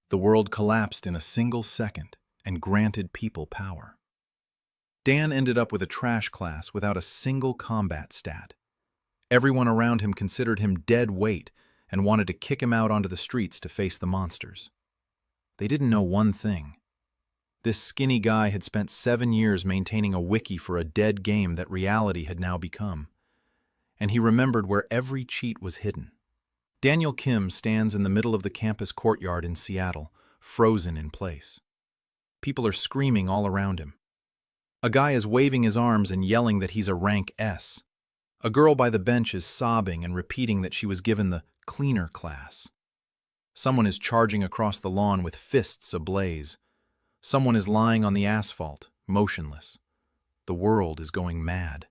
The world collapsed in a single second and granted people power. Dan ended up with a trash class without a single combat stat. Everyone around him considered him dead weight and wanted to kick him out onto the streets to face the monsters. They didn't know one thing. This skinny guy had spent 7 years maintaining a wiki for a dead game that reality had now become. And he remembered where every cheat was hidden. Daniel Kim stands in the middle of the campus courtyard in Seattle, frozen in place. People are screaming all around him. A guy is waving his arms and yelling that he's a rank S. A girl by the bench is sobbing and repeating that she was given the cleaner class. Someone is charging across the lawn with fists ablaze. Someone is lying on the asphalt, motionless. The world is going mad.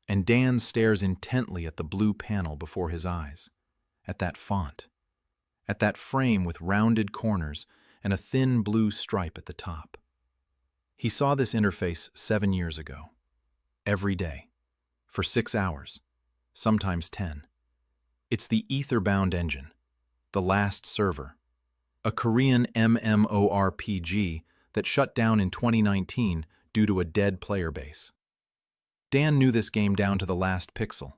And Dan stares intently at the blue panel before his eyes, at that font, at that frame with rounded corners and a thin blue stripe at the top. He saw this interface 7 years ago, every day, for 6 hours, sometimes 10. It's the ether-bound engine, the last server, a Korean MMORPG that shut down in 2019 due to a dead player base. Dan knew this game down to the last pixel.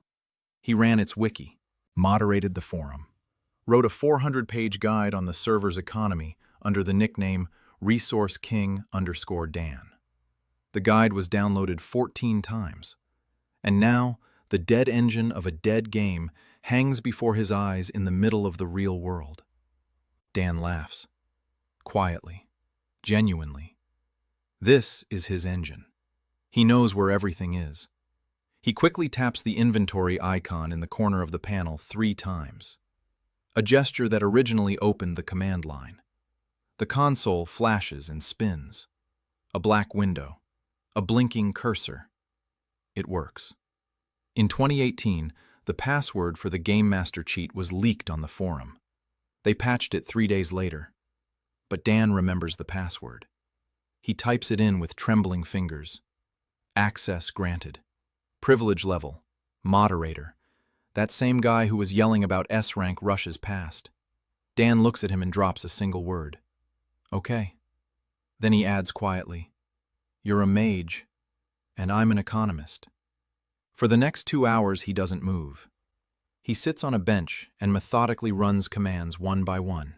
He ran its wiki, moderated the forum, wrote a 400-page guide on the server's economy under the nickname Resource King_Dan. The guide was downloaded 14 times. And now, the dead engine of a dead game hangs before his eyes in the middle of the real world. Dan laughs. Quietly. Genuinely. This is his engine. He knows where everything is. He quickly taps the inventory icon in the corner of the panel 3 times. A gesture that originally opened the command line. The console flashes and spins. A black window. A blinking cursor. It works. In 2018, the password for the Game Master cheat was leaked on the forum. They patched it 3 days later. But Dan remembers the password. He types it in with trembling fingers. Access granted. Privilege level. Moderator. That same guy who was yelling about S-rank rushes past. Dan looks at him and drops a single word. Okay. Then he adds quietly, "You're a mage, and I'm an economist." For the next 2 hours, he doesn't move. He sits on a bench and methodically runs commands one by one.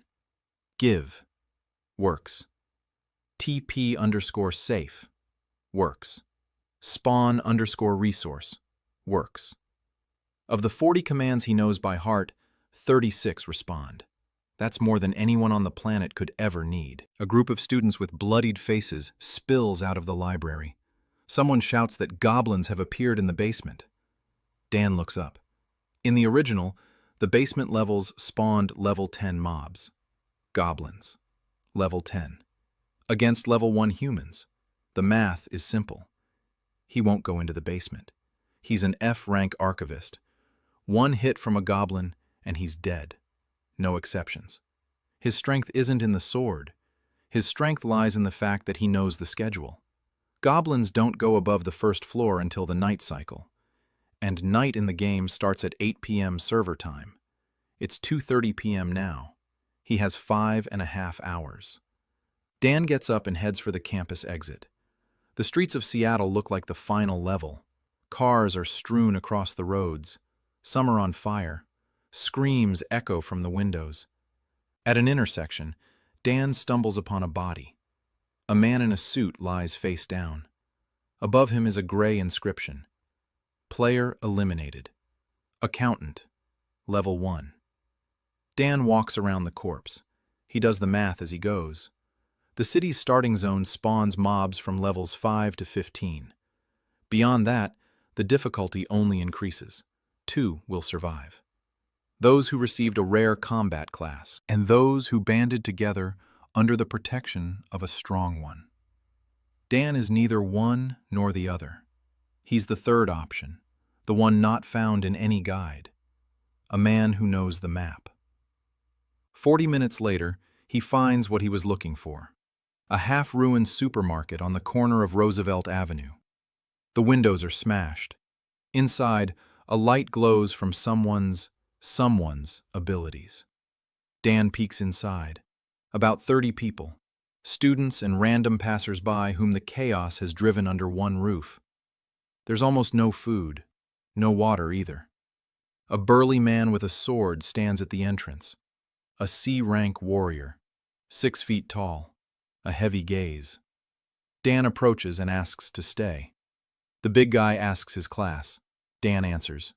Give. Works. TP_safe. Works. Spawn_resource. Works. Of the 40 commands he knows by heart, 36 respond. That's more than anyone on the planet could ever need. A group of students with bloodied faces spills out of the library. Someone shouts that goblins have appeared in the basement. Dan looks up. In the original, the basement levels spawned level 10 mobs. Goblins. Level 10. Against level 1 humans. The math is simple. He won't go into the basement. He's an F-rank archivist. 1 hit from a goblin, and he's dead. No exceptions. His strength isn't in the sword. His strength lies in the fact that he knows the schedule. Goblins don't go above the first floor until the night cycle. And night in the game starts at 8 p.m. server time. It's 2:30 p.m. now. He has 5.5 hours. Dan gets up and heads for the campus exit. The streets of Seattle look like the final level. Cars are strewn across the roads. Some are on fire. Screams echo from the windows. At an intersection, Dan stumbles upon a body. A man in a suit lies face down. Above him is a gray inscription. Player eliminated. Accountant. Level 1. Dan walks around the corpse. He does the math as he goes. The city's starting zone spawns mobs from levels 5 to 15. Beyond that, the difficulty only increases. 2 will survive. Those who received a rare combat class, and those who banded together under the protection of a strong one. Dan is neither one nor the other. He's the third option, the one not found in any guide. A man who knows the map. 40 minutes later, he finds what he was looking for. A half-ruined supermarket on the corner of Roosevelt Avenue. The windows are smashed. Inside, a light glows from someone's abilities. Dan peeks inside. About 30 people, students and random passers-by whom the chaos has driven under one roof. There's almost no food, no water either. A burly man with a sword stands at the entrance. A C-rank warrior, 6 feet tall, a heavy gaze. Dan approaches and asks to stay. The big guy asks his class. Dan answers.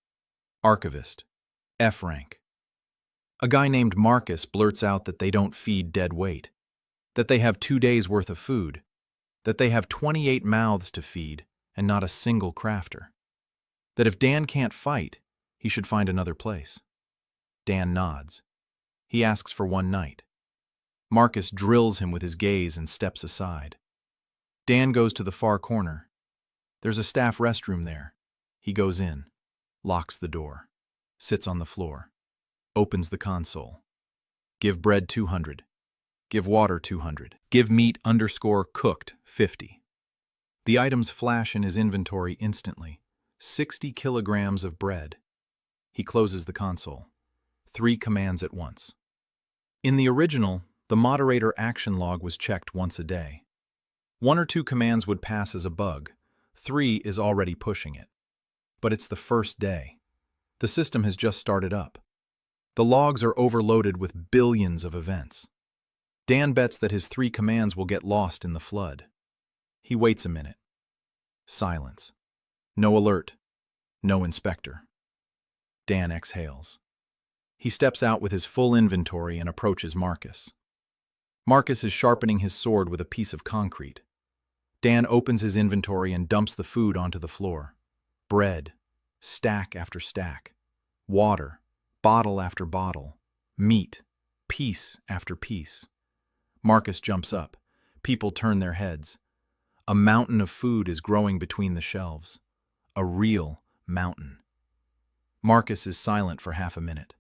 Archivist, F rank. A guy named Marcus blurts out that they don't feed dead weight, that they have 2 days' worth of food, that they have 28 mouths to feed and not a single crafter, that if Dan can't fight, he should find another place. Dan nods. He asks for one night. Marcus drills him with his gaze and steps aside. Dan goes to the far corner. There's a staff restroom there. He goes in, locks the door, sits on the floor, opens the console. Give bread 200. Give water 200. Give meat _cooked 50. The items flash in his inventory instantly. 60 kilograms of bread. He closes the console. 3 commands at once. In the original, the moderator action log was checked once a day. 1 or 2 commands would pass as a bug. 3 is already pushing it. But it's the first day. The system has just started up. The logs are overloaded with billions of events. Dan bets that his 3 commands will get lost in the flood. He waits a minute. Silence. No alert. No inspector. Dan exhales. He steps out with his full inventory and approaches Marcus. Marcus is sharpening his sword with a piece of concrete. Dan opens his inventory and dumps the food onto the floor. Bread, stack after stack. Water, bottle after bottle. Meat, piece after piece. Marcus jumps up. People turn their heads. A mountain of food is growing between the shelves. A real mountain. Marcus is silent for half a minute.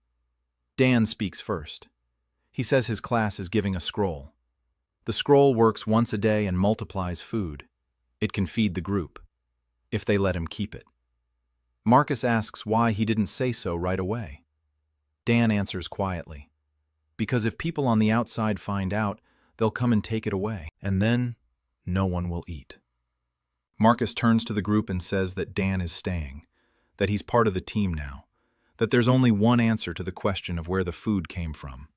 Dan speaks first. He says his class is giving a scroll. The scroll works once a day and multiplies food. It can feed the group, if they let him keep it. Marcus asks why he didn't say so right away. Dan answers quietly. Because if people on the outside find out, they'll come and take it away. And then, no one will eat. Marcus turns to the group and says that Dan is staying, that he's part of the team now, that there's only one answer to the question of where the food came from.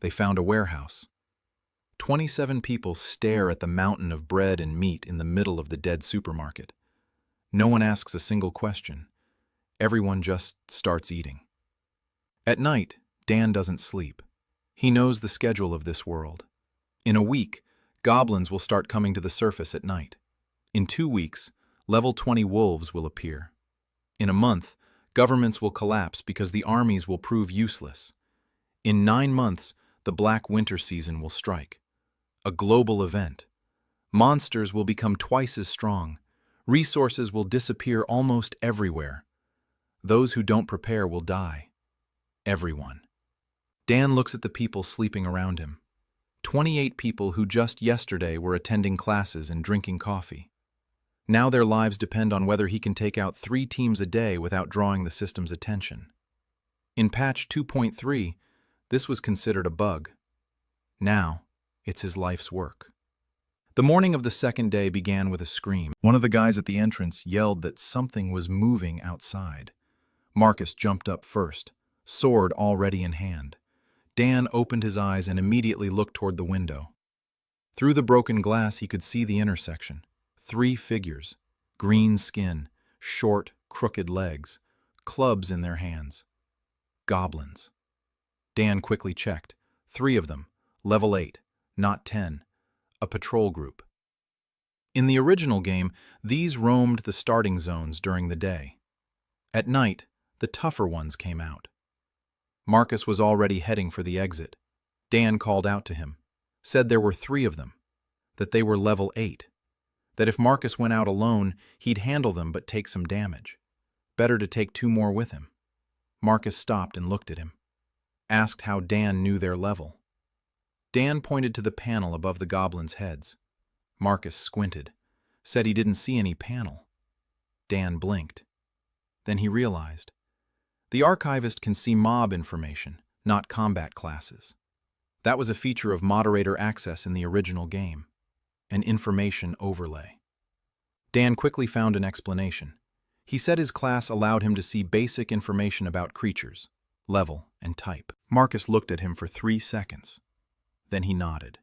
They found a warehouse. 27 people stare at the mountain of bread and meat in the middle of the dead supermarket. No one asks a single question. Everyone just starts eating. At night, Dan doesn't sleep. He knows the schedule of this world. In a week, goblins will start coming to the surface at night. In 2 weeks, level 20 wolves will appear. In a month, governments will collapse because the armies will prove useless. In 9 months, the black winter season will strike. A global event. Monsters will become twice as strong. Resources will disappear almost everywhere. Those who don't prepare will die. Everyone. Dan looks at the people sleeping around him. 28 people who just yesterday were attending classes and drinking coffee. Now their lives depend on whether he can take out 3 teams a day without drawing the system's attention. In patch 2.3, this was considered a bug. Now, it's his life's work. The morning of the second day began with a scream. One of the guys at the entrance yelled that something was moving outside. Marcus jumped up first, sword already in hand. Dan opened his eyes and immediately looked toward the window. Through the broken glass, he could see the intersection. 3 figures, green skin, short, crooked legs, clubs in their hands. Goblins. Dan quickly checked. 3 of them, level 8, not 10, a patrol group. In the original game, these roamed the starting zones during the day. At night, the tougher ones came out. Marcus was already heading for the exit. Dan called out to him, said there were 3 of them, that they were level 8, that if Marcus went out alone, he'd handle them but take some damage. Better to take 2 more with him. Marcus stopped and looked at him, asked how Dan knew their level. Dan pointed to the panel above the goblins' heads. Marcus squinted, said he didn't see any panel. Dan blinked. Then he realized. The archivist can see mob information, not combat classes. That was a feature of moderator access in the original game, an information overlay. Dan quickly found an explanation. He said his class allowed him to see basic information about creatures, level, and type. Marcus looked at him for 3 seconds. Then he nodded.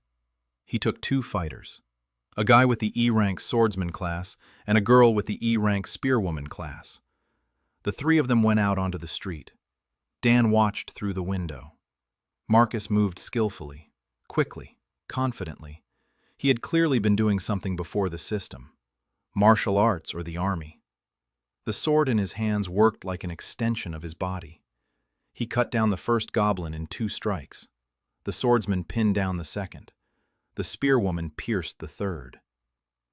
He took 2 fighters, a guy with the E-rank swordsman class and a girl with the E-rank spearwoman class. The 3 of them went out onto the street. Dan watched through the window. Marcus moved skillfully, quickly, confidently. He had clearly been doing something before the system. Martial arts or the army. The sword in his hands worked like an extension of his body. He cut down the first goblin in 2 strikes. The swordsman pinned down the second. The spearwoman pierced the third.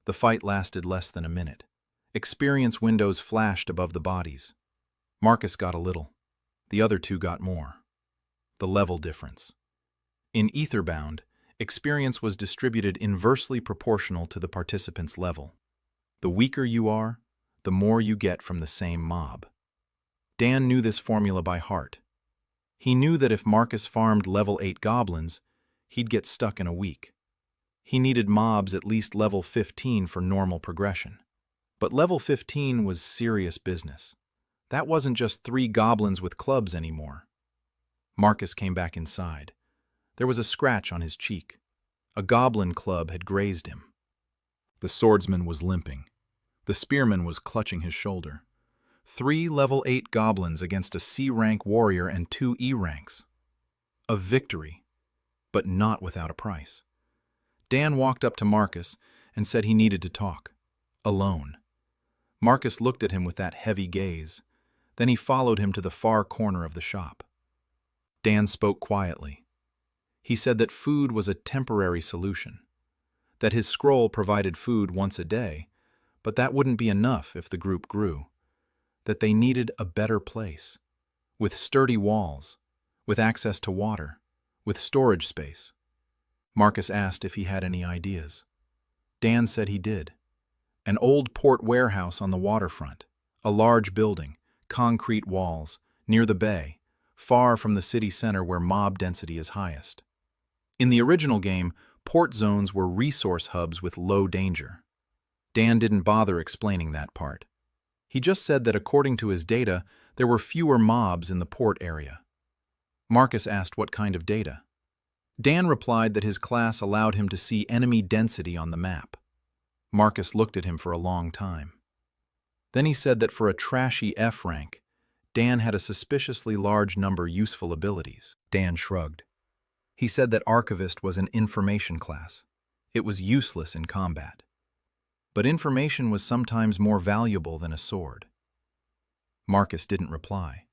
The fight lasted less than a minute. Experience windows flashed above the bodies. Marcus got a little. The other 2 got more. The level difference. In Aetherbound, experience was distributed inversely proportional to the participant's level. The weaker you are, the more you get from the same mob. Dan knew this formula by heart. He knew that if Marcus farmed level 8 goblins, he'd get stuck in a week. He needed mobs at least level 15 for normal progression. But level 15 was serious business. That wasn't just 3 goblins with clubs anymore. Marcus came back inside. There was a scratch on his cheek. A goblin club had grazed him. The swordsman was limping. The spearman was clutching his shoulder. 3 level 8 goblins against a C-rank warrior and 2 E-ranks. A victory, but not without a price. Dan walked up to Marcus and said he needed to talk. Alone. Marcus looked at him with that heavy gaze. Then he followed him to the far corner of the shop. Dan spoke quietly. He said that food was a temporary solution, that his scroll provided food once a day, but that wouldn't be enough if the group grew, that they needed a better place, with sturdy walls, with access to water, with storage space. Marcus asked if he had any ideas. Dan said he did. An old port warehouse on the waterfront, a large building, concrete walls, near the bay, far from the city center where mob density is highest. In the original game, port zones were resource hubs with low danger. Dan didn't bother explaining that part. He just said that according to his data, there were fewer mobs in the port area. Marcus asked what kind of data. Dan replied that his class allowed him to see enemy density on the map. Marcus looked at him for a long time. Then he said that for a trashy F rank, Dan had a suspiciously large number useful abilities. Dan shrugged. He said that Archivist was an information class. It was useless in combat. But information was sometimes more valuable than a sword. Marcus didn't reply.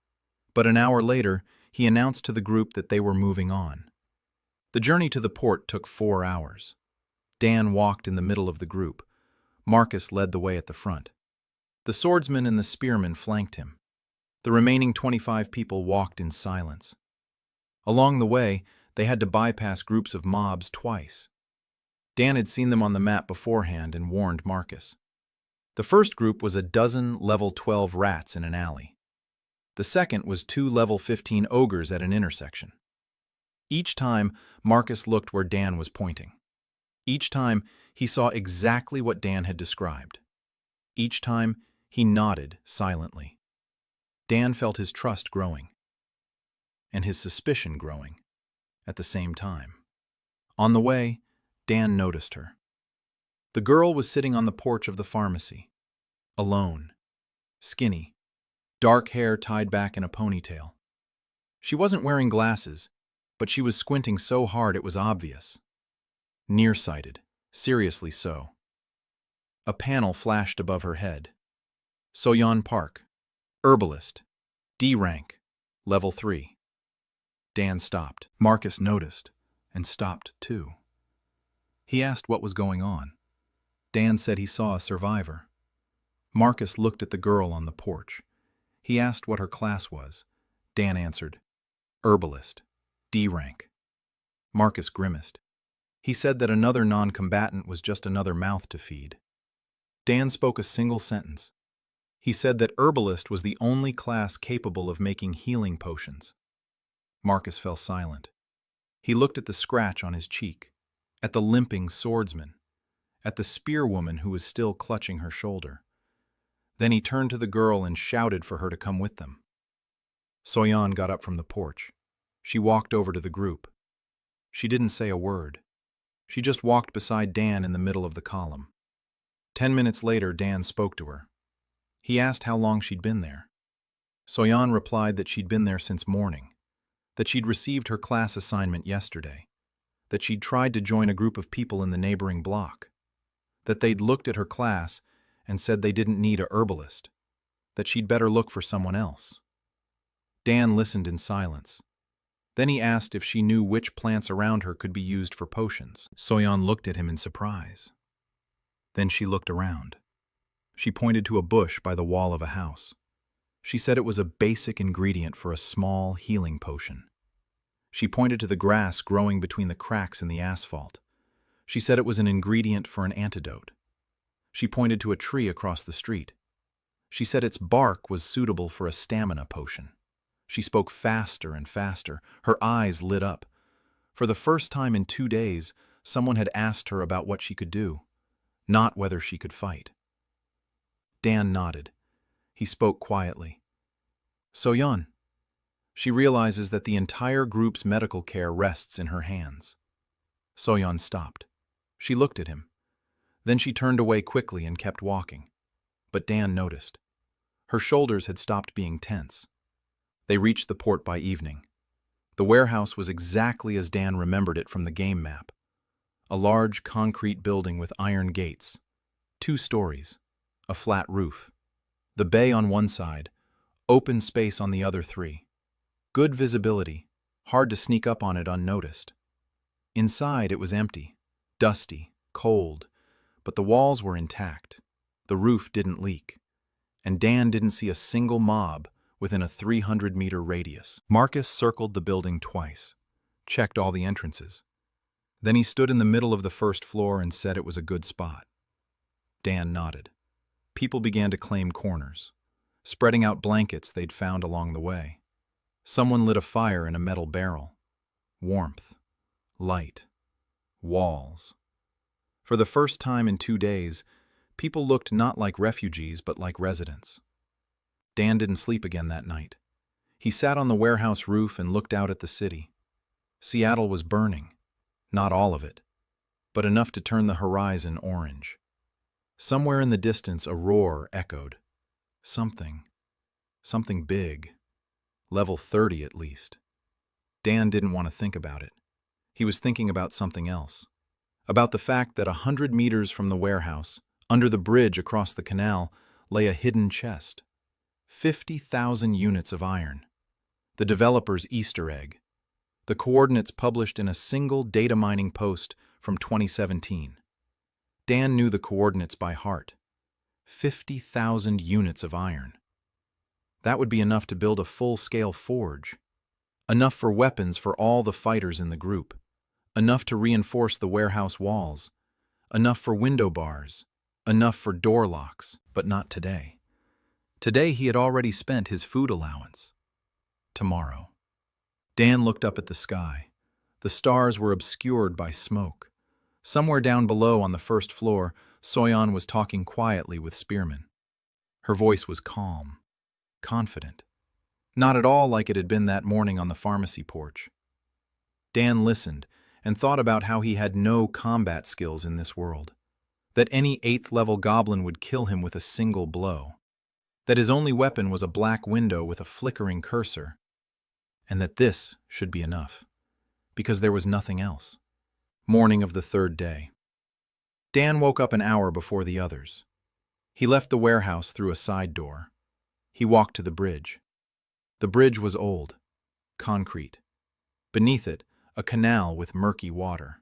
But an hour later, he announced to the group that they were moving on. The journey to the port took 4 hours. Dan walked in the middle of the group. Marcus led the way at the front. The swordsman and the spearman flanked him. The remaining 25 people walked in silence. Along the way, they had to bypass groups of mobs twice. Dan had seen them on the map beforehand and warned Marcus. The first group was a dozen level 12 rats in an alley. The second was 2 level 15 ogres at an intersection. Each time, Marcus looked where Dan was pointing. Each time, he saw exactly what Dan had described. Each time, he nodded silently. Dan felt his trust growing, and his suspicion growing, at the same time. On the way, Dan noticed her. The girl was sitting on the porch of the pharmacy, alone, skinny, dark hair tied back in a ponytail. She wasn't wearing glasses, but she was squinting so hard it was obvious. Nearsighted, seriously so. A panel flashed above her head. Soyeon Park, herbalist, D rank, level 3. Dan stopped. Marcus noticed and stopped too. He asked what was going on. Dan said he saw a survivor. Marcus looked at the girl on the porch. He asked what her class was. Dan answered, herbalist, D rank. Marcus grimaced. He said that another non-combatant was just another mouth to feed. Dan spoke a single sentence. He said that herbalist was the only class capable of making healing potions. Marcus fell silent. He looked at the scratch on his cheek, at the limping swordsman, at the spearwoman who was still clutching her shoulder. Then he turned to the girl and shouted for her to come with them. Soyan got up from the porch. She walked over to the group. She didn't say a word. She just walked beside Dan in the middle of the column. 10 minutes later, Dan spoke to her. He asked how long she'd been there. Soyan replied that she'd been there since morning, that she'd received her class assignment yesterday, that she'd tried to join a group of people in the neighboring block, that they'd looked at her class and said they didn't need a herbalist, that she'd better look for someone else. Dan listened in silence. Then he asked if she knew which plants around her could be used for potions. Soyan looked at him in surprise. Then she looked around. She pointed to a bush by the wall of a house. She said it was a basic ingredient for a small healing potion. She pointed to the grass growing between the cracks in the asphalt. She said it was an ingredient for an antidote. She pointed to a tree across the street. She said its bark was suitable for a stamina potion. She spoke faster and faster. Her eyes lit up. For the first time in 2 days, someone had asked her about what she could do, not whether she could fight. Dan nodded. He spoke quietly. Soyan. She realizes that the entire group's medical care rests in her hands. Soyan stopped. She looked at him. Then she turned away quickly and kept walking. But Dan noticed. Her shoulders had stopped being tense. They reached the port by evening. The warehouse was exactly as Dan remembered it from the game map. A large concrete building with iron gates, 2 stories, a flat roof. The bay on one side, open space on the other 3. Good visibility, hard to sneak up on it unnoticed. Inside it was empty, dusty, cold, but the walls were intact. The roof didn't leak. And Dan didn't see a single mob within a 300-meter radius. Marcus circled the building twice, checked all the entrances. Then he stood in the middle of the first floor and said it was a good spot. Dan nodded. People began to claim corners, spreading out blankets they'd found along the way. Someone lit a fire in a metal barrel. Warmth, light, walls. For the first time in 2 days, people looked not like refugees but like residents. Dan didn't sleep again that night. He sat on the warehouse roof and looked out at the city. Seattle was burning. Not all of it, but enough to turn the horizon orange. Somewhere in the distance a roar echoed. Something big. Level 30 at least. Dan didn't want to think about it. He was thinking about something else. About the fact that 100 meters from the warehouse, under the bridge across the canal, lay a hidden chest. 50,000 units of iron. The developer's Easter egg. The coordinates published in a single data mining post from 2017. Dan knew the coordinates by heart. 50,000 units of iron. That would be enough to build a full-scale forge. Enough for weapons for all the fighters in the group. Enough to reinforce the warehouse walls. Enough for window bars. Enough for door locks. But not today. Today he had already spent his food allowance. Tomorrow. Dan looked up at the sky. The stars were obscured by smoke. Somewhere down below on the first floor, Soyan was talking quietly with Spearman. Her voice was calm, confident. Not at all like it had been that morning on the pharmacy porch. Dan listened and thought about how he had no combat skills in this world. That any 8th-level goblin would kill him with a single blow. That his only weapon was a black window with a flickering cursor. And that this should be enough, because there was nothing else. Morning of the 3rd day. Dan woke up an hour before the others. He left the warehouse through a side door. He walked to the bridge. The bridge was old, concrete. Beneath it, a canal with murky water.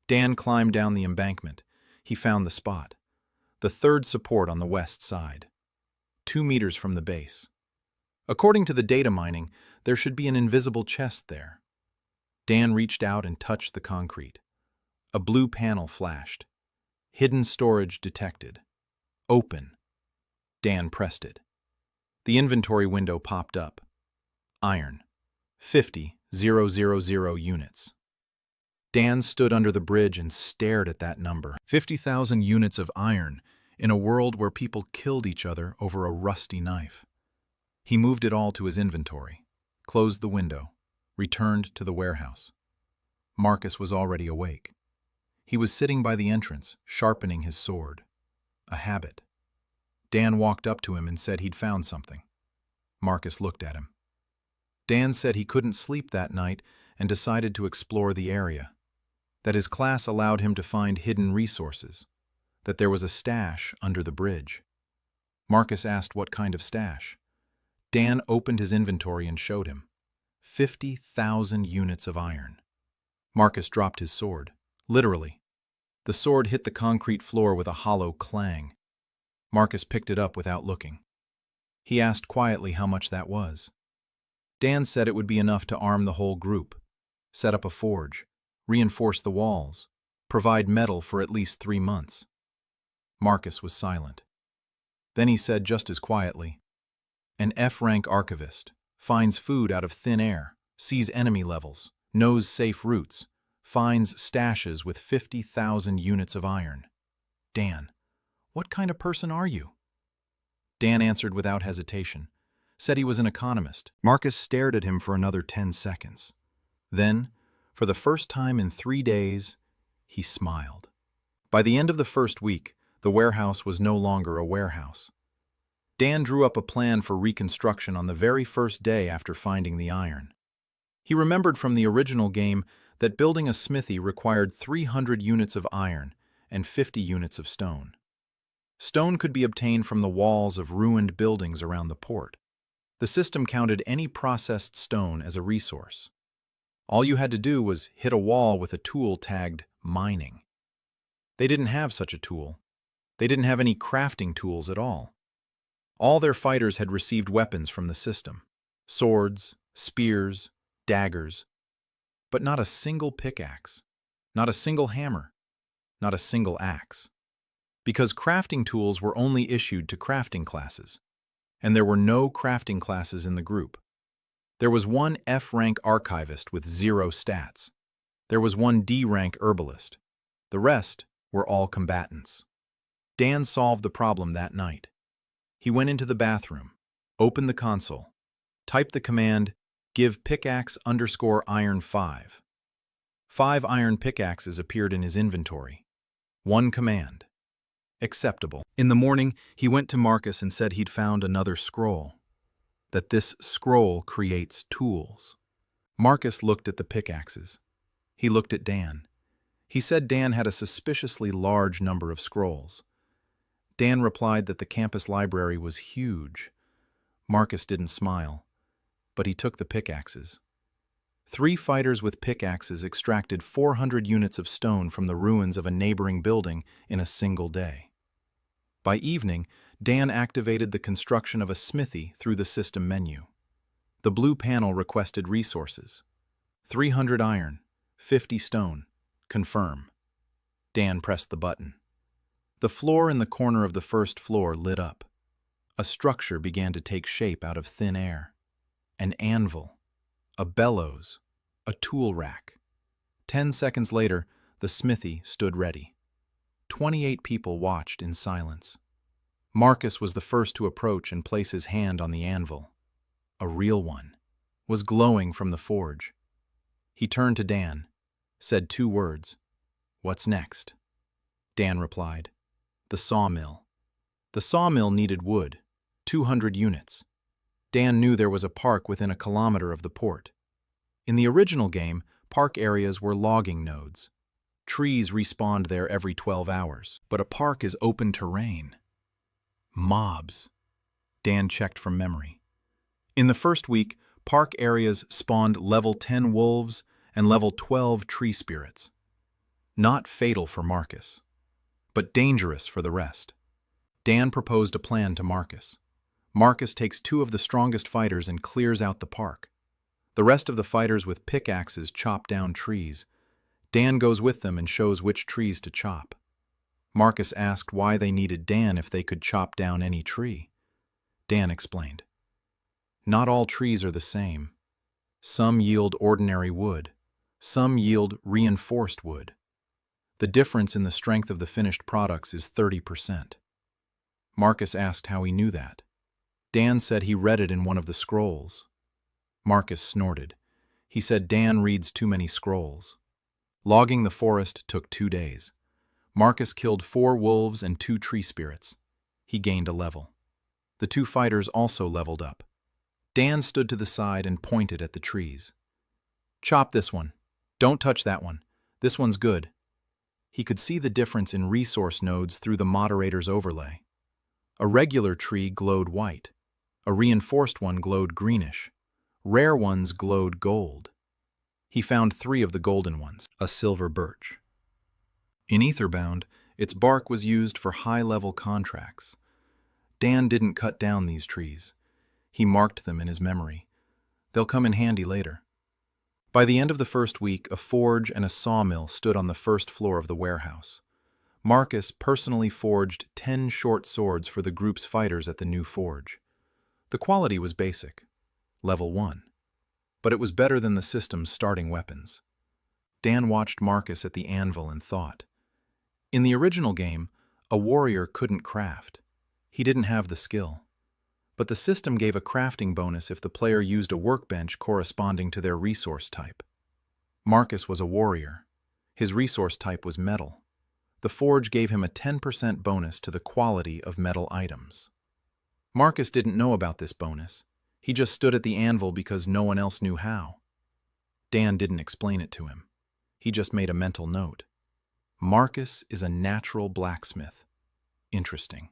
Dan climbed down the embankment. He found the spot. The 3rd support on the west side. 2 meters from the base. According to the data mining, there should be an invisible chest there. Dan reached out and touched the concrete. A blue panel flashed. Hidden storage detected. Open. Dan pressed it. The inventory window popped up. Iron. 50, 000 units. Dan stood under the bridge and stared at that number. 50,000 units of iron in a world where people killed each other over a rusty knife. He moved it all to his inventory, closed the window, returned to the warehouse. Marcus was already awake. He was sitting by the entrance, sharpening his sword. A habit. Dan walked up to him and said he'd found something. Marcus looked at him. Dan said he couldn't sleep that night and decided to explore the area. That his class allowed him to find hidden resources. That there was a stash under the bridge. Marcus asked what kind of stash. Dan opened his inventory and showed him. 50,000 units of iron. Marcus dropped his sword. Literally. The sword hit the concrete floor with a hollow clang. Marcus picked it up without looking. He asked quietly how much that was. Dan said it would be enough to arm the whole group, set up a forge, reinforce the walls, provide metal for at least 3 months. Marcus was silent. Then he said just as quietly, "An F-rank archivist finds food out of thin air, sees enemy levels, knows safe routes, finds stashes with 50,000 units of iron. Dan, what kind of person are you?" Dan answered without hesitation, said he was an economist. Marcus stared at him for another 10 seconds. Then, for the first time in 3 days, he smiled. By the end of the first week, the warehouse was no longer a warehouse. Dan drew up a plan for reconstruction on the very first day after finding the iron. He remembered from the original game that building a smithy required 300 units of iron and 50 units of stone. Stone could be obtained from the walls of ruined buildings around the port. The system counted any processed stone as a resource. All you had to do was hit a wall with a tool tagged mining. They didn't have such a tool. They didn't have any crafting tools at all. All their fighters had received weapons from the system. Swords, spears, daggers. But not a single pickaxe. Not a single hammer. Not a single axe. Because crafting tools were only issued to crafting classes. And there were no crafting classes in the group. There was one F-rank archivist with 0 stats. There was one D-rank herbalist. The rest were all combatants. Dan solved the problem that night. He went into the bathroom, opened the console, typed the command, "Give pickaxe _iron 5." 5 iron pickaxes appeared in his inventory. One command. Acceptable. In the morning, he went to Marcus and said he'd found another scroll. That this scroll creates tools. Marcus looked at the pickaxes. He looked at Dan. He said Dan had a suspiciously large number of scrolls. Dan replied that the campus library was huge. Marcus didn't smile, but he took the pickaxes. 3 fighters with pickaxes extracted 400 units of stone from the ruins of a neighboring building in a single day. By evening, Dan activated the construction of a smithy through the system menu. The blue panel requested resources. 300 iron, 50 stone. Confirm. Dan pressed the button. The floor in the corner of the first floor lit up. A structure began to take shape out of thin air. An anvil, a bellows, a tool rack. 10 seconds later, the smithy stood ready. 28 people watched in silence. Marcus was the first to approach and place his hand on the anvil. A real one, was glowing from the forge. He turned to Dan, said 2 words. "What's next?" Dan replied, "The sawmill." The sawmill needed wood, 200 units. Dan knew there was a park within a kilometer of the port. In the original game, park areas were logging nodes. Trees respawned there every 12 hours. But a park is open terrain. Mobs. Dan checked from memory. In the first week, park areas spawned level 10 wolves and level 12 tree spirits. Not fatal for Marcus, but dangerous for the rest. Dan proposed a plan to Marcus. Marcus takes 2 of the strongest fighters and clears out the park. The rest of the fighters with pickaxes chop down trees. Dan goes with them and shows which trees to chop. Marcus asked why they needed Dan if they could chop down any tree. Dan explained. Not all trees are the same. Some yield ordinary wood. Some yield reinforced wood. The difference in the strength of the finished products is 30%. Marcus asked how he knew that. Dan said he read it in one of the scrolls. Marcus snorted. He said Dan reads too many scrolls. Logging the forest took 2 days. Marcus killed 4 wolves and 2 tree spirits. He gained a level. The 2 fighters also leveled up. Dan stood to the side and pointed at the trees. Chop this one. Don't touch that one. This one's good. He could see the difference in resource nodes through the moderator's overlay. A regular tree glowed white. A reinforced one glowed greenish. Rare ones glowed gold. He found 3 of the golden ones, a silver birch. In Etherbound, its bark was used for high-level contracts. Dan didn't cut down these trees. He marked them in his memory. They'll come in handy later. By the end of the first week, a forge and a sawmill stood on the first floor of the warehouse. Marcus personally forged 10 short swords for the group's fighters at the new forge. The quality was basic, level 1, but it was better than the system's starting weapons. Dan watched Marcus at the anvil and thought. In the original game, a warrior couldn't craft. He didn't have the skill. But the system gave a crafting bonus if the player used a workbench corresponding to their resource type. Marcus was a warrior. His resource type was metal. The forge gave him a 10% bonus to the quality of metal items. Marcus didn't know about this bonus. He just stood at the anvil because no one else knew how. Dan didn't explain it to him. He just made a mental note. Marcus is a natural blacksmith. Interesting.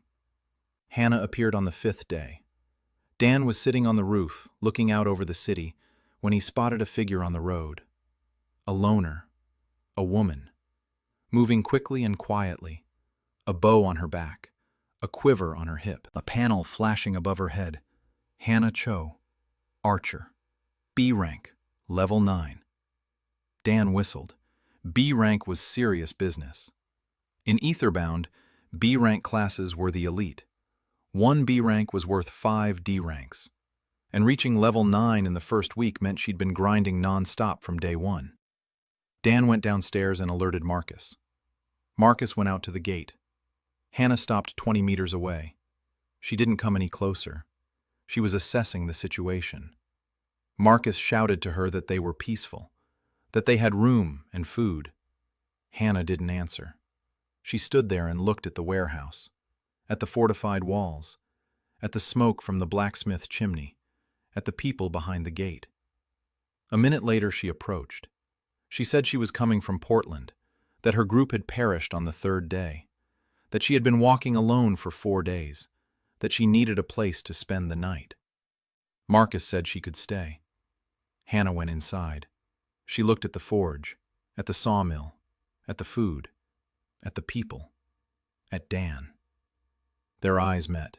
Hannah appeared on the 5th day. Dan was sitting on the roof, looking out over the city, when he spotted a figure on the road. A loner. A woman. Moving quickly and quietly. A bow on her back. A quiver on her hip. A panel flashing above her head. Hannah Cho. Archer. B rank. Level 9. Dan whistled. B rank was serious business. In Etherbound, B rank classes were the elite. 1 B rank was worth 5 D ranks. And reaching level 9 in the first week meant she'd been grinding non-stop from day 1. Dan went downstairs and alerted Marcus. Marcus went out to the gate. Hannah stopped 20 meters away. She didn't come any closer. She was assessing the situation. Marcus shouted to her that they were peaceful, that they had room and food. Hannah didn't answer. She stood there and looked at the warehouse, at the fortified walls, at the smoke from the blacksmith chimney, at the people behind the gate. A minute later she approached. She said she was coming from Portland, that her group had perished on the 3rd day, that she had been walking alone for 4 days, that she needed a place to spend the night. Marcus said she could stay. Hannah went inside. She looked at the forge, at the sawmill, at the food, at the people, at Dan. Their eyes met.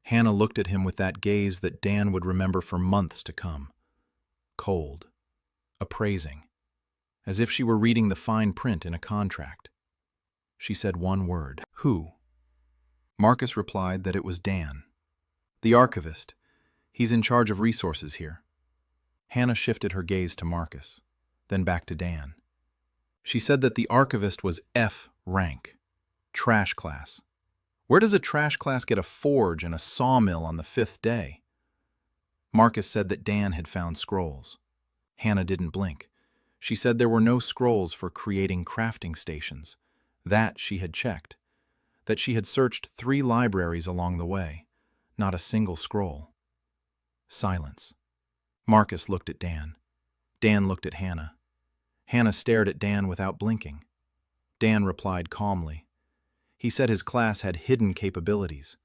Hannah looked at him with that gaze that Dan would remember for months to come. Cold, appraising, as if she were reading the fine print in a contract. She said one word. Who? Marcus replied that it was Dan. The archivist. He's in charge of resources here. Hannah shifted her gaze to Marcus, then back to Dan. She said that the archivist was F rank, trash class. Where does a trash class get a forge and a sawmill on the 5th day? Marcus said that Dan had found scrolls. Hannah didn't blink. She said there were no scrolls for creating crafting stations. That she had checked. That she had searched 3 libraries along the way. Not a single scroll. Silence. Marcus looked at Dan. Dan looked at Hannah. Hannah stared at Dan without blinking. Dan replied calmly. He said his class had hidden capabilities,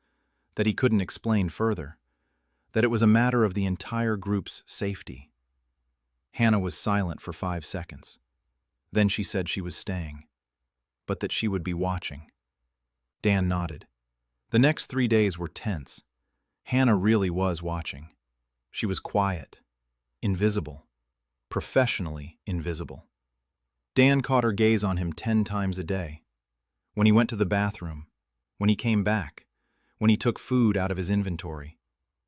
that he couldn't explain further, that it was a matter of the entire group's safety. Hannah was silent for 5 seconds. Then she said she was staying, but that she would be watching. Dan nodded. The next 3 days were tense. Hannah really was watching. She was quiet, invisible, professionally invisible. Dan caught her gaze on him 10 times a day. When he went to the bathroom, when he came back, when he took food out of his inventory,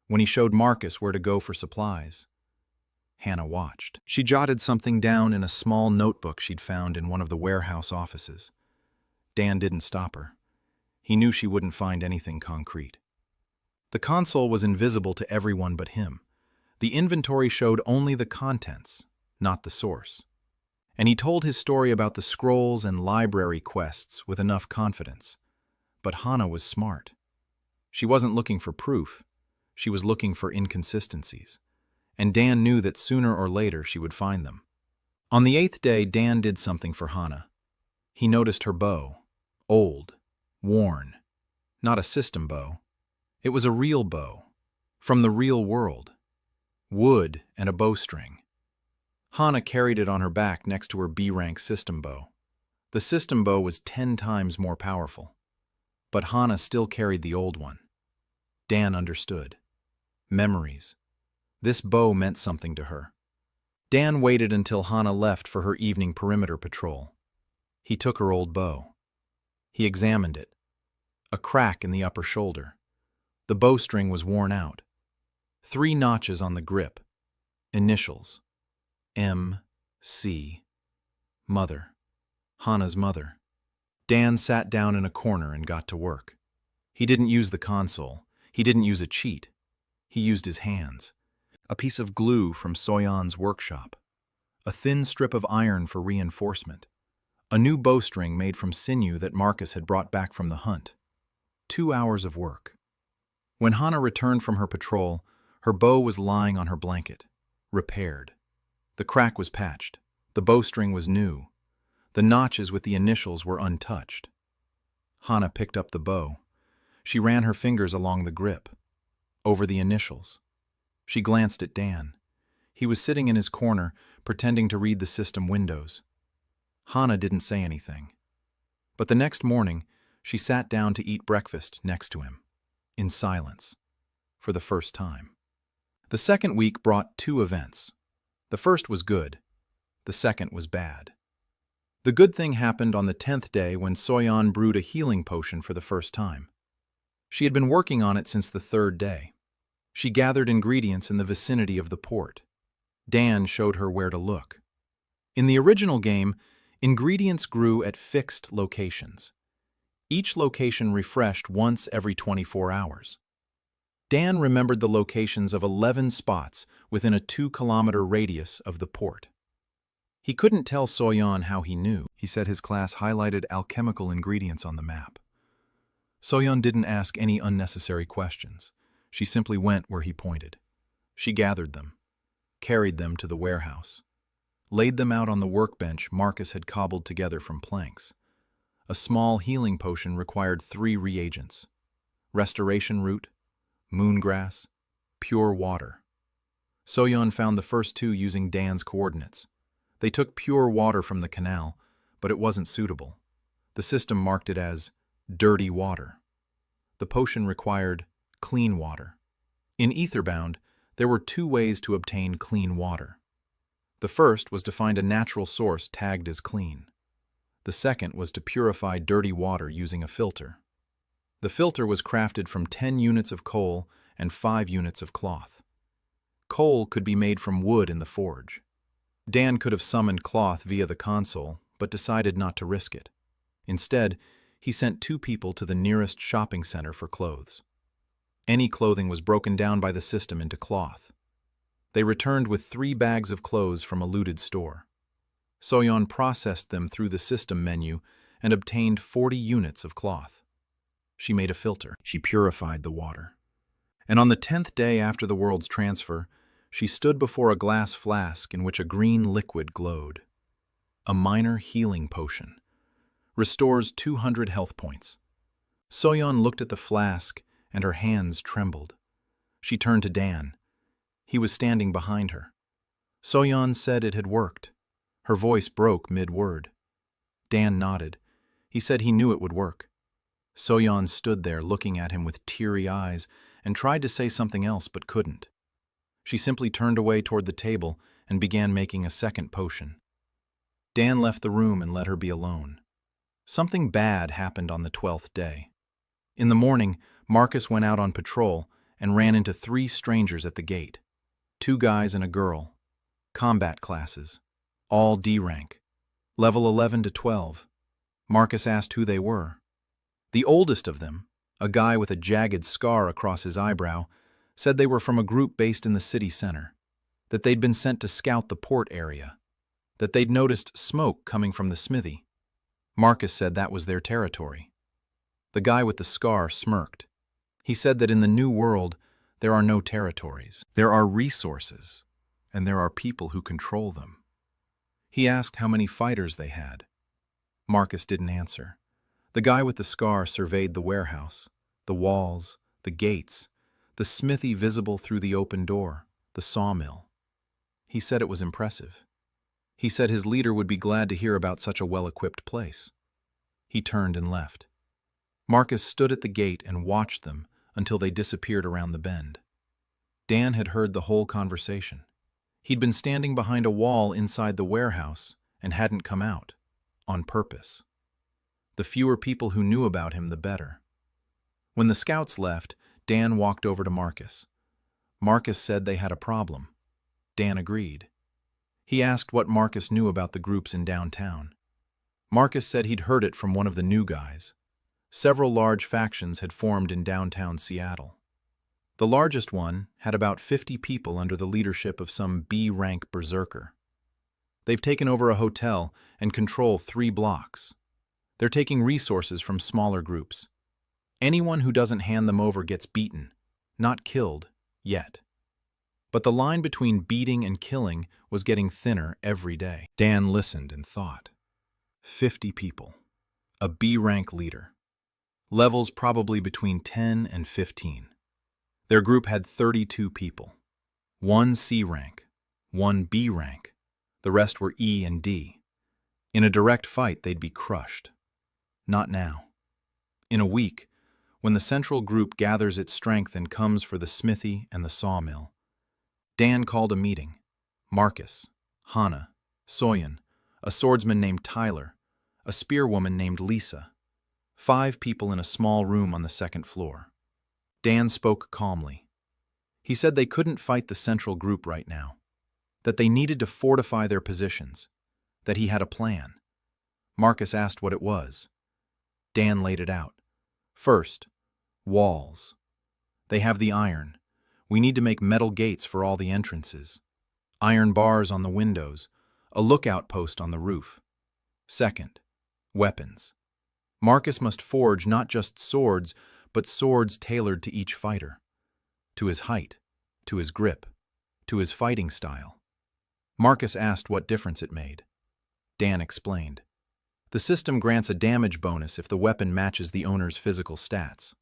when he showed Marcus where to go for supplies. Hannah watched. She jotted something down in a small notebook she'd found in one of the warehouse offices. Dan didn't stop her. He knew she wouldn't find anything concrete. The console was invisible to everyone but him. The inventory showed only the contents, not the source. And he told his story about the scrolls and library quests with enough confidence. But Hannah was smart. She wasn't looking for proof. She was looking for inconsistencies. And Dan knew that sooner or later she would find them. On the 8th day, Dan did something for Hannah. He noticed her bow. Old. Worn. Not a system bow. It was a real bow. From the real world. Wood and a bowstring. Hannah carried it on her back next to her B-rank system bow. The system bow was 10 times more powerful. But Hannah still carried the old one. Dan understood. Memories. This bow meant something to her. Dan waited until Hannah left for her evening perimeter patrol. He took her old bow. He examined it. A crack in the upper shoulder. The bowstring was worn out. 3 notches on the grip. Initials. M.C. Mother. Hannah's mother. Dan sat down in a corner and got to work. He didn't use the console. He didn't use a cheat. He used his hands. A piece of glue from Soyan's workshop. A thin strip of iron for reinforcement. A new bowstring made from sinew that Marcus had brought back from the hunt. 2 hours of work. When Hannah returned from her patrol, her bow was lying on her blanket, repaired. The crack was patched. The bowstring was new. The notches with the initials were untouched. Hannah picked up the bow. She ran her fingers along the grip, over the initials. She glanced at Dan. He was sitting in his corner, pretending to read the system windows. Hannah didn't say anything. But the next morning, she sat down to eat breakfast next to him, in silence, for the first time. The second week brought 2 events. The first was good. The second was bad. The good thing happened on the 10th day when Soyan brewed a healing potion for the first time. She had been working on it since the 3rd day. She gathered ingredients in the vicinity of the port. Dan showed her where to look. In the original game, ingredients grew at fixed locations. Each location refreshed once every 24 hours. Dan remembered the locations of 11 spots within a 2-kilometer radius of the port. He couldn't tell Soyan how he knew. He said his class highlighted alchemical ingredients on the map. Soyan didn't ask any unnecessary questions. She simply went where he pointed. She gathered them, carried them to the warehouse, laid them out on the workbench Marcus had cobbled together from planks. A small healing potion required 3 reagents: restoration root, moongrass, pure water. Soyan found the first 2 using Dan's coordinates. They took pure water from the canal, but it wasn't suitable. The system marked it as dirty water. The potion required clean water. In Etherbound, there were 2 ways to obtain clean water. The first was to find a natural source tagged as clean. The second was to purify dirty water using a filter. The filter was crafted from 10 units of coal and 5 units of cloth. Coal could be made from wood in the forge. Dan could have summoned cloth via the console, but decided not to risk it. Instead, he sent 2 people to the nearest shopping center for clothes. Any clothing was broken down by the system into cloth. They returned with 3 bags of clothes from a looted store. Soyan processed them through the system menu and obtained 40 units of cloth. She made a filter. She purified the water. And on the 10th day after the world's transfer, she stood before a glass flask in which a green liquid glowed. A minor healing potion. Restores 200 health points. Soyan looked at the flask and her hands trembled. She turned to Dan. He was standing behind her. Soyan said it had worked. Her voice broke mid-word. Dan nodded. He said he knew it would work. Soyan stood there looking at him with teary eyes and tried to say something else but couldn't. She simply turned away toward the table and began making a second potion. Dan left the room and let her be alone. Something bad happened on the 12th day. In the morning, Marcus went out on patrol and ran into 3 strangers at the gate. 2 guys and a girl. combat classes, all D rank, level 11 to 12. Marcus asked who they were. The oldest of them, a guy with a jagged scar across his eyebrow, said they were from a group based in the city center, that they'd been sent to scout the port area, that they'd noticed smoke coming from the smithy. Marcus said that was their territory. The guy with the scar smirked. He said that in the new world, there are no territories. There are resources, and there are people who control them. He asked how many fighters they had. Marcus didn't answer. The guy with the scar surveyed the warehouse, the walls, the gates, the smithy visible through the open door, the sawmill. He said it was impressive. He said his leader would be glad to hear about such a well-equipped place. He turned and left. Marcus stood at the gate and watched them until they disappeared around the bend. Dan had heard the whole conversation. He'd been standing behind a wall inside the warehouse and hadn't come out, on purpose. The fewer people who knew about him, the better. When the scouts left, Dan walked over to Marcus. Marcus said they had a problem. Dan agreed. He asked what Marcus knew about the groups in downtown. Marcus said he'd heard it from one of the new guys. Several large factions had formed in downtown Seattle. The largest one had about 50 people under the leadership of some B-rank berserker. They've taken over a hotel and control 3 blocks. They're taking resources from smaller groups. Anyone who doesn't hand them over gets beaten, not killed, yet. But the line between beating and killing was getting thinner every day. Dan listened and thought. 50 people. A B-rank leader. Levels probably between 10 and 15. Their group had 32 people. 1 C rank, 1 B rank. The rest were E and D. In a direct fight, they'd be crushed. Not now. In a week, when the central group gathers its strength and comes for the smithy and the sawmill. Dan called a meeting. Marcus, Hannah, Soyen, a swordsman named Tyler, a spearwoman named Lisa. 5 people in a small room on the 2nd floor. Dan spoke calmly. He said they couldn't fight the central group right now, that they needed to fortify their positions, that he had a plan. Marcus asked what it was. Dan laid it out. First, walls. They have the iron. We need to make metal gates for all the entrances. Iron bars on the windows, a lookout post on the roof. Second, weapons. Marcus must forge not just swords, but swords tailored to each fighter, to his height, to his grip, to his fighting style. Marcus asked what difference it made. Dan explained. The system grants a damage bonus if the weapon matches the owner's physical stats,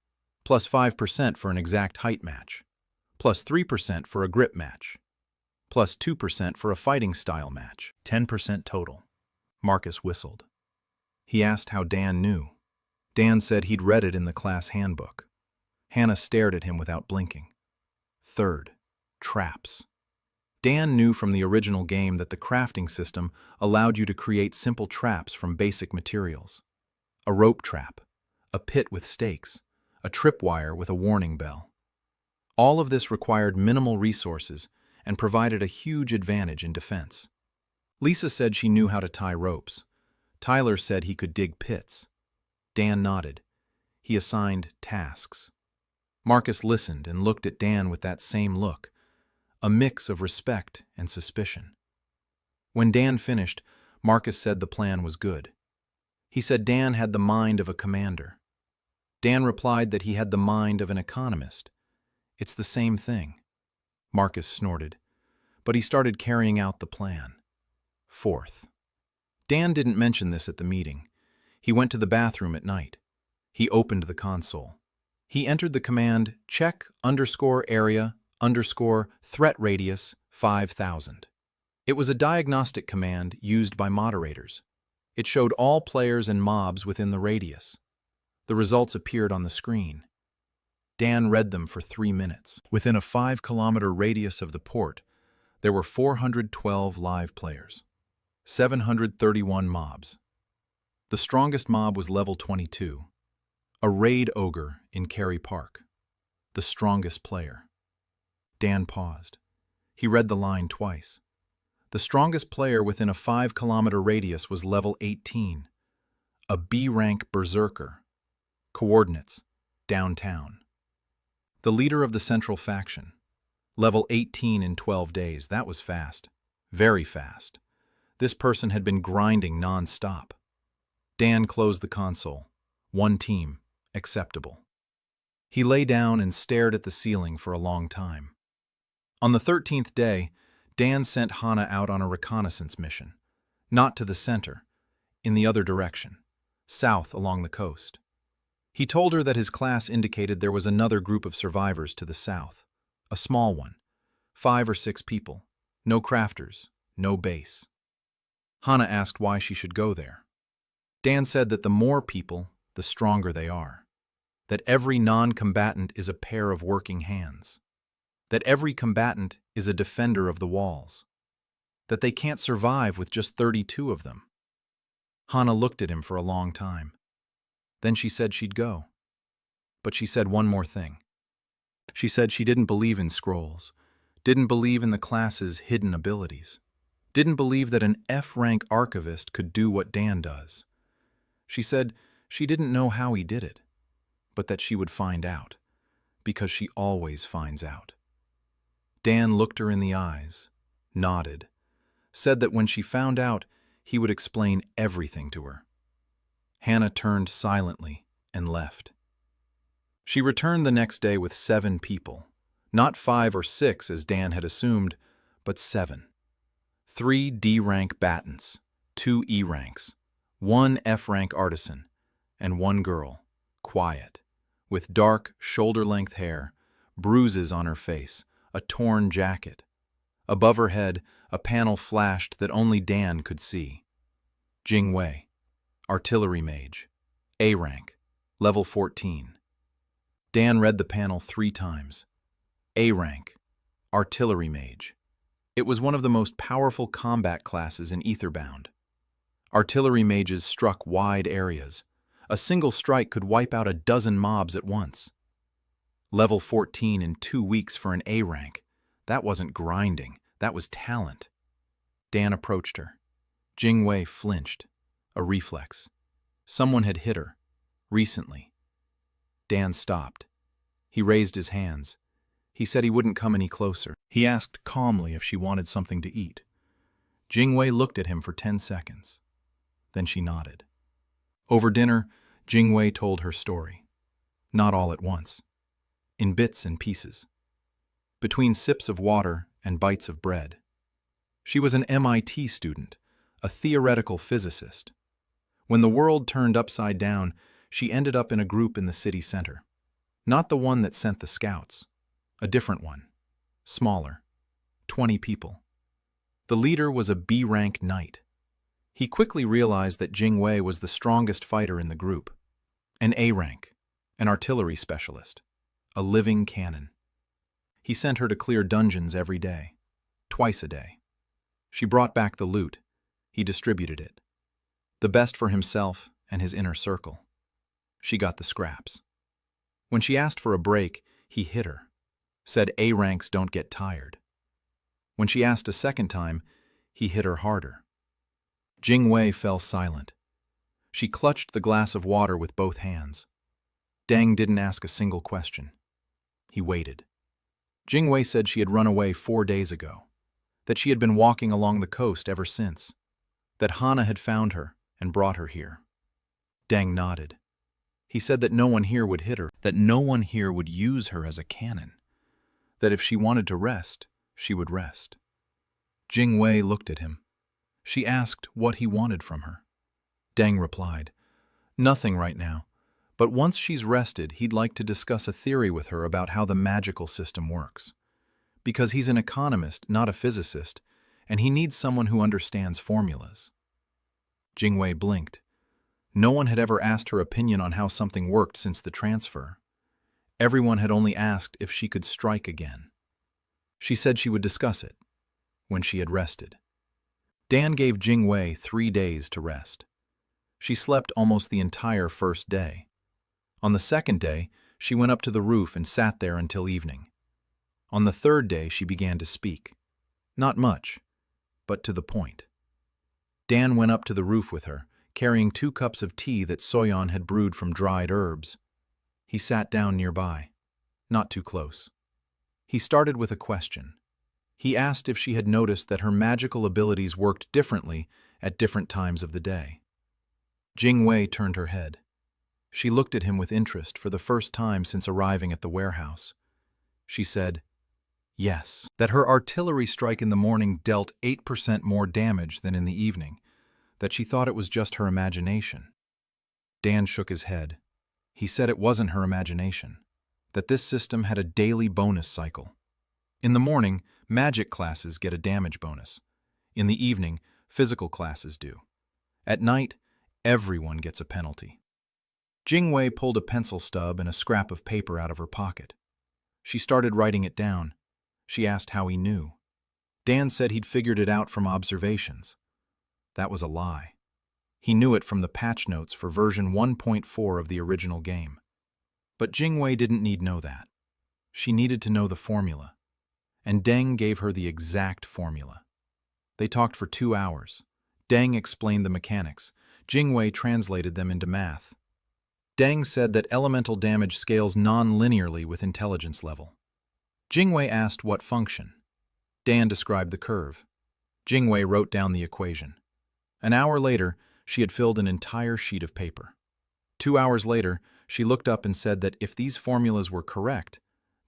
plus 5% for an exact height match, plus 3% for a grip match, plus 2% for a fighting style match, 10% total. Marcus whistled. He asked how Dan knew. Dan said he'd read it in the class handbook. Hannah stared at him without blinking. Third, traps. Dan knew from the original game that the crafting system allowed you to create simple traps from basic materials. A rope trap, a pit with stakes, a tripwire with a warning bell. All of this required minimal resources and provided a huge advantage in defense. Lisa said she knew how to tie ropes. Tyler said he could dig pits. Dan nodded. He assigned tasks. Marcus listened and looked at Dan with that same look, a mix of respect and suspicion. When Dan finished, Marcus said the plan was good. He said Dan had the mind of a commander. Dan replied that he had the mind of an economist. It's the same thing. Marcus snorted, but he started carrying out the plan. Fourth. Dan didn't mention this at the meeting. He went to the bathroom at night. He opened the console. He entered the command check_area_threat radius 5000. It was a diagnostic command used by moderators. It showed all players and mobs within the radius. The results appeared on the screen. Dan read them for 3 minutes. Within a 5-kilometer radius of the port, there were 412 live players, 731 mobs. The strongest mob was level 22, a raid ogre in Cary Park, the strongest player. Dan paused. He read the line twice. The strongest player within a 5-kilometer radius was level 18, a B-rank berserker. Coordinates: downtown. The leader of the central faction. Level 18 in 12 days. That was fast. Very fast. This person had been grinding non-stop. Dan closed the console. One team. Acceptable. He lay down and stared at the ceiling for a long time. On the 13th day, Dan sent Hana out on a reconnaissance mission. Not to the center, in the other direction, south along the coast. He told her that his class indicated there was another group of survivors to the south. A small one. 5 or 6 people. No crafters. No base. Hana asked why she should go there. Dan said that the more people, the stronger they are. That every non-combatant is a pair of working hands. That every combatant is a defender of the walls. That they can't survive with just 32 of them. Hana looked at him for a long time. Then she said she'd go. But she said one more thing. She said she didn't believe in scrolls, didn't believe in the class's hidden abilities, didn't believe that an F-rank archivist could do what Dan does. She said she didn't know how he did it, but that she would find out, because she always finds out. Dan looked her in the eyes, nodded, said that when she found out, he would explain everything to her. Hana turned silently and left. She returned the next day with 7 people, not 5 or 6 as Dan had assumed, but 7. 3 D-rank batons, 2 E-ranks, 1 F-rank artisan, and 1 girl, quiet, with dark, shoulder-length hair, bruises on her face, a torn jacket. Above her head, a panel flashed that only Dan could see. Jing Wei, artillery mage, A rank, level 14. Dan read the panel 3 times. A rank, artillery mage. It was one of the most powerful combat classes in Aetherbound. Artillery mages struck wide areas. A single strike could wipe out a dozen mobs at once. Level 14 in 2 weeks for an A rank. That wasn't grinding, that was talent. Dan approached her. Jing Wei flinched. A reflex. Someone had hit her. Recently. Dan stopped. He raised his hands. He said he wouldn't come any closer. He asked calmly if she wanted something to eat. Jing Wei looked at him for 10 seconds. Then she nodded. Over dinner, Jing Wei told her story. Not all at once. In bits and pieces. Between sips of water and bites of bread. She was an MIT student, a theoretical physicist. When the world turned upside down, she ended up in a group in the city center. Not the one that sent the scouts. A different one. Smaller. 20 people. The leader was a B-rank knight. He quickly realized that Jing Wei was the strongest fighter in the group. An A rank. An artillery specialist. A living cannon. He sent her to clear dungeons every day. Twice a day. She brought back the loot. He distributed it. The best for himself and his inner circle. She got the scraps. When she asked for a break, he hit her. Said A ranks don't get tired. When she asked a second time, he hit her harder. Jing Wei fell silent. She clutched the glass of water with both hands. Deng didn't ask a single question. He waited. Jing Wei said she had run away 4 days ago, that she had been walking along the coast ever since, that Hana had found her and brought her here. Deng nodded. He said that no one here would hit her, that no one here would use her as a cannon, that if she wanted to rest, she would rest. Jing Wei looked at him. She asked what he wanted from her. Deng replied, "Nothing right now, but once she's rested, he'd like to discuss a theory with her about how the magical system works. Because he's an economist, not a physicist, and he needs someone who understands formulas." Jing Wei blinked. No one had ever asked her opinion on how something worked since the transfer. Everyone had only asked if she could strike again. She said she would discuss it when she had rested. Dan gave Jing Wei 3 days to rest. She slept almost the entire first day. On the second day, she went up to the roof and sat there until evening. On the third day, she began to speak. Not much. but to the point. Dan went up to the roof with her, carrying 2 cups of tea that Soyeon had brewed from dried herbs. He sat down nearby, not too close. He started with a question. He asked if she had noticed that her magical abilities worked differently at different times of the day. Jingwei turned her head. She looked at him with interest for the first time since arriving at the warehouse. She said, yes, that her artillery strike in the morning dealt 8% more damage than in the evening, that she thought it was just her imagination. Dan shook his head. He said it wasn't her imagination, that this system had a daily bonus cycle. In the morning, magic classes get a damage bonus. In the evening, physical classes do. At night, everyone gets a penalty. Jingwei pulled a pencil stub and a scrap of paper out of her pocket. She started writing it down. She asked how he knew. Dan said he'd figured it out from observations. That was a lie. He knew it from the patch notes for version 1.4 of the original game. But Jingwei didn't need know that. She needed to know the formula. And Deng gave her the exact formula. They talked for 2 hours. Deng explained the mechanics. Jingwei translated them into math. Deng said that elemental damage scales non-linearly with intelligence level. Jingwei asked what function. Dan described the curve. Jingwei wrote down the equation. An hour later, she had filled an entire sheet of paper. 2 hours later, she looked up and said that if these formulas were correct,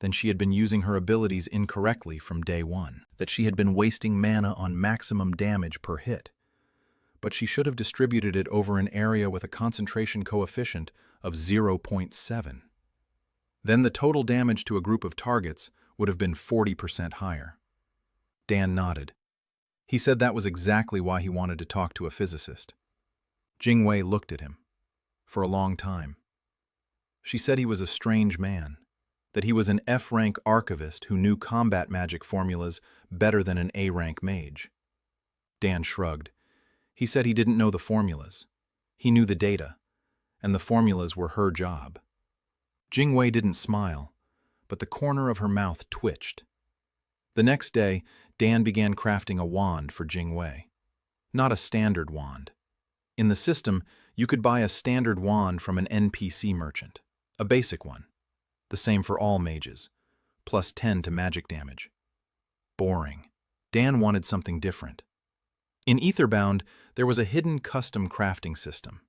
then she had been using her abilities incorrectly from day one, that she had been wasting mana on maximum damage per hit. But she should have distributed it over an area with a concentration coefficient of 0.7. Then the total damage to a group of targets would have been 40% higher. Dan nodded. He said that was exactly why he wanted to talk to a physicist. Jingwei looked at him. For a long time. She said he was a strange man, that he was an F-rank archivist who knew combat magic formulas better than an A-rank mage. Dan shrugged. He said he didn't know the formulas. He knew the data, and the formulas were her job. Jingwei didn't smile, but the corner of her mouth twitched. The next day, Dan began crafting a wand for Jingwei. Not a standard wand. In the system, you could buy a standard wand from an NPC merchant, a basic one. The same for all mages, plus 10 to magic damage. Boring. Dan wanted something different. In Aetherbound, there was a hidden custom crafting system.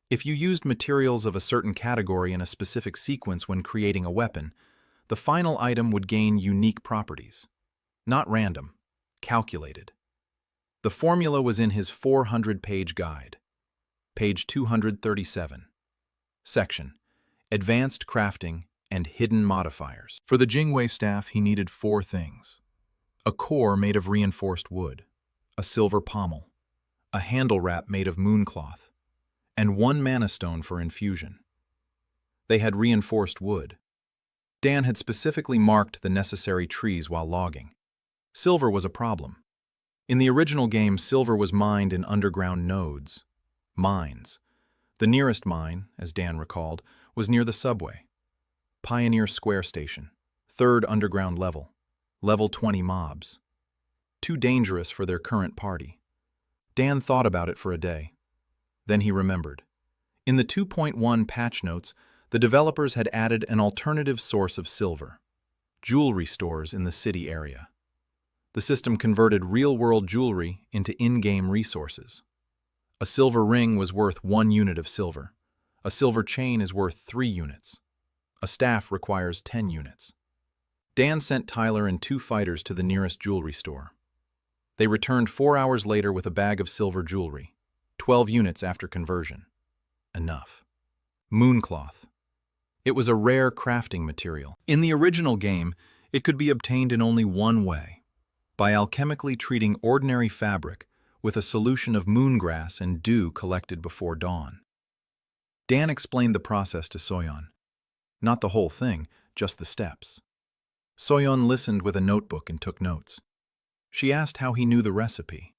If you used materials of a certain category in a specific sequence when creating a weapon, the final item would gain unique properties. Not random, calculated. The formula was in his 400-page guide. Page 237. Section: Advanced Crafting and Hidden Modifiers. For the Jingwei staff, he needed 4 things. A core made of reinforced wood, a silver pommel, a handle wrap made of mooncloth, and 1 mana stone for infusion. They had reinforced wood. Dan had specifically marked the necessary trees while logging. Silver was a problem. In the original game, silver was mined in underground nodes, mines. The nearest mine, as Dan recalled, was near the subway. Pioneer Square Station, 3rd underground level, level 20 mobs. Too dangerous for their current party. Dan thought about it for a day. Then he remembered. In the 2.1 patch notes, the developers had added an alternative source of silver: jewelry stores in the city area. The system converted real-world jewelry into in-game resources. A silver ring was worth 1 unit of silver. A silver chain is worth 3 units. A staff requires 10 units. Dan sent Tyler and 2 fighters to the nearest jewelry store. They returned 4 hours later with a bag of silver jewelry, 12 units after conversion. Enough. Mooncloth. It was a rare crafting material. In the original game, it could be obtained in only one way: by alchemically treating ordinary fabric with a solution of moongrass and dew collected before dawn. Dan explained the process to Soyeon. Not the whole thing, just the steps. Soyeon listened with a notebook and took notes. She asked how he knew the recipe.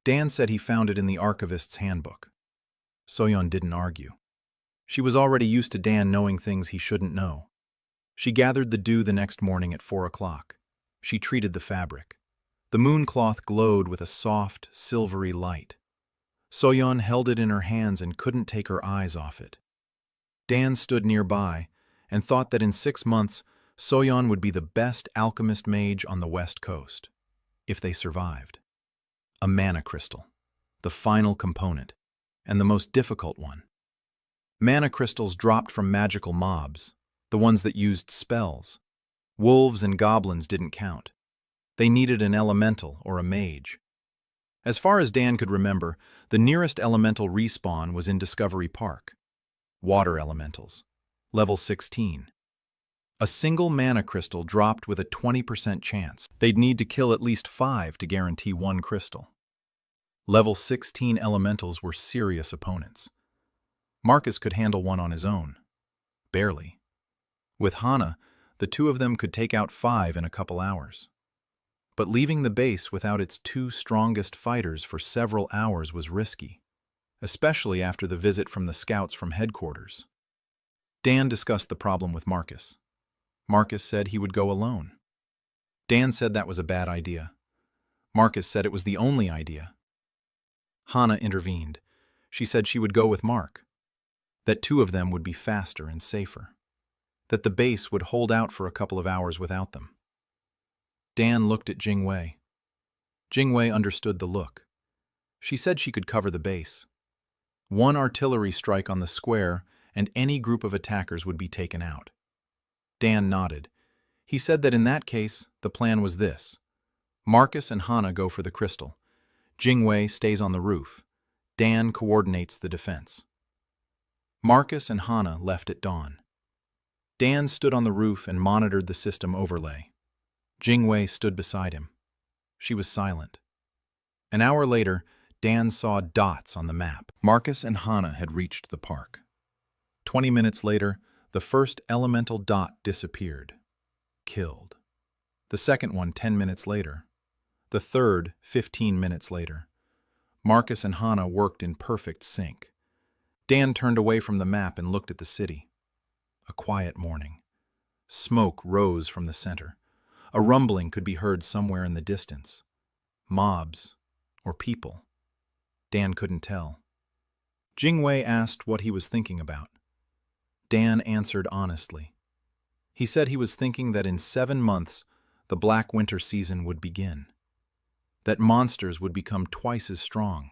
Dan said he found it in the archivist's handbook. Soyeon didn't argue. She was already used to Dan knowing things he shouldn't know. She gathered the dew the next morning at 4 o'clock. She treated the fabric. The mooncloth glowed with a soft, silvery light. Soyeon held it in her hands and couldn't take her eyes off it. Dan stood nearby and thought that in 6 months, Soyeon would be the best alchemist mage on the West Coast, if they survived. A mana crystal, the final component, and the most difficult one. Mana crystals dropped from magical mobs, the ones that used spells. Wolves and goblins didn't count. They needed an elemental or a mage. As far as Dan could remember, the nearest elemental respawn was in Discovery Park. Water elementals, level 16. A single mana crystal dropped with a 20% chance. They'd need to kill at least 5 to guarantee 1 crystal. Level 16 elementals were serious opponents. Marcus could handle one on his own. Barely. With Hana, the two of them could take out 5 in a couple hours. But leaving the base without its 2 strongest fighters for several hours was risky, especially after the visit from the scouts from headquarters. Dan discussed the problem with Marcus. Marcus said he would go alone. Dan said that was a bad idea. Marcus said it was the only idea. Hana intervened. She said she would go with Mark, that 2 of them would be faster and safer, that the base would hold out for a couple of hours without them. Dan looked at Jingwei. Jingwei understood the look. She said she could cover the base. 1 artillery strike on the square and any group of attackers would be taken out. Dan nodded. He said that in that case, the plan was this. Marcus and Hana go for the crystal. Jingwei stays on the roof. Dan coordinates the defense. Marcus and Hana left at dawn. Dan stood on the roof and monitored the system overlay. Jingwei stood beside him. She was silent. An hour later, Dan saw dots on the map. Marcus and Hana had reached the park. 20 minutes later, the first elemental dot disappeared. Killed. The second one 10 minutes later. The third 15 minutes later. Marcus and Hana worked in perfect sync. Dan turned away from the map and looked at the city. A quiet morning. Smoke rose from the center. A rumbling could be heard somewhere in the distance. Mobs or people. Dan couldn't tell. Jingwei asked what he was thinking about. Dan answered honestly. He said he was thinking that in 7 months, the black winter season would begin. That monsters would become twice as strong.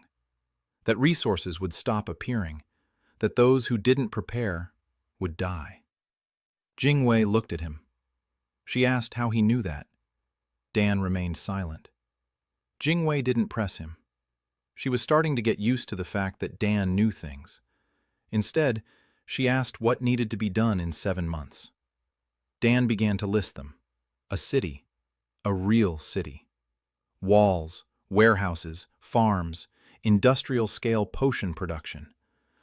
That resources would stop appearing. That those who didn't prepare would die. Jingwei looked at him. She asked how he knew that. Dan remained silent. Jingwei didn't press him. She was starting to get used to the fact that Dan knew things. Instead, she asked what needed to be done in 7 months. Dan began to list them. A city. A real city. Walls, warehouses, farms, industrial-scale potion production.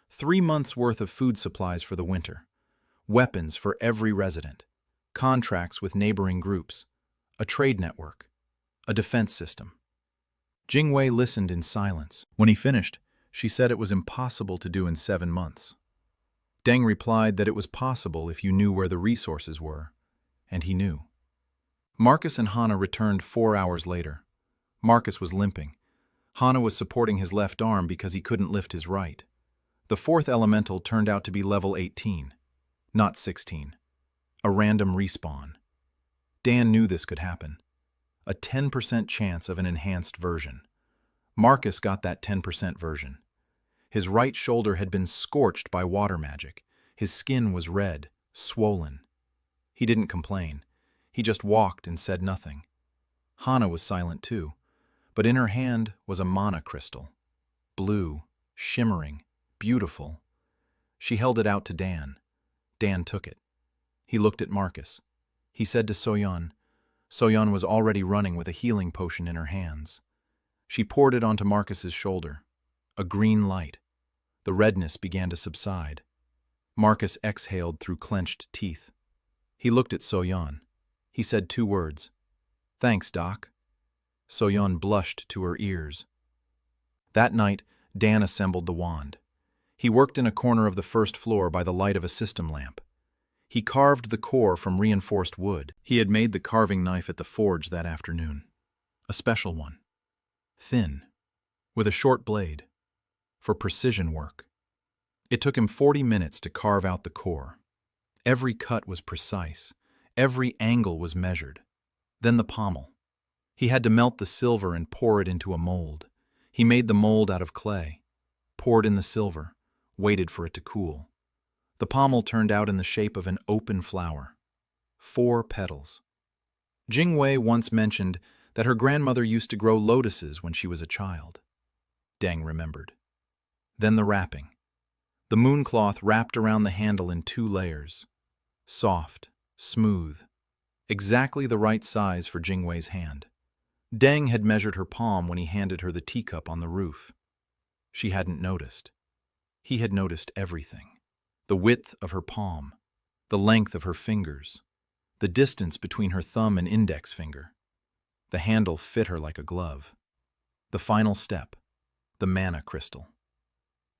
3 months' worth of food supplies for the winter. Weapons for every resident. Contracts with neighboring groups. A trade network. A defense system. Jingwei listened in silence. When he finished, she said it was impossible to do in 7 months. Deng replied that it was possible if you knew where the resources were, and he knew. Marcus and Hana returned 4 hours later. Marcus was limping. Hana was supporting his left arm because he couldn't lift his right. The 4th elemental turned out to be level 18, not 16. A random respawn. Dan knew this could happen. A 10% chance of an enhanced version. Marcus got that 10% version. His right shoulder had been scorched by water magic. His skin was red, swollen. He didn't complain. He just walked and said nothing. Hana was silent too, but in her hand was a mana crystal. Blue, shimmering, beautiful. She held it out to Dan. Dan took it. He looked at Marcus. He said to Soyeon. Soyeon was already running with a healing potion in her hands. She poured it onto Marcus's shoulder. A green light. The redness began to subside. Marcus exhaled through clenched teeth. He looked at Soyeon. He said 2 words. "Thanks, Doc." Soyeon blushed to her ears. That night, Dan assembled the wand. He worked in a corner of the first floor by the light of a system lamp. He carved the core from reinforced wood. He had made the carving knife at the forge that afternoon. a special one, thin, with a short blade, for precision work. It took him 40 minutes to carve out the core. Every cut was precise, every angle was measured. Then the pommel. He had to melt the silver and pour it into a mold. He made the mold out of clay, poured in the silver, waited for it to cool. The pommel turned out in the shape of an open flower. 4 petals. Jingwei once mentioned that her grandmother used to grow lotuses when she was a child. Deng remembered. Then the wrapping. The mooncloth wrapped around the handle in 2 layers. Soft, smooth, exactly the right size for Jingwei's hand. Deng had measured her palm when he handed her the teacup on the roof. She hadn't noticed. He had noticed everything. The width of her palm, the length of her fingers, the distance between her thumb and index finger. The handle fit her like a glove. The final step, the mana crystal.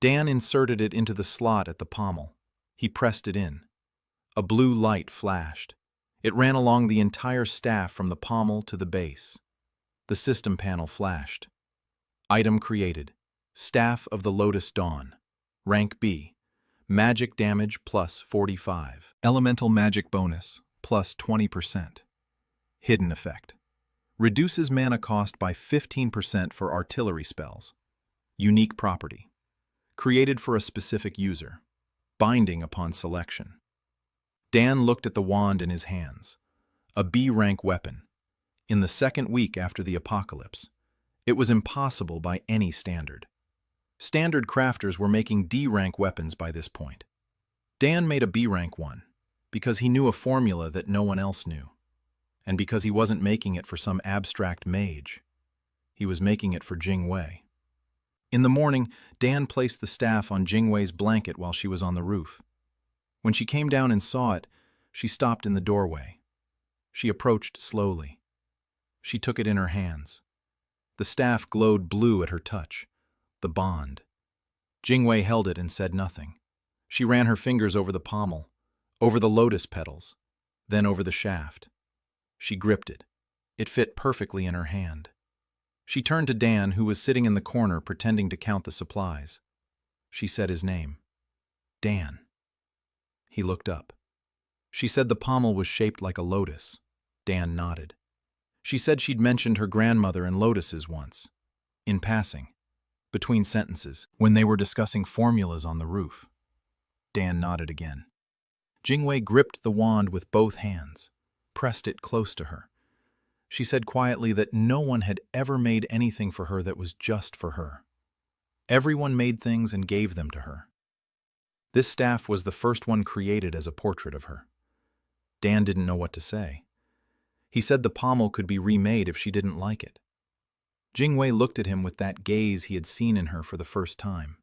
Dan inserted it into the slot at the pommel. He pressed it in. A blue light flashed. It ran along the entire staff from the pommel to the base. The system panel flashed. Item created. Staff of the Lotus Dawn. Rank B. Magic damage plus 45. Elemental magic bonus plus 20%. Hidden effect. Reduces mana cost by 15% for artillery spells. Unique property. Created for a specific user. Binding upon selection. Dan looked at the wand in his hands. A B-rank weapon. In the 2nd week after the apocalypse, it was impossible by any standard. Standard crafters were making D-rank weapons by this point. Dan made a B-rank one, because he knew a formula that no one else knew, and because he wasn't making it for some abstract mage. He was making it for Jingwei. In the morning, Dan placed the staff on Jingwei's blanket while she was on the roof. When she came down and saw it, she stopped in the doorway. She approached slowly. She took it in her hands. The staff glowed blue at her touch. The bond. Jingwei held it and said nothing. She ran her fingers over the pommel, over the lotus petals, then over the shaft. She gripped it. It fit perfectly in her hand. She turned to Dan, who was sitting in the corner pretending to count the supplies. She said his name. Dan. He looked up. She said the pommel was shaped like a lotus. Dan nodded. She said she'd mentioned her grandmother and lotuses once, in passing, between sentences, when they were discussing formulas on the roof. Dan nodded again. Jingwei gripped the wand with both hands, pressed it close to her. She said quietly that no one had ever made anything for her that was just for her. Everyone made things and gave them to her. This staff was the first one created as a portrait of her. Dan didn't know what to say. He said the pommel could be remade if she didn't like it. Jingwei looked at him with that gaze he had seen in her for the first time.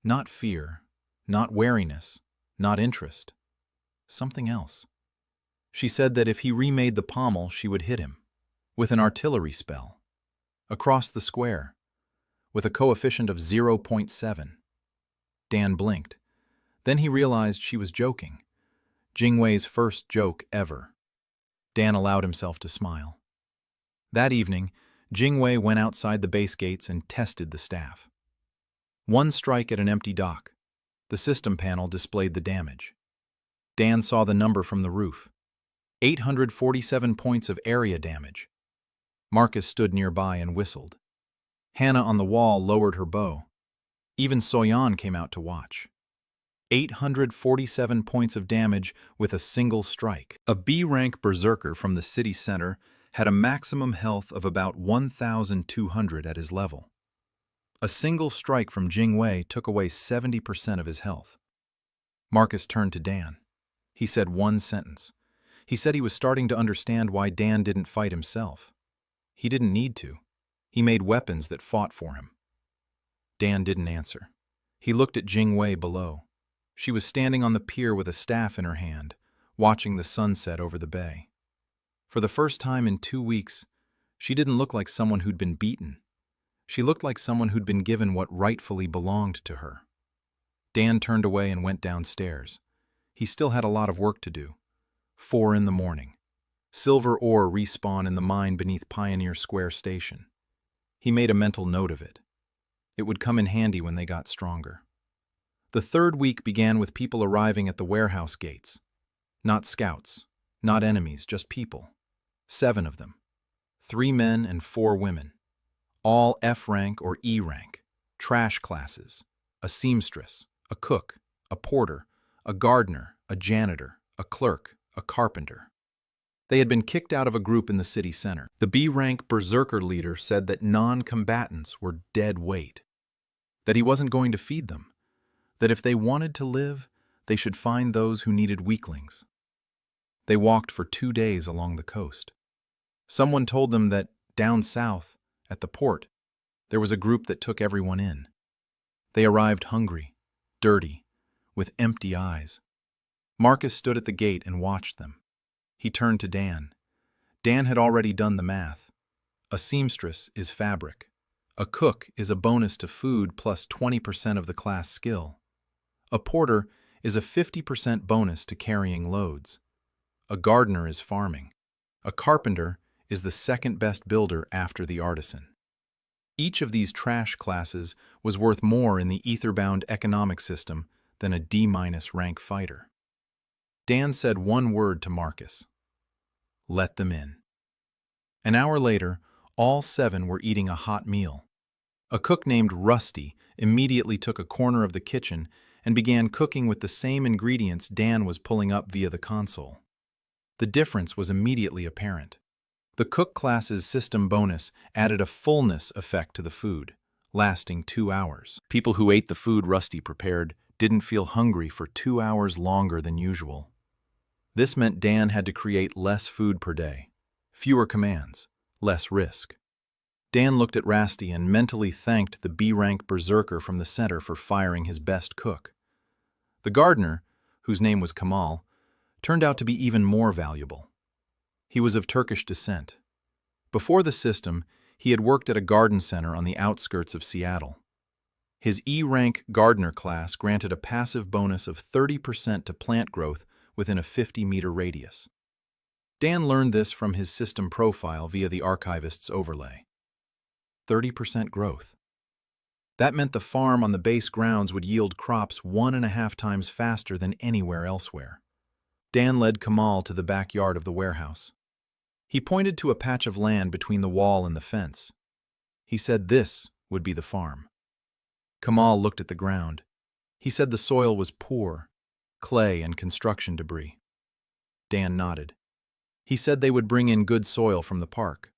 Not fear, not wariness, not interest. Something else. She said that if he remade the pommel, she would hit him, with an artillery spell, across the square, with a coefficient of 0.7. Dan blinked. Then he realized she was joking. Jingwei's first joke ever. Dan allowed himself to smile. That evening, Jingwei went outside the base gates and tested the staff. One strike at an empty dock. The system panel displayed the damage. Dan saw the number from the roof. 847 points of area damage. Marcus stood nearby and whistled. Hannah on the wall lowered her bow. Even Soyan came out to watch. 847 points of damage with a single strike. A B-rank berserker from the city center had a maximum health of about 1,200 at his level. A single strike from Jingwei took away 70% of his health. Marcus turned to Dan. He said one sentence. He said he was starting to understand why Dan didn't fight himself. He didn't need to. He made weapons that fought for him. Dan didn't answer. He looked at Jingwei below. She was standing on the pier with a staff in her hand, watching the sunset over the bay. For the first time in 2 weeks, she didn't look like someone who'd been beaten. She looked like someone who'd been given what rightfully belonged to her. Dan turned away and went downstairs. He still had a lot of work to do. 4 in the morning. Silver ore respawn in the mine beneath Pioneer Square Station. He made a mental note of it. It would come in handy when they got stronger. The third week began with people arriving at the warehouse gates. Not scouts, not enemies, just people. 7 of them. 3 men and 4 women. All F rank or E rank. Trash classes. A seamstress, a cook, a porter, a gardener, a janitor, a clerk, a carpenter. They had been kicked out of a group in the city center. The B-rank berserker leader said that non-combatants were dead weight, that he wasn't going to feed them, that if they wanted to live, they should find those who needed weaklings. They walked for 2 days along the coast. Someone told them that down south, at the port, there was a group that took everyone in. They arrived hungry, dirty, with empty eyes. Marcus stood at the gate and watched them. He turned to Dan. Dan had already done the math. A seamstress is fabric. A cook is a bonus to food plus 20% of the class skill. A porter is a 50% bonus to carrying loads. A gardener is farming. A carpenter is the second best builder after the artisan. Each of these trash classes was worth more in the ether-bound economic system than a D- rank fighter. Dan said one word to Marcus. Let them in. An hour later, all 7 were eating a hot meal. A cook named Rusty immediately took a corner of the kitchen and began cooking with the same ingredients Dan was pulling up via the console. The difference was immediately apparent. The cook class's system bonus added a fullness effect to the food, lasting 2 hours. People who ate the food Rusty prepared didn't feel hungry for 2 hours longer than usual. This meant Dan had to create less food per day, fewer commands, less risk. Dan looked at Rusty and mentally thanked the B-rank berserker from the center for firing his best cook. The gardener, whose name was Kamal, turned out to be even more valuable. He was of Turkish descent. Before the system, he had worked at a garden center on the outskirts of Seattle. His E-rank gardener class granted a passive bonus of 30% to plant growth within a 50-meter radius. Dan learned this from his system profile via the archivist's overlay. 30% growth. That meant the farm on the base grounds would yield crops 1.5 times faster than anywhere elsewhere. Dan led Kamal to the backyard of the warehouse. He pointed to a patch of land between the wall and the fence. He said this would be the farm. Kamal looked at the ground. He said the soil was poor, clay and construction debris. Dan nodded. He said they would bring in good soil from the park.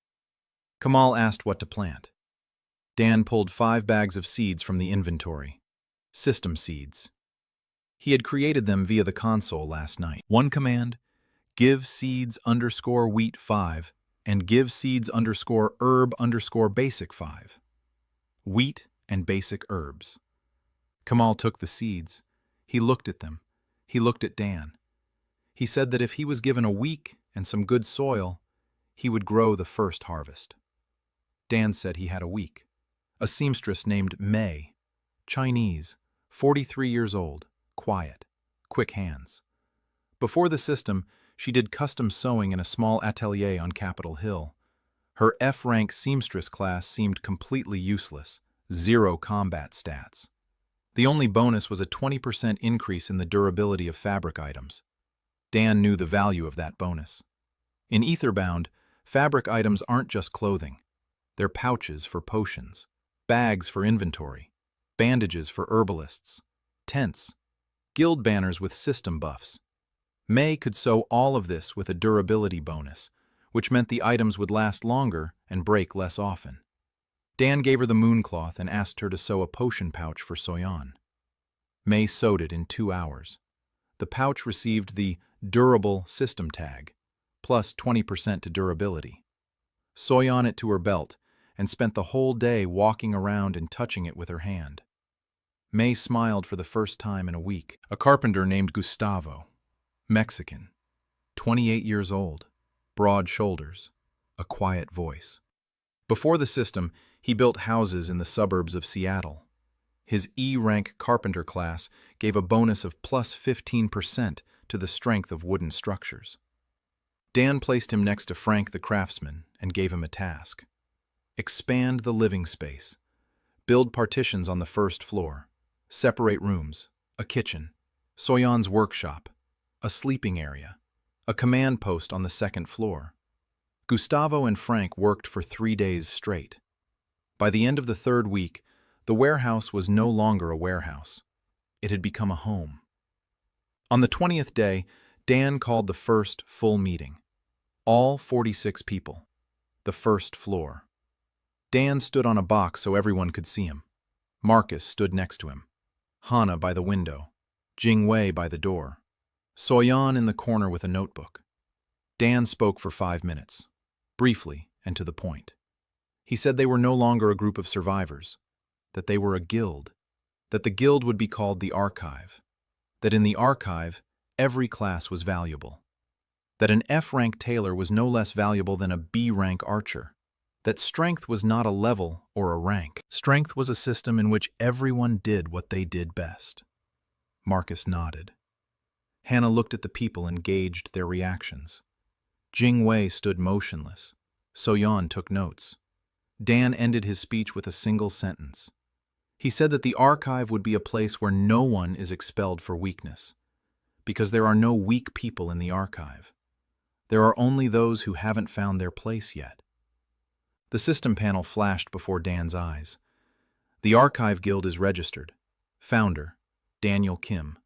Kamal asked what to plant. Dan pulled 5 bags of seeds from the inventory. System seeds. He had created them via the console last night. One command, give seeds _ wheat 5 and give seeds _ herb _ basic 5. Wheat and basic herbs. Kamal took the seeds. He looked at them. He looked at Dan. He said that if he was given a week and some good soil, he would grow the first harvest. Dan said he had a week. A seamstress named May, Chinese, 43 years old, quiet, quick hands. Before the system, she did custom sewing in a small atelier on Capitol Hill. Her F-rank seamstress class seemed completely useless, 0 combat stats. The only bonus was a 20% increase in the durability of fabric items. Dan knew the value of that bonus. In Etherbound, fabric items aren't just clothing. They're pouches for potions, bags for inventory, bandages for herbalists, tents, guild banners with system buffs. May could sew all of this with a durability bonus, which meant the items would last longer and break less often. Dan gave her the mooncloth and asked her to sew a potion pouch for Soyan. May sewed it in 2 hours. The pouch received the durable system tag, plus 20% to durability. Soyan it to her belt and spent the whole day walking around and touching it with her hand. May smiled for the first time in a week. A carpenter named Gustavo, Mexican, 28 years old, broad shoulders, a quiet voice. Before the system, he built houses in the suburbs of Seattle. His E-rank carpenter class gave a bonus of plus 15% to the strength of wooden structures. Dan placed him next to Frank the craftsman and gave him a task. Expand the living space. Build partitions on the first floor. Separate rooms, a kitchen, Soyan's workshop, a sleeping area, a command post on the second floor. Gustavo and Frank worked for 3 days straight. By the end of the third week, the warehouse was no longer a warehouse. It had become a home. On the 20th day, Dan called the first full meeting. All 46 people. The first floor. Dan stood on a box so everyone could see him. Marcus stood next to him. Hana by the window. Jingwei by the door. Soyan in the corner with a notebook. Dan spoke for 5 minutes. Briefly and to the point. He said they were no longer a group of survivors. That they were a guild. That the guild would be called the Archive. That in the Archive, every class was valuable. That an F-rank tailor was no less valuable than a B-rank archer. That strength was not a level or a rank. Strength was a system in which everyone did what they did best. Marcus nodded. Hannah looked at the people and gauged their reactions. Jingwei stood motionless. Soyan took notes. Dan ended his speech with a single sentence. He said that the Archive would be a place where no one is expelled for weakness, because there are no weak people in the Archive. There are only those who haven't found their place yet. The system panel flashed before Dan's eyes. The Archive Guild is registered. Founder, Daniel Kim.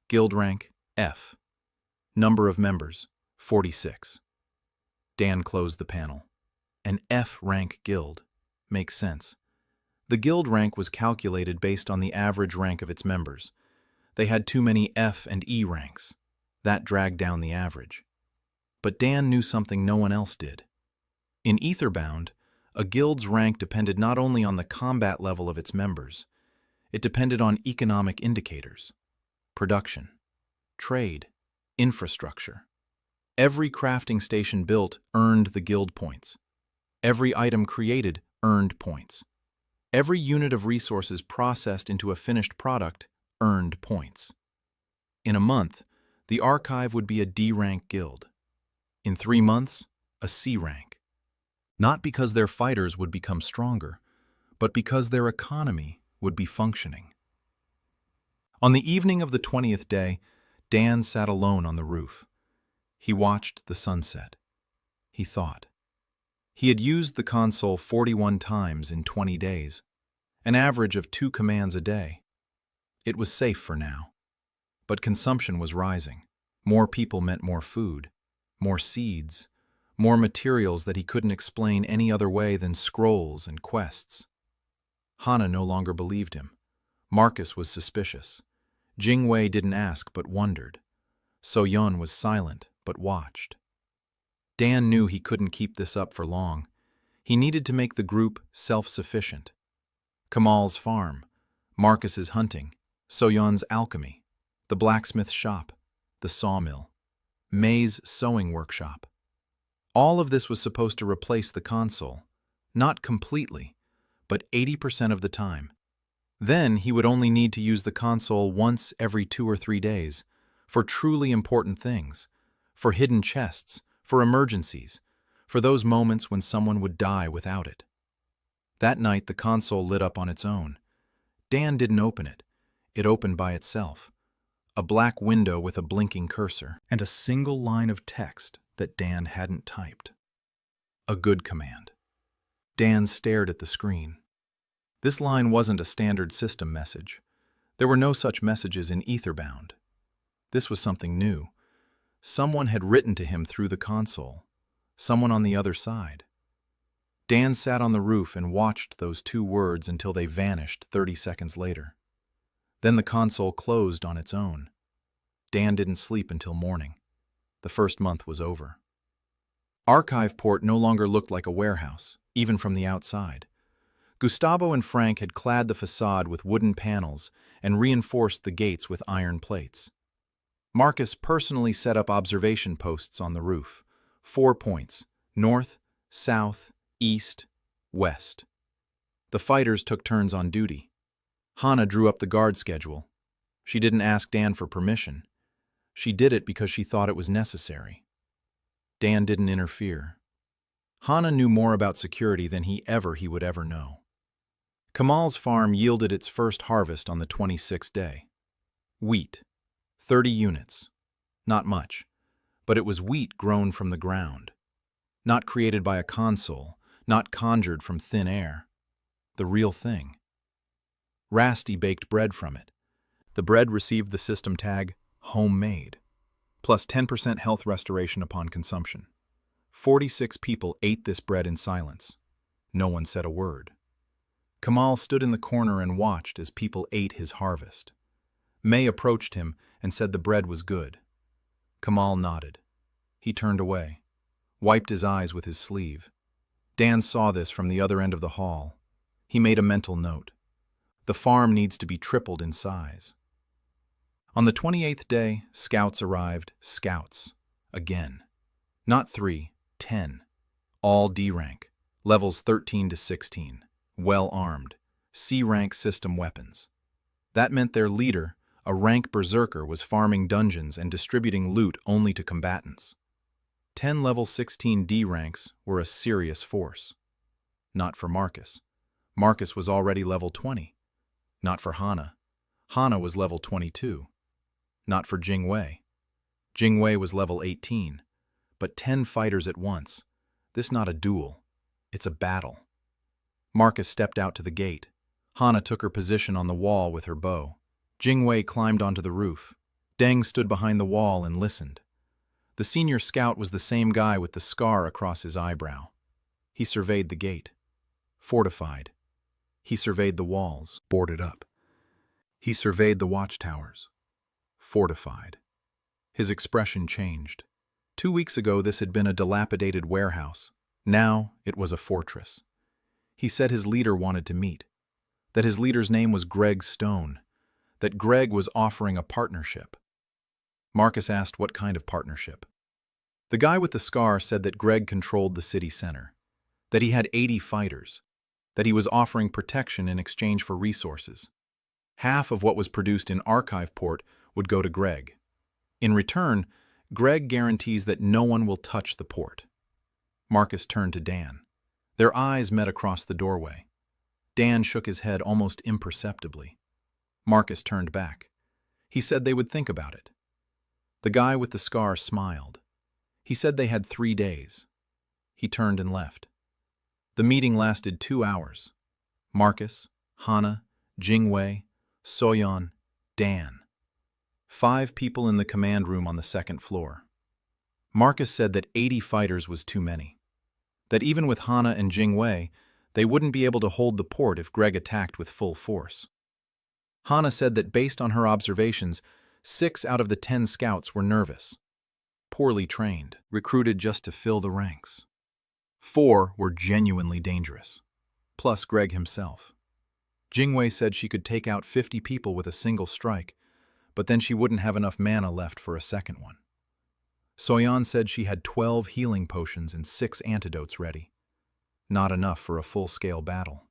Guild rank, F. Number of members, 46. Dan closed the panel. An F-rank guild. Makes sense. The guild rank was calculated based on the average rank of its members. They had too many F and E ranks. That dragged down the average. But Dan knew something no one else did. In Aetherbound, a guild's rank depended not only on the combat level of its members, it depended on economic indicators, production, trade, infrastructure. Every crafting station built earned the guild points. Every item created earned points. Every unit of resources processed into a finished product earned points. In a month, the Archive would be a D-rank guild. In 3 months, a C rank. Not because their fighters would become stronger, but because their economy would be functioning. On the evening of the 20th day, Dan sat alone on the roof. He watched the sunset. He thought. He had used the console 41 times in 20 days, an average of 2 commands a day. It was safe for now. But consumption was rising. More people meant more food, more seeds, more materials that he couldn't explain any other way than scrolls and quests. Hana no longer believed him. Marcus was suspicious. Jingwei didn't ask but wondered. Soyan was silent but watched. Dan knew he couldn't keep this up for long. He needed to make the group self-sufficient. Kamal's farm, Marcus's hunting, Soyan's alchemy, the blacksmith shop, the sawmill, May's sewing workshop. All of this was supposed to replace the console, not completely, but 80% of the time. Then he would only need to use the console once every 2 or 3 days, for truly important things, for hidden chests, for emergencies, for those moments when someone would die without it. That night the console lit up on its own. Dan didn't open it. It opened by itself. A black window with a blinking cursor, and a single line of text that Dan hadn't typed. A good command. Dan stared at the screen. This line wasn't a standard system message. There were no such messages in Aetherbound. This was something new. Someone had written to him through the console. Someone on the other side. Dan sat on the roof and watched those 2 words until they vanished 30 seconds later. Then the console closed on its own. Dan didn't sleep until morning. The first month was over. Archive Port no longer looked like a warehouse, even from the outside. Gustavo and Frank had clad the facade with wooden panels and reinforced the gates with iron plates. Marcus personally set up observation posts on the roof. 4 points: north, south, east, west. The fighters took turns on duty. Hana drew up the guard schedule. She didn't ask Dan for permission. She did it because she thought it was necessary. Dan didn't interfere. Hana knew more about security than he would ever know. Kamal's farm yielded its first harvest on the 26th day. Wheat, 30 units. Not much, but it was wheat grown from the ground. Not created by a console, not conjured from thin air. The real thing. Rasti baked bread from it. The bread received the system tag, homemade, plus 10% health restoration upon consumption. 46 people ate this bread in silence. No one said a word. Kamal stood in the corner and watched as people ate his harvest. May approached him and said the bread was good. Kamal nodded. He turned away, wiped his eyes with his sleeve. Dan saw this from the other end of the hall. He made a mental note. The farm needs to be tripled in size. On the 28th day, scouts arrived. Scouts. Again. Not 3, 10. All D rank. Levels 13 to 16. Well-armed. C-rank system weapons. That meant their leader, a rank berserker, was farming dungeons and distributing loot only to combatants. 10 level 16 D ranks were a serious force. Not for Marcus. Marcus was already level 20. Not for Hana. Hana was level 22. Not for Jingwei. Jingwei was level 18. But 10 fighters at once. This not a duel. It's a battle. Marcus stepped out to the gate. Hana took her position on the wall with her bow. Jingwei climbed onto the roof. Deng stood behind the wall and listened. The senior scout was the same guy with the scar across his eyebrow. He surveyed the gate. Fortified. He surveyed the walls. Boarded up. He surveyed the watchtowers. Fortified. His expression changed. 2 weeks ago this had been a dilapidated warehouse. Now it was a fortress. He said his leader wanted to meet. That his leader's name was Greg Stone. That Greg was offering a partnership. Marcus asked what kind of partnership. The guy with the scar said that Greg controlled the city center. That he had 80 fighters. That he was offering protection in exchange for resources. Half of what was produced in Archive Port would go to Greg. In return, Greg guarantees that no one will touch the port. Marcus turned to Dan. Their eyes met across the doorway. Dan shook his head almost imperceptibly. Marcus turned back. He said they would think about it. The guy with the scar smiled. He said they had 3 days. He turned and left. The meeting lasted 2 hours. Marcus, Hana, Jingwei, Soyeon, Dan. 5 people in the command room on the 2nd floor. Marcus said that 80 fighters was too many. That even with Hana and Jingwei, they wouldn't be able to hold the port if Greg attacked with full force. Hana said that based on her observations, 6 out of the 10 scouts were nervous, poorly trained, recruited just to fill the ranks. 4 were genuinely dangerous, plus Greg himself. Jingwei said she could take out 50 people with a single strike, but then she wouldn't have enough mana left for a second one. Soyeon said she had 12 healing potions and 6 antidotes ready. Not enough for a full-scale battle.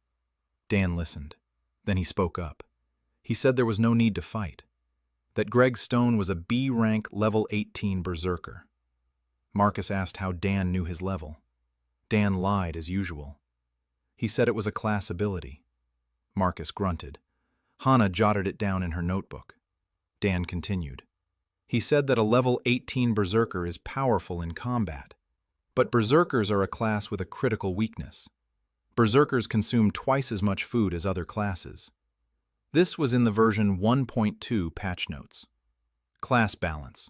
Dan listened. Then he spoke up. He said there was no need to fight. That Greg Stone was a B-rank level 18 berserker. Marcus asked how Dan knew his level. Dan lied as usual. He said it was a class ability. Marcus grunted. Hana jotted it down in her notebook. Dan continued. He said that a level 18 berserker is powerful in combat, but berserkers are a class with a critical weakness. Berserkers consume twice as much food as other classes. This was in the version 1.2 patch notes. Class balance.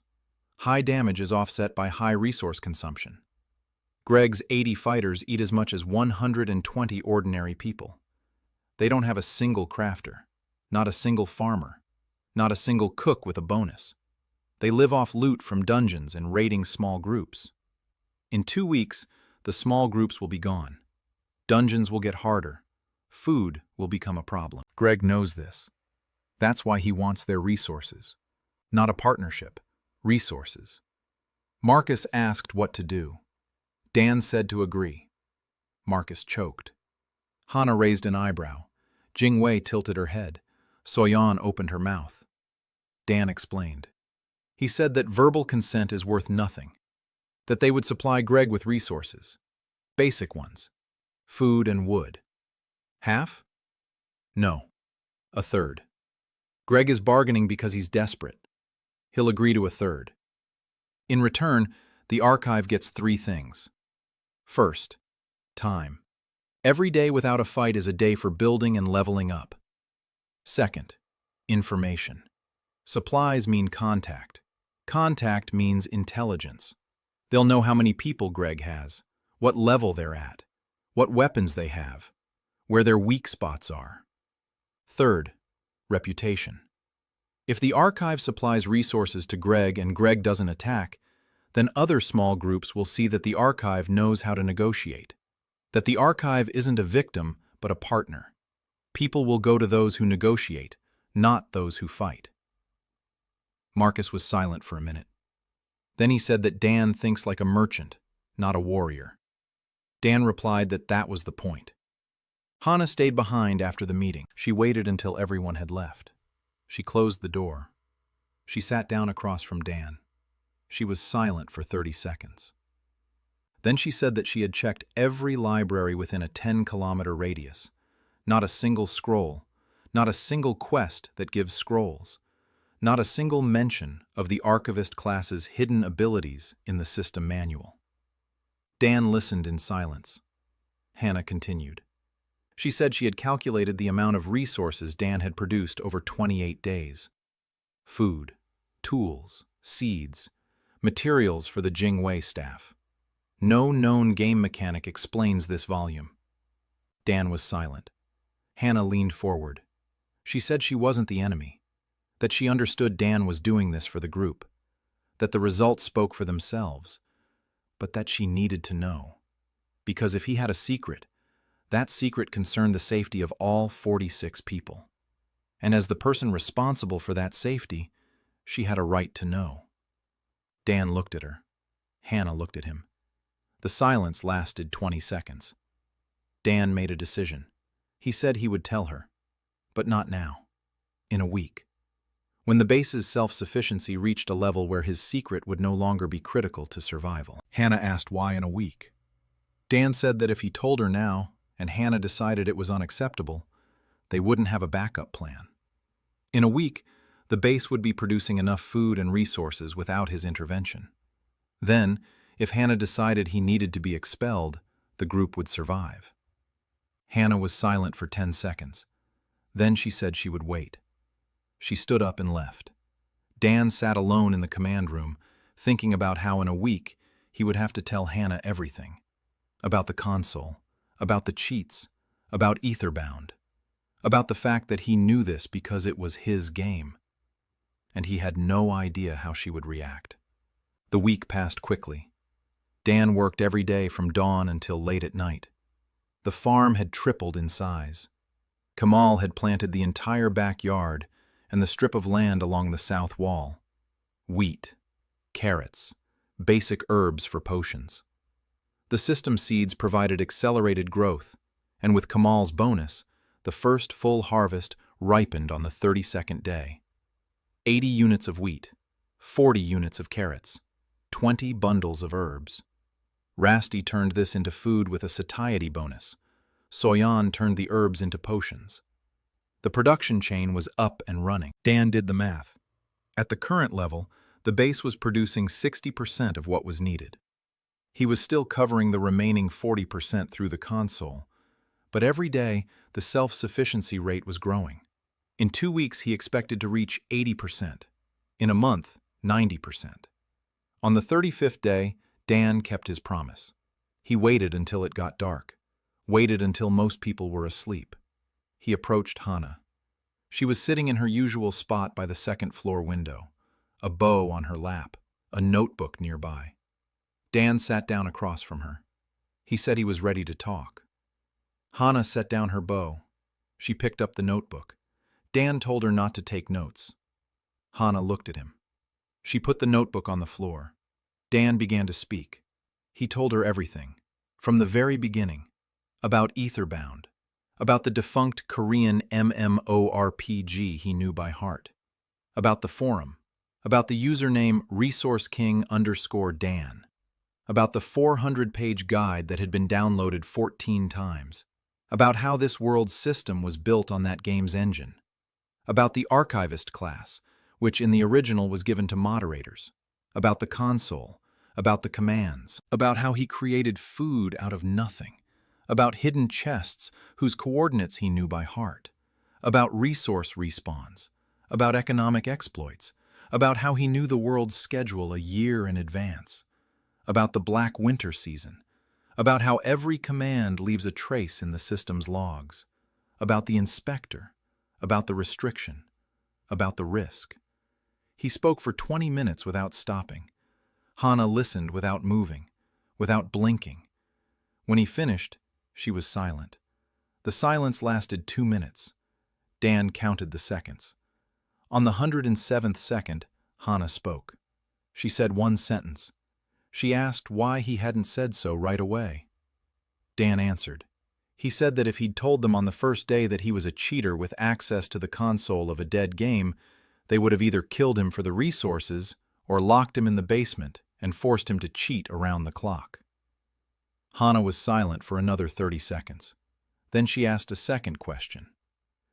High damage is offset by high resource consumption. Greg's 80 fighters eat as much as 120 ordinary people. They don't have a single crafter, not a single farmer, not a single cook with a bonus. They live off loot from dungeons and raiding small groups. In 2 weeks, the small groups will be gone. Dungeons will get harder. Food will become a problem. Greg knows this. That's why he wants their resources. Not a partnership. Resources. Marcus asked what to do. Dan said to agree. Marcus choked. Hana raised an eyebrow. Jingwei tilted her head. Soyeon opened her mouth. Dan explained. He said that verbal consent is worth nothing. That they would supply Greg with resources. Basic ones. Food and wood. Half? No. A third. Greg is bargaining because he's desperate. He'll agree to a third. In return, the archive gets 3 things. First, time. Every day without a fight is a day for building and leveling up. Second, information. Supplies mean contact. Contact means intelligence. They'll know how many people Greg has, what level they're at, what weapons they have, where their weak spots are. Third, reputation. If the archive supplies resources to Greg and Greg doesn't attack, then other small groups will see that the archive knows how to negotiate, that the archive isn't a victim but a partner. People will go to those who negotiate, not those who fight. Marcus was silent for a minute. Then he said that Dan thinks like a merchant, not a warrior. Dan replied that that was the point. Hannah stayed behind after the meeting. She waited until everyone had left. She closed the door. She sat down across from Dan. She was silent for 30 seconds. Then she said that she had checked every library within a 10-kilometer radius. Not a single scroll, not a single quest that gives scrolls, not a single mention of the archivist class's hidden abilities in the system manual. Dan listened in silence. Hannah continued. She said she had calculated the amount of resources Dan had produced over 28 days. Food, tools, seeds, materials for the Jingwei staff. No known game mechanic explains this volume. Dan was silent. Hannah leaned forward. She said she wasn't the enemy, that she understood Dan was doing this for the group, that the results spoke for themselves, but that she needed to know. Because if he had a secret, that secret concerned the safety of all 46 people. And as the person responsible for that safety, she had a right to know. Dan looked at her. Hannah looked at him. The silence lasted 20 seconds. Dan made a decision. He said he would tell her, but not now. In a week. When the base's self-sufficiency reached a level where his secret would no longer be critical to survival. Hannah asked why in a week. Dan said that if he told her now, and Hannah decided it was unacceptable, they wouldn't have a backup plan. In a week, the base would be producing enough food and resources without his intervention. Then, if Hannah decided he needed to be expelled, the group would survive. Hannah was silent for 10 seconds. Then she said she would wait. She stood up and left. Dan sat alone in the command room, thinking about how in a week he would have to tell Hannah everything. About the console, about the cheats, about Etherbound, about the fact that he knew this because it was his game. And he had no idea how she would react. The week passed quickly. Dan worked every day from dawn until late at night. The farm had tripled in size. Kamal had planted the entire backyard and the strip of land along the south wall. Wheat, carrots, basic herbs for potions. The system seeds provided accelerated growth, and with Kamal's bonus, the first full harvest ripened on the 32nd day. 80 units of wheat, 40 units of carrots, 20 bundles of herbs. Rasti turned this into food with a satiety bonus. Soyan turned the herbs into potions. The production chain was up and running. Dan did the math. At the current level, the base was producing 60% of what was needed. He was still covering the remaining 40% through the console, but every day the self-sufficiency rate was growing. In 2 weeks he expected to reach 80%. In a month, 90%. On the 35th day, Dan kept his promise. He waited until it got dark, waited until most people were asleep. He approached Hannah. She was sitting in her usual spot by the second-floor window, a bow on her lap, a notebook nearby. Dan sat down across from her. He said he was ready to talk. Hannah set down her bow. She picked up the notebook. Dan told her not to take notes. Hannah looked at him. She put the notebook on the floor. Dan began to speak. He told her everything, from the very beginning, about Etherbound, about the defunct Korean MMORPG he knew by heart, about the forum, about the username ResourceKing_Dan, about the 400-page guide that had been downloaded 14 times, about how this world's system was built on that game's engine, about the archivist class, which in the original was given to moderators, about the console, about the commands, about how he created food out of nothing, about hidden chests whose coordinates he knew by heart, about resource respawns, about economic exploits, about how he knew the world's schedule a year in advance, about the Black Winter season, about how every command leaves a trace in the system's logs, about the inspector, about the restriction, about the risk. He spoke for 20 minutes without stopping. Hannah listened without moving, without blinking. When he finished, she was silent. The silence lasted 2 minutes. Dan counted the seconds. On the 107th second, Hannah spoke. She said one sentence. She asked why he hadn't said so right away. Dan answered. He said that if he'd told them on the first day that he was a cheater with access to the console of a dead game, they would have either killed him for the resources or locked him in the basement and forced him to cheat around the clock. Hannah was silent for another 30 seconds. Then she asked a second question.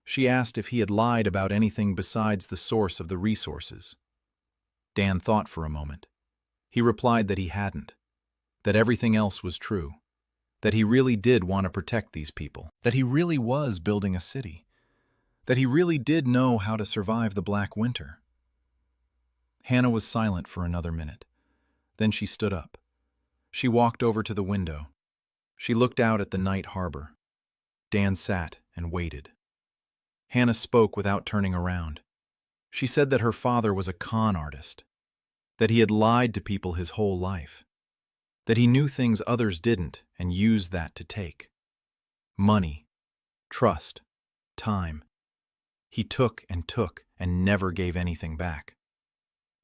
She asked if he had lied about anything besides the source of the resources. Dan thought for a moment. He replied that he hadn't, that everything else was true, that he really did want to protect these people, that he really was building a city, that he really did know how to survive the Black Winter. Hannah was silent for another minute. Then she stood up. She walked over to the window. She looked out at the night harbor. Dan sat and waited. Hannah spoke without turning around. She said that her father was a con artist, that he had lied to people his whole life, that he knew things others didn't and used that to take. Money, trust, time. He took and never gave anything back.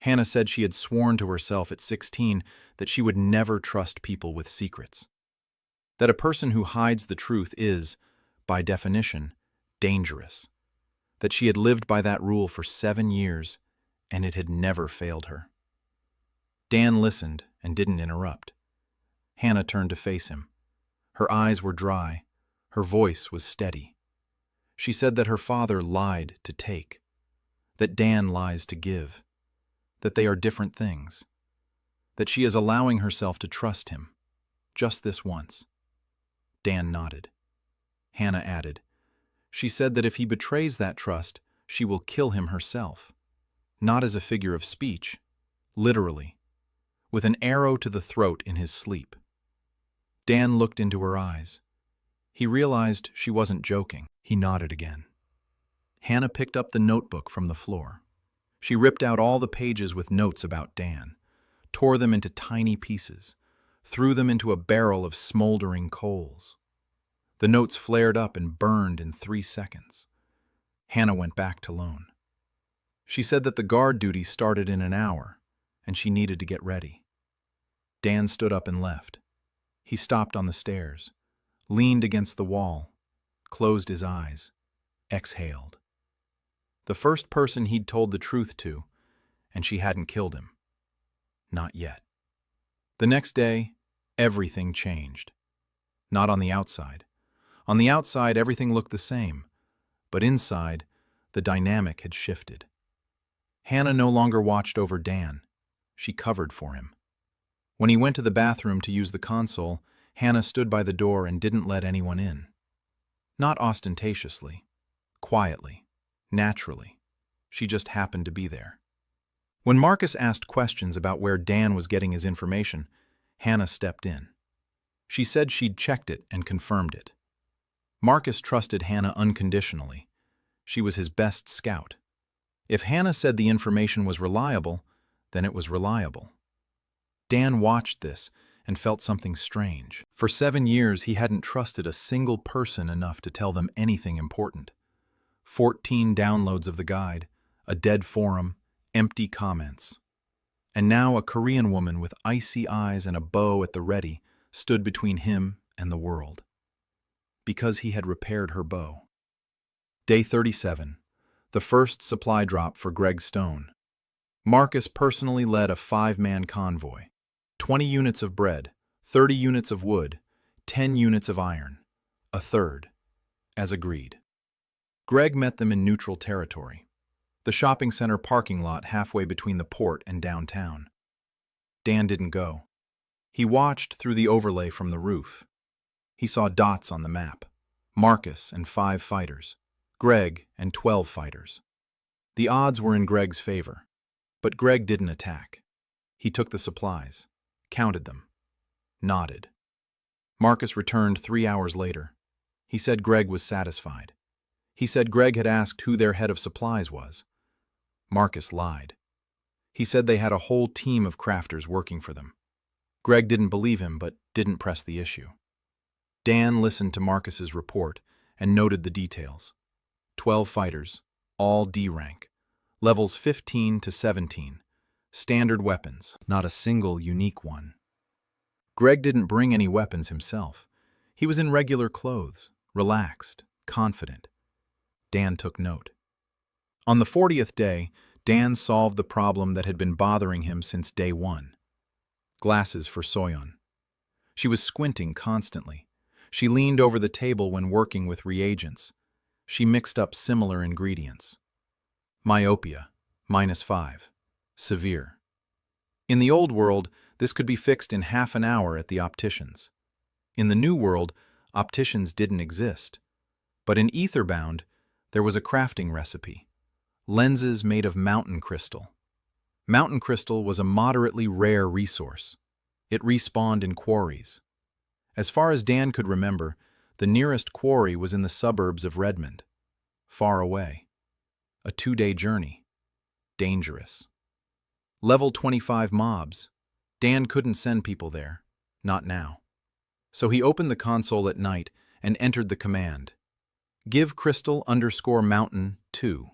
Hannah said she had sworn to herself at 16 that she would never trust people with secrets, that a person who hides the truth is, by definition, dangerous, that she had lived by that rule for 7 years and it had never failed her. Dan listened and didn't interrupt. Hannah turned to face him. Her eyes were dry. Her voice was steady. She said that her father lied to take, that Dan lies to give, that they are different things, that she is allowing herself to trust him, just this once. Dan nodded. Hannah added, she said that if he betrays that trust, she will kill him herself, not as a figure of speech, literally, with an arrow to the throat in his sleep. Dan looked into her eyes. He realized she wasn't joking. He nodded again. Hannah picked up the notebook from the floor. She ripped out all the pages with notes about Dan, tore them into tiny pieces, threw them into a barrel of smoldering coals. The notes flared up and burned in 3 seconds. Hannah went back to Lone. She said that the guard duty started in an hour, and she needed to get ready. Dan stood up and left. He stopped on the stairs, leaned against the wall, closed his eyes, exhaled. The first person he'd told the truth to, and she hadn't killed him. Not yet. The next day, everything changed. Not on the outside. On the outside, everything looked the same, but inside, the dynamic had shifted. Hannah no longer watched over Dan. She covered for him. When he went to the bathroom to use the console, Hannah stood by the door and didn't let anyone in. Not ostentatiously, quietly, naturally. She just happened to be there. When Marcus asked questions about where Dan was getting his information, Hannah stepped in. She said she'd checked it and confirmed it. Marcus trusted Hannah unconditionally. She was his best scout. If Hannah said the information was reliable, then it was reliable. Dan watched this and felt something strange. For 7 years, he hadn't trusted a single person enough to tell them anything important. 14 downloads of the guide, a dead forum, empty comments. And now a Korean woman with icy eyes and a bow at the ready stood between him and the world. Because he had repaired her bow. Day 37, the first supply drop for Greg Stone. Marcus personally led a 5-man convoy. 20 units of bread, 30 units of wood, 10 units of iron, a third, as agreed. Greg met them in neutral territory, the shopping center parking lot halfway between the port and downtown. Dan didn't go. He watched through the overlay from the roof. He saw dots on the map, Marcus and 5 fighters, Greg and 12 fighters. The odds were in Greg's favor, but Greg didn't attack. He took the supplies, counted them, nodded. Marcus returned 3 hours later. He said Greg was satisfied. He said Greg had asked who their head of supplies was. Marcus lied. He said they had a whole team of crafters working for them. Greg didn't believe him, but didn't press the issue. Dan listened to Marcus's report and noted the details. 12 fighters, all D rank, levels 15 to 17, standard weapons, not a single unique one. Greg didn't bring any weapons himself. He was in regular clothes, relaxed, confident. Dan took note. On the 40th day, Dan solved the problem that had been bothering him since day one. Glasses for Soyeon. She was squinting constantly. She leaned over the table when working with reagents. She mixed up similar ingredients. Myopia, -5. Severe. In the old world, this could be fixed in half an hour at the opticians. In the new world, opticians didn't exist. But in Etherbound, there was a crafting recipe. Lenses made of mountain crystal. Mountain crystal was a moderately rare resource. It respawned in quarries. As far as Dan could remember, the nearest quarry was in the suburbs of Redmond. Far away. A 2-day journey. Dangerous. Level 25 mobs. Dan couldn't send people there. Not now. So he opened the console at night and entered the command. Give crystal _mountain 2.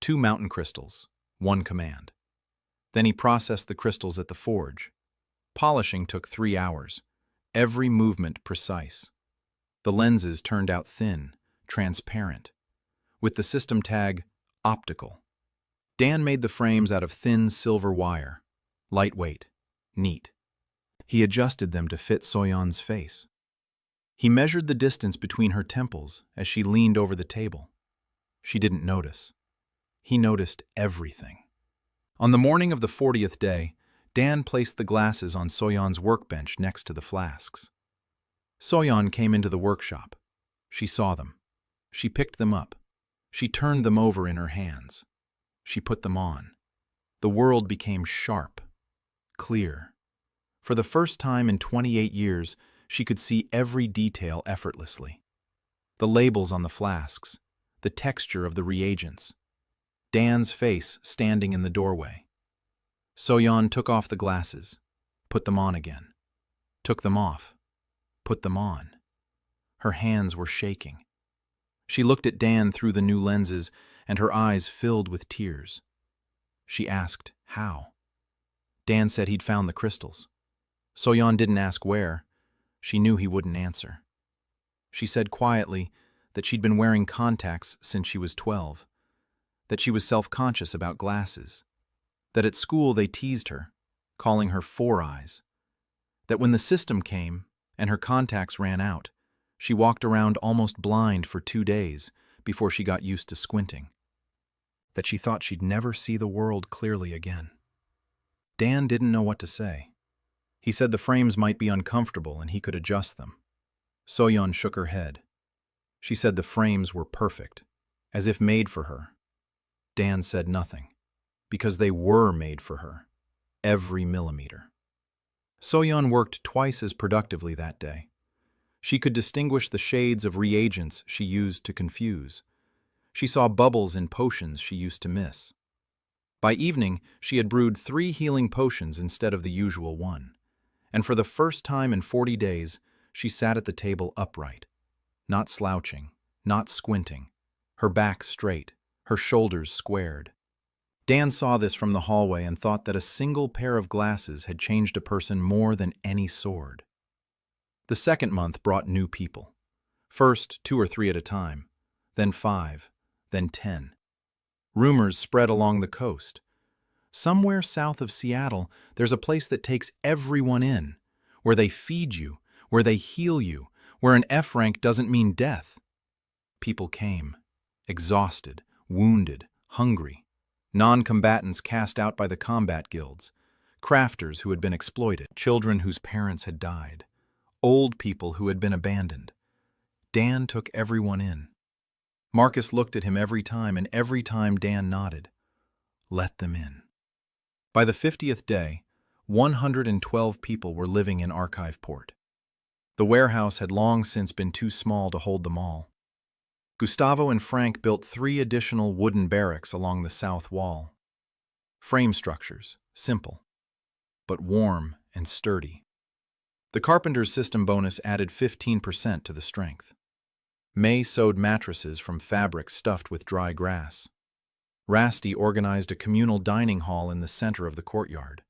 2 mountain crystals, 1 command. Then he processed the crystals at the forge. Polishing took 3 hours, every movement precise. The lenses turned out thin, transparent, with the system tag optical. Dan made the frames out of thin silver wire, lightweight, neat. He adjusted them to fit Soyeon's face. He measured the distance between her temples as she leaned over the table. She didn't notice. He noticed everything. On the morning of the 40th day, Dan placed the glasses on Soyeon's workbench next to the flasks. Soyeon came into the workshop. She saw them. She picked them up. She turned them over in her hands. She put them on. The world became sharp, clear. For the first time in 28 years, she could see every detail effortlessly. The labels on the flasks, the texture of the reagents, Dan's face standing in the doorway. Soyeon took off the glasses, put them on again, took them off, put them on. Her hands were shaking. She looked at Dan through the new lenses, and her eyes filled with tears. She asked, how? Dan said he'd found the crystals. Soyeon didn't ask where. She knew he wouldn't answer. She said quietly that she'd been wearing contacts since she was 12, that she was self-conscious about glasses, that at school they teased her, calling her Four Eyes, that when the system came and her contacts ran out, she walked around almost blind for 2 days before she got used to squinting, that she thought she'd never see the world clearly again. Dan didn't know what to say. He said the frames might be uncomfortable and he could adjust them. Soyeon shook her head. She said the frames were perfect, as if made for her. Dan said nothing, because they were made for her, every millimeter. Soyeon worked twice as productively that day. She could distinguish the shades of reagents she used to confuse. She saw bubbles in potions she used to miss. By evening, she had brewed 3 healing potions instead of the usual 1. And for the first time in 40 days, she sat at the table upright, not slouching, not squinting, her back straight, her shoulders squared. Dan saw this from the hallway and thought that a single pair of glasses had changed a person more than any sword. The second month brought new people. First 2 or 3 at a time, then 5, then 10. Rumors spread along the coast. Somewhere south of Seattle, there's a place that takes everyone in, where they feed you, where they heal you, where an F rank doesn't mean death. People came, exhausted, wounded, hungry, non-combatants cast out by the combat guilds, crafters who had been exploited, children whose parents had died, old people who had been abandoned. Dan took everyone in. Marcus looked at him every time, and every time Dan nodded. Let them in. By the 50th day, 112 people were living in Archive Port. The warehouse had long since been too small to hold them all. Gustavo and Frank built 3 additional wooden barracks along the south wall. Frame structures, simple, but warm and sturdy. The carpenter's system bonus added 15% to the strength. May sewed mattresses from fabric stuffed with dry grass. Rasti organized a communal dining hall in the center of the courtyard.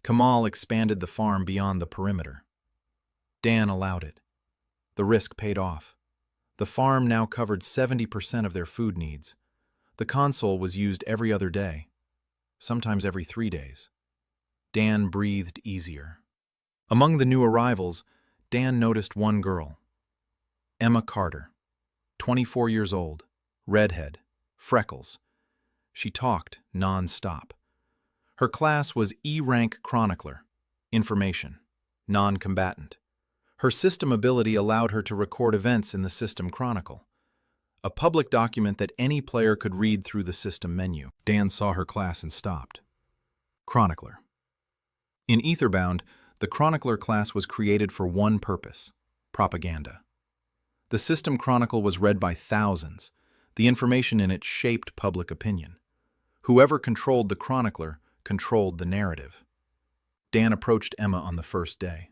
Kamal expanded the farm beyond the perimeter. Dan allowed it. The risk paid off. The farm now covered 70% of their food needs. The console was used every other day, sometimes every 3 days. Dan breathed easier. Among the new arrivals, Dan noticed one girl. Emma Carter, 24 years old, redhead, freckles. She talked non-stop. Her class was E-rank chronicler, information, non-combatant. Her system ability allowed her to record events in the System Chronicle, a public document that any player could read through the system menu. Dan saw her class and stopped. Chronicler. In Aetherbound, the Chronicler class was created for one purpose: propaganda. The System Chronicle was read by thousands. The information in it shaped public opinion. Whoever controlled the Chronicler controlled the narrative. Dan approached Emma on the first day.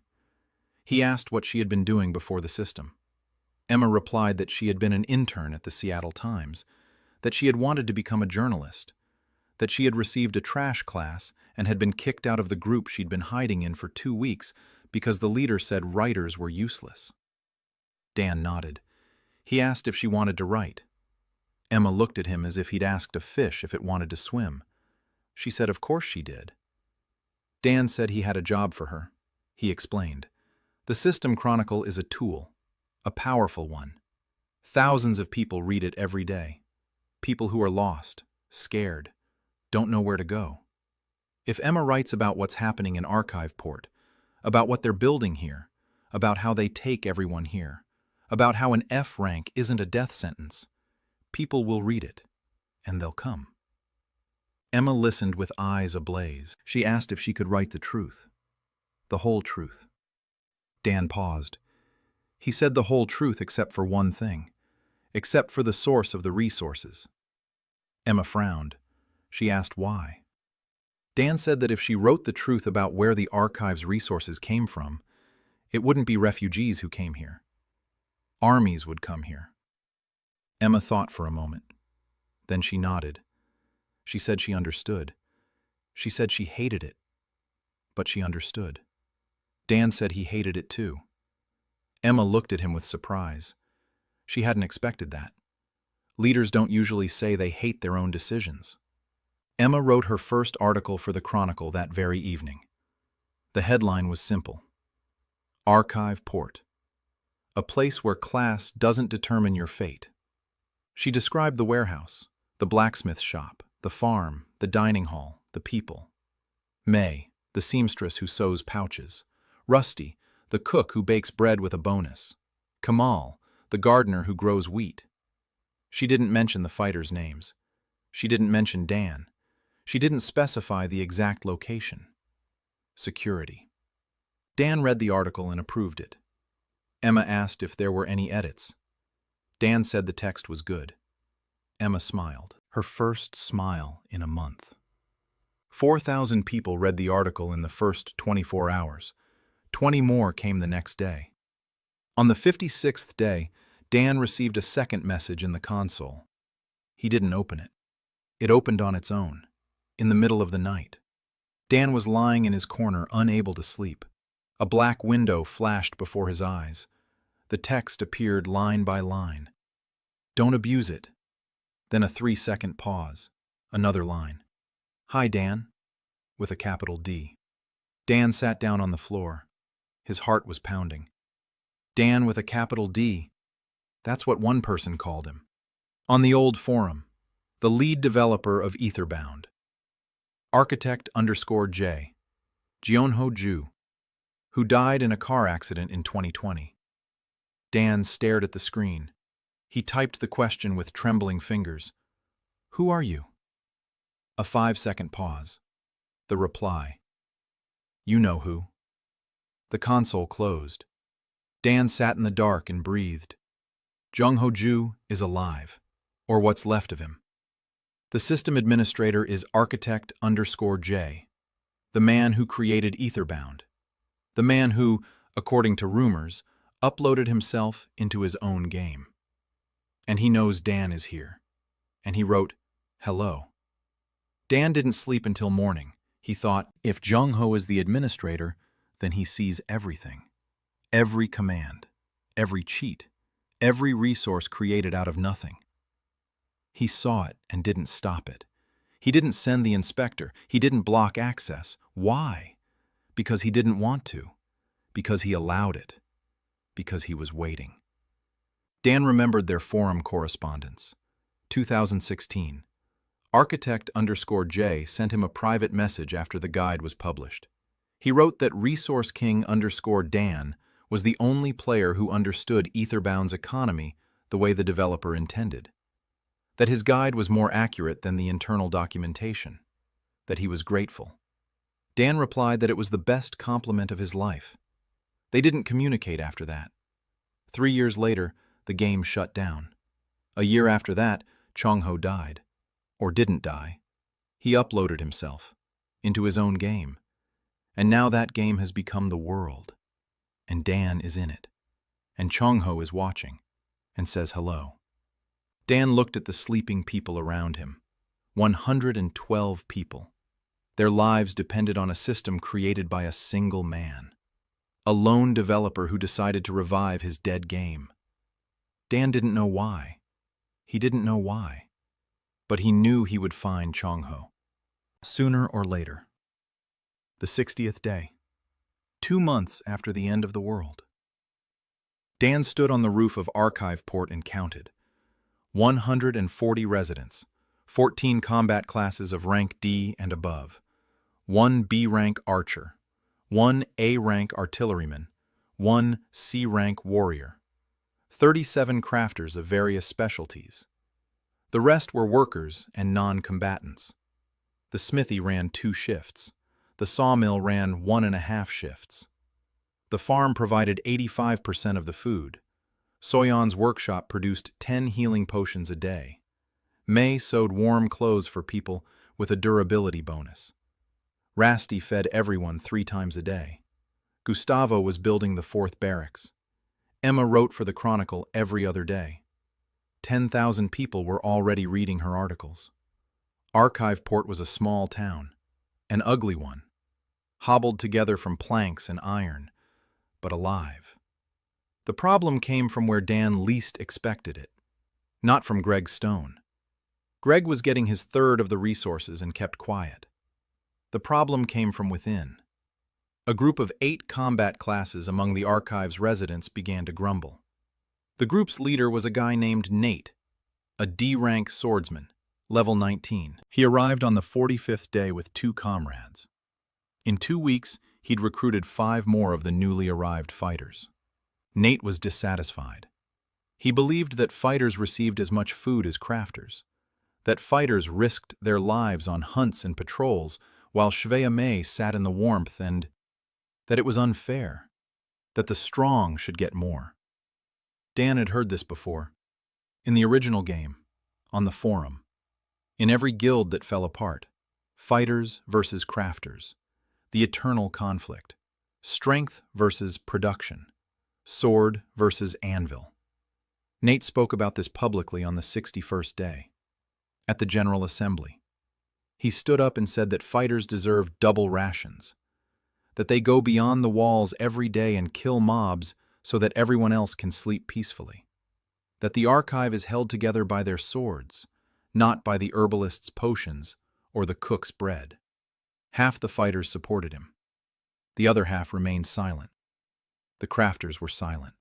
He asked what she had been doing before the system. Emma replied that she had been an intern at the Seattle Times, that she had wanted to become a journalist, that she had received a trash class and had been kicked out of the group she'd been hiding in for 2 weeks because the leader said writers were useless. Dan nodded. He asked if she wanted to write. Emma looked at him as if he'd asked a fish if it wanted to swim. She said of course she did. Dan said he had a job for her. He explained. The System Chronicle is a tool, a powerful one. Thousands of people read it every day. People who are lost, scared, don't know where to go. If Emma writes about what's happening in Archive Port, about what they're building here, about how they take everyone here, about how an F rank isn't a death sentence, people will read it, and they'll come. Emma listened with eyes ablaze. She asked if she could write the truth, the whole truth. Dan paused. He said the whole truth except for one thing, except for the source of the resources. Emma frowned. She asked why. Dan said that if she wrote the truth about where the archive's resources came from, it wouldn't be refugees who came here. Armies would come here. Emma thought for a moment. Then she nodded. She said she understood. She said she hated it, but she understood. Dan said he hated it too. Emma looked at him with surprise. She hadn't expected that. Leaders don't usually say they hate their own decisions. Emma wrote her first article for the Chronicle that very evening. The headline was simple. Archive Port. A place where class doesn't determine your fate. She described the warehouse, the blacksmith shop, the farm, the dining hall, the people. May, the seamstress who sews pouches. Rusty, the cook who bakes bread with a bonus. Kamal, the gardener who grows wheat. She didn't mention the fighters' names. She didn't mention Dan. She didn't specify the exact location. Security. Dan read the article and approved it. Emma asked if there were any edits. Dan said the text was good. Emma smiled. Her first smile in a month. 4,000 people read the article in the first 24 hours. 20 more came the next day. On the 56th day, Dan received a second message in the console. He didn't open it. It opened on its own, in the middle of the night. Dan was lying in his corner, unable to sleep. A black window flashed before his eyes. The text appeared line by line. Don't abuse it. Then a 3-second pause. Another line. Hi, Dan. with a capital D. Dan sat down on the floor. His heart was pounding. Dan with a capital D. That's what one person called him. On the old forum, the lead developer of Etherbound. Architect_J, Jeonho Ju, who died in a car accident in 2020. Dan stared at the screen. He typed the question with trembling fingers. Who are you? A 5-second pause. The reply. You know who. The console closed. Dan sat in the dark and breathed. Jeonho Ju is alive, or what's left of him. The system administrator is Architect_J, the man who created Etherbound, the man who, according to rumors, uploaded himself into his own game. And he knows Dan is here. And he wrote, hello. Dan didn't sleep until morning. He thought, if Jeonho is the administrator, then he sees everything. Every command, every cheat, every resource created out of nothing. He saw it and didn't stop it. He didn't send the inspector. He didn't block access. Why? Because he didn't want to. Because he allowed it. Because he was waiting. Dan remembered their forum correspondence. 2016. Architect_J sent him a private message after the guide was published. He wrote that Resource King_Dan was the only player who understood Etherbound's economy the way the developer intended. That his guide was more accurate than the internal documentation. That he was grateful. Dan replied that it was the best compliment of his life. They didn't communicate after that. 3 years later, the game shut down. A year after that, Jeonho died. Or didn't die. He uploaded himself into his own game. And now that game has become the world. And Dan is in it. And Jeonho is watching and says hello. Dan looked at the sleeping people around him. 112 people. Their lives depended on a system created by a single man. A lone developer who decided to revive his dead game. Dan didn't know why. He didn't know why. But he knew he would find Jeonho. Sooner or later. The 60th day. 2 months after the end of the world. Dan stood on the roof of Archive Port and counted. 140 residents, 14 combat classes of rank D and above, 1 B-rank archer, 1 A-rank artilleryman, 1 C-rank warrior, 37 crafters of various specialties. The rest were workers and non-combatants. The smithy ran 2 shifts. The sawmill ran 1.5 shifts. The farm provided 85% of the food. Soyeon's workshop produced 10 healing potions a day. May sewed warm clothes for people with a durability bonus. Rasti fed everyone 3 times a day. Gustavo was building the 4th barracks. Emma wrote for the Chronicle every other day. 10,000 people were already reading her articles. Archive Port was a small town, an ugly one, hobbled together from planks and iron, but alive. The problem came from where Dan least expected it, not from Greg Stone. Greg was getting his third of the resources and kept quiet. The problem came from within. A group of 8 combat classes among the Archive's residents began to grumble. The group's leader was a guy named Nate, a D-rank swordsman, level 19. He arrived on the 45th day with 2 comrades. In 2 weeks, he'd recruited 5 more of the newly arrived fighters. Nate was dissatisfied. He believed that fighters received as much food as crafters, that fighters risked their lives on hunts and patrols while Shvea May sat in the warmth, and that it was unfair, that the strong should get more. Dan had heard this before. In the original game, on the forum, in every guild that fell apart, fighters versus crafters, the eternal conflict, strength versus production, sword versus anvil. Nate spoke about this publicly on the 61st day, at the General Assembly. He stood up and said that fighters deserve double rations, that they go beyond the walls every day and kill mobs so that everyone else can sleep peacefully, that the Archive is held together by their swords, not by the herbalist's potions or the cook's bread. Half the fighters supported him. The other half remained silent. The crafters were silent.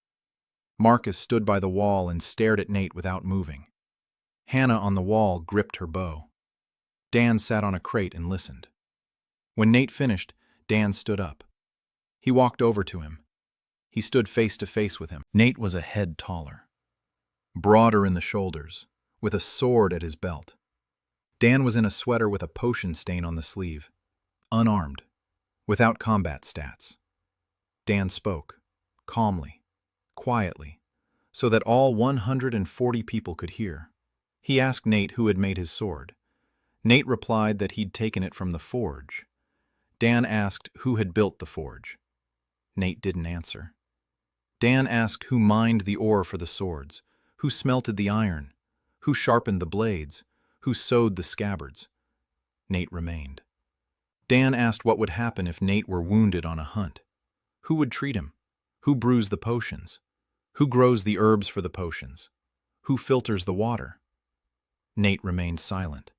Marcus stood by the wall and stared at Nate without moving. Hannah on the wall gripped her bow. Dan sat on a crate and listened. When Nate finished, Dan stood up. He walked over to him. He stood face to face with him. Nate was a head taller, broader in the shoulders, with a sword at his belt. Dan was in a sweater with a potion stain on the sleeve, unarmed, without combat stats. Dan spoke, calmly, quietly, so that all 140 people could hear. He asked Nate who had made his sword. Nate replied that he'd taken it from the forge. Dan asked who had built the forge. Nate didn't answer. Dan asked who mined the ore for the swords, who smelted the iron, who sharpened the blades, who sewed the scabbards. Nate remained. Dan asked what would happen if Nate were wounded on a hunt. Who would treat him? Who brews the potions? Who grows the herbs for the potions? Who filters the water? Nate remained silent.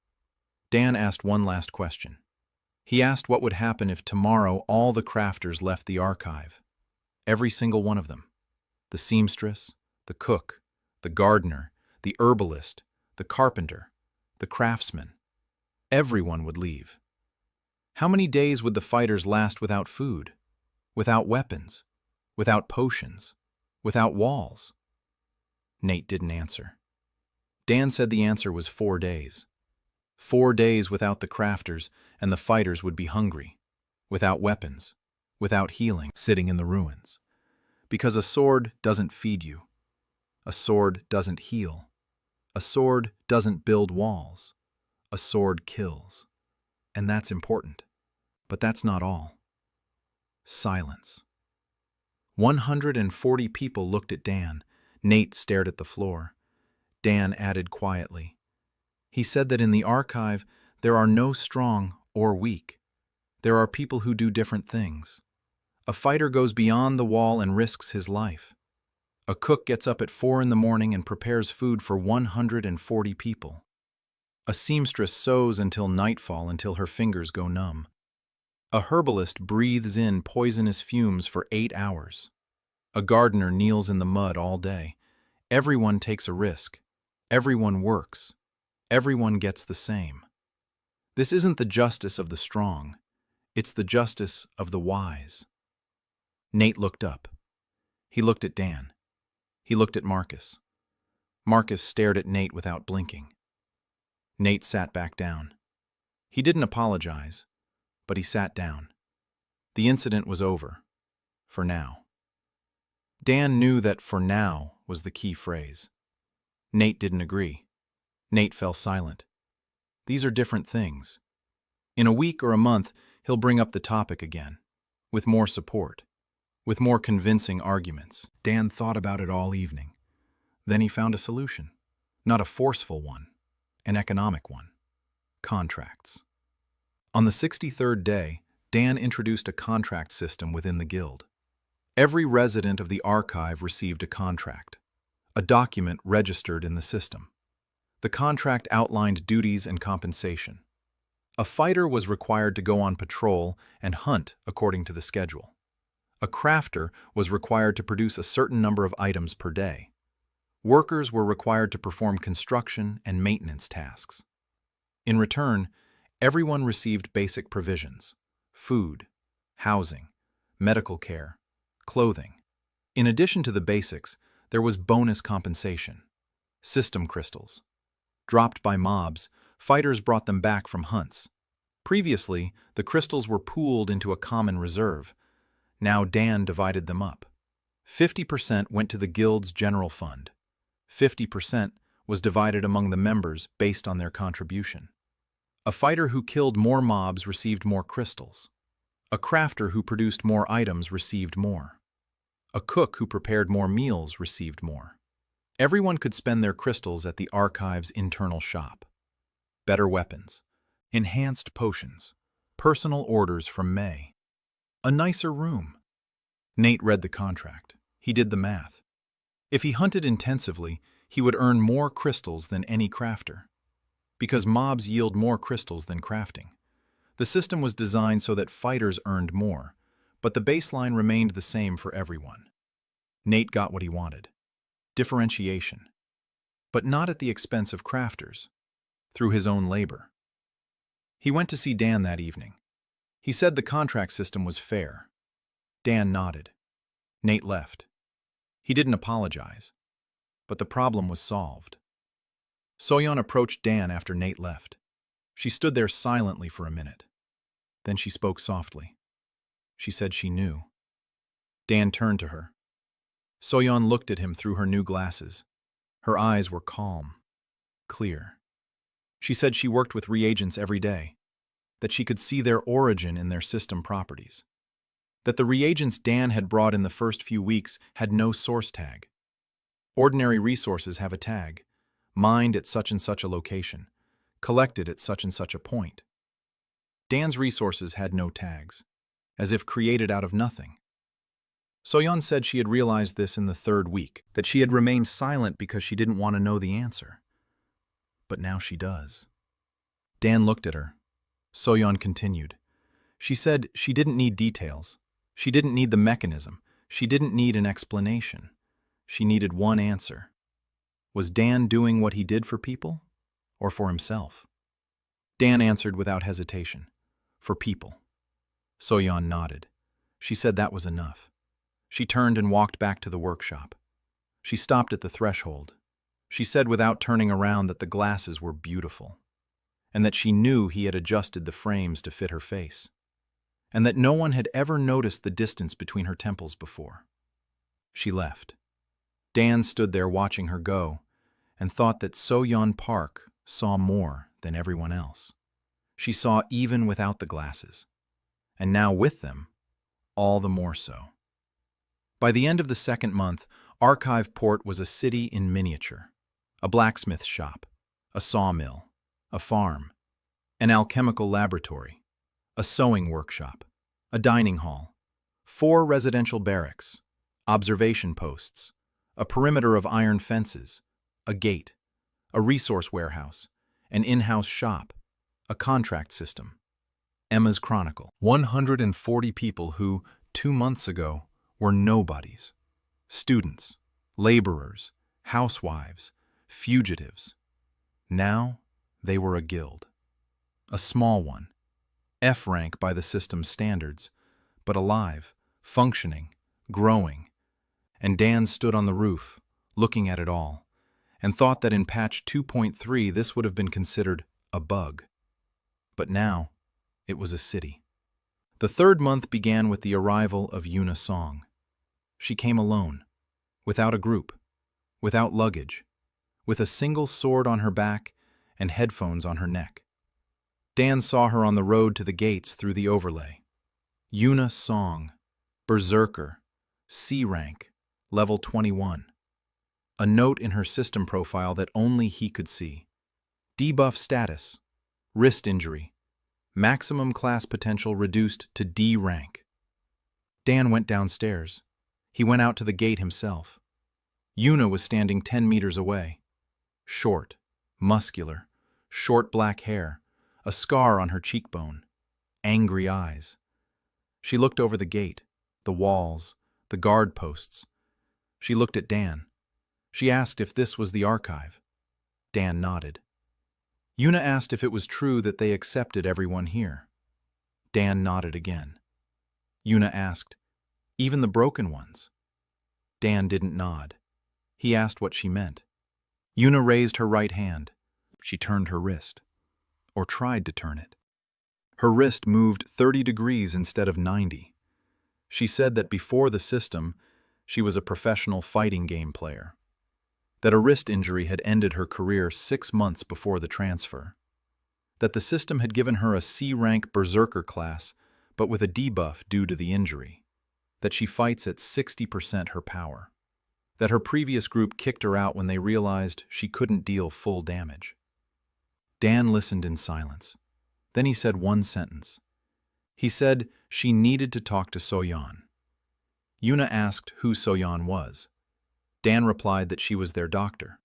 Dan asked one last question. He asked what would happen if tomorrow all the crafters left the archive. Every single one of them. The seamstress, the cook, the gardener, the herbalist, the carpenter, the craftsman. Everyone would leave. How many days would the fighters last without food, without weapons, without potions, without walls? Nate didn't answer. Dan said the answer was 4 days. 4 days without the crafters, and the fighters would be hungry, without weapons, without healing, sitting in the ruins. Because a sword doesn't feed you. A sword doesn't heal. A sword doesn't build walls. A sword kills. And that's important. But that's not all. Silence. 140 people looked at Dan. Nate stared at the floor. Dan added quietly. He said that in the archive, there are no strong or weak. There are people who do different things. A fighter goes beyond the wall and risks his life. A cook gets up at 4 in the morning and prepares food for 140 people. A seamstress sews until nightfall until her fingers go numb. A herbalist breathes in poisonous fumes for 8 hours. A gardener kneels in the mud all day. Everyone takes a risk. Everyone works. Everyone gets the same. This isn't the justice of the strong. It's the justice of the wise. Nate looked up. He looked at Dan. He looked at Marcus. Marcus stared at Nate without blinking. Nate sat back down. He didn't apologize, but he sat down. The incident was over. For now. Dan knew that "for now" was the key phrase. Nate didn't agree. Nate fell silent. These are different things. In a week or a month, he'll bring up the topic again, with more support, with more convincing arguments. Dan thought about it all evening. Then he found a solution. Not a forceful one, an economic one. Contracts. On the 63rd day, Dan introduced a contract system within the guild. Every resident of the archive received a contract, a document registered in the system. The contract outlined duties and compensation. A fighter was required to go on patrol and hunt according to the schedule. A crafter was required to produce a certain number of items per day. Workers were required to perform construction and maintenance tasks. In return, everyone received basic provisions: food, housing, medical care, clothing. In addition to the basics, there was bonus compensation: system crystals. Dropped by mobs, fighters brought them back from hunts. Previously, the crystals were pooled into a common reserve. Now Dan divided them up. 50% went to the guild's general fund. 50% was divided among the members based on their contribution. A fighter who killed more mobs received more crystals. A crafter who produced more items received more. A cook who prepared more meals received more. Everyone could spend their crystals at the archive's internal shop. Better weapons, enhanced potions, personal orders from May. A nicer room. Nate read the contract. He did the math. If he hunted intensively, he would earn more crystals than any crafter. Because mobs yield more crystals than crafting. The system was designed so that fighters earned more, but the baseline remained the same for everyone. Nate got what he wanted: differentiation. But not at the expense of crafters, through his own labor. He went to see Dan that evening. He said the contract system was fair. Dan nodded. Nate left. He didn't apologize, but the problem was solved. Soyeon approached Dan after Nate left. She stood there silently for a minute. Then she spoke softly. She said she knew. Dan turned to her. Soyeon looked at him through her new glasses. Her eyes were calm, clear. She said she worked with reagents every day, that she could see their origin in their system properties, that the reagents Dan had brought in the first few weeks had no source tag. Ordinary resources have a tag, mined at such and such a location, collected at such and such a point. Dan's resources had no tags, as if created out of nothing. Soyeon said she had realized this in the third week, that she had remained silent because she didn't want to know the answer. But now she does. Dan looked at her. Soyeon continued. She said she didn't need details. She didn't need the mechanism. She didn't need an explanation. She needed one answer. Was Dan doing what he did for people, or for himself? Dan answered without hesitation. For people. Soyeon nodded. She said that was enough. She turned and walked back to the workshop. She stopped at the threshold. She said without turning around that the glasses were beautiful, and that she knew he had adjusted the frames to fit her face, and that no one had ever noticed the distance between her temples before. She left. Dan stood there watching her go and thought that Soyeon Park saw more than everyone else. She saw even without the glasses, and now with them, all the more so. By the end of the second month, Archive Port was a city in miniature. A blacksmith shop, a sawmill, a farm, an alchemical laboratory, a sewing workshop, a dining hall, 4 residential barracks, observation posts, a perimeter of iron fences, a gate, a resource warehouse, an in-house shop, a contract system. Emma's Chronicle. 140 people who, 2 months ago, were nobodies. Students, laborers, housewives, fugitives. Now they were a guild. A small one, F rank by the system's standards, but alive, functioning, growing. And Dan stood on the roof, looking at it all, and thought that in patch 2.3 this would have been considered a bug. But now, it was a city. The third month began with the arrival of Yuna Song. She came alone, without a group, without luggage, with a single sword on her back and headphones on her neck. Dan saw her on the road to the gates through the overlay. Yuna Song, Berserker, C rank, level 21. A note in her system profile that only he could see. Debuff status, wrist injury, maximum class potential reduced to D rank. Dan went downstairs. He went out to the gate himself. Yuna was standing 10 meters away. Short, muscular, short black hair, a scar on her cheekbone, angry eyes. She looked over the gate, the walls, the guard posts. She looked at Dan. She asked if this was the archive. Dan nodded. Yuna asked if it was true that they accepted everyone here. Dan nodded again. Yuna asked, even the broken ones? Dan didn't nod. He asked what she meant. Yuna raised her right hand. She turned her wrist, or tried to turn it. Her wrist moved 30 degrees instead of 90. She said that before the system, she was a professional fighting game player. That a wrist injury had ended her career 6 months before the transfer. That the system had given her a C-rank Berserker class, but with a debuff due to the injury. That she fights at 60% her power. That her previous group kicked her out when they realized she couldn't deal full damage. Dan listened in silence. Then he said one sentence. He said she needed to talk to Soyeon. Yuna asked who Soyeon was. Dan replied that she was their doctor.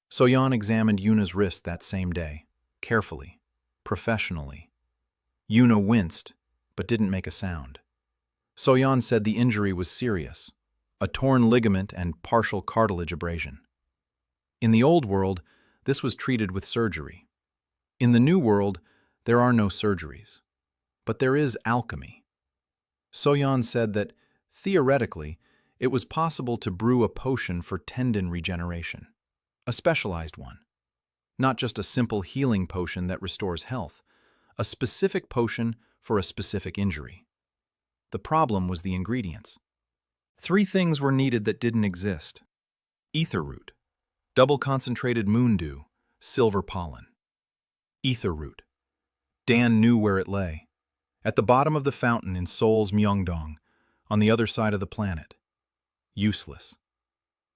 Soyeon examined Yuna's wrist that same day, carefully, professionally. Yuna winced, but didn't make a sound. Soyan said the injury was serious, a torn ligament and partial cartilage abrasion. In the old world, this was treated with surgery. In the new world, there are no surgeries. But there is alchemy. Soyan said that, theoretically, it was possible to brew a potion for tendon regeneration, a specialized one. Not just a simple healing potion that restores health, a specific potion for a specific injury. The problem was the ingredients. 3 things were needed that didn't exist. Ether root, double concentrated moon dew, silver pollen. Ether root. Dan knew where it lay. At the bottom of the fountain in Seoul's Myeongdong, on the other side of the planet. Useless.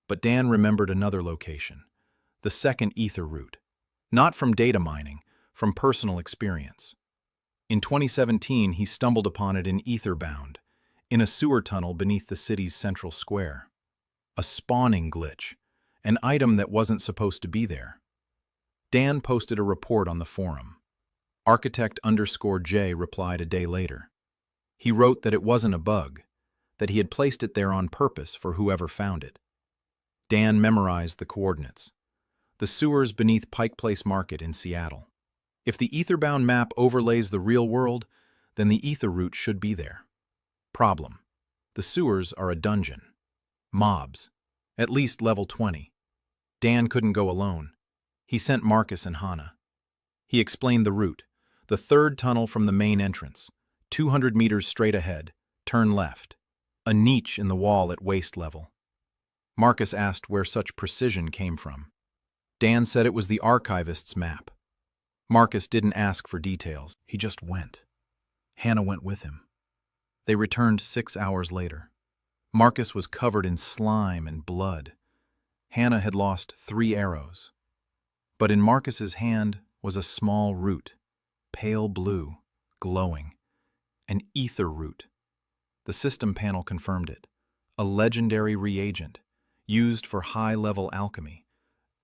But Dan remembered another location, the second ether root. Not from data mining, from personal experience. In 2017, he stumbled upon it in Etherbound, in a sewer tunnel beneath the city's central square. A spawning glitch, an item that wasn't supposed to be there. Dan posted a report on the forum. Architect_J replied a day later. He wrote that it wasn't a bug, that he had placed it there on purpose for whoever found it. Dan memorized the coordinates. The sewers beneath Pike Place Market in Seattle. If the Etherbound map overlays the real world, then the ether root should be there. Problem. The sewers are a dungeon. Mobs. At least level 20. Dan couldn't go alone. He sent Marcus and Hannah. He explained the route. The third tunnel from the main entrance. 200 meters straight ahead. Turn left. A niche in the wall at waist level. Marcus asked where such precision came from. Dan said it was the archivist's map. Marcus didn't ask for details. He just went. Hannah went with him. They returned 6 hours later. Marcus was covered in slime and blood. Hannah had lost 3 arrows. But in Marcus's hand was a small root, pale blue, glowing. An ether root. The system panel confirmed it. A legendary reagent, used for high-level alchemy.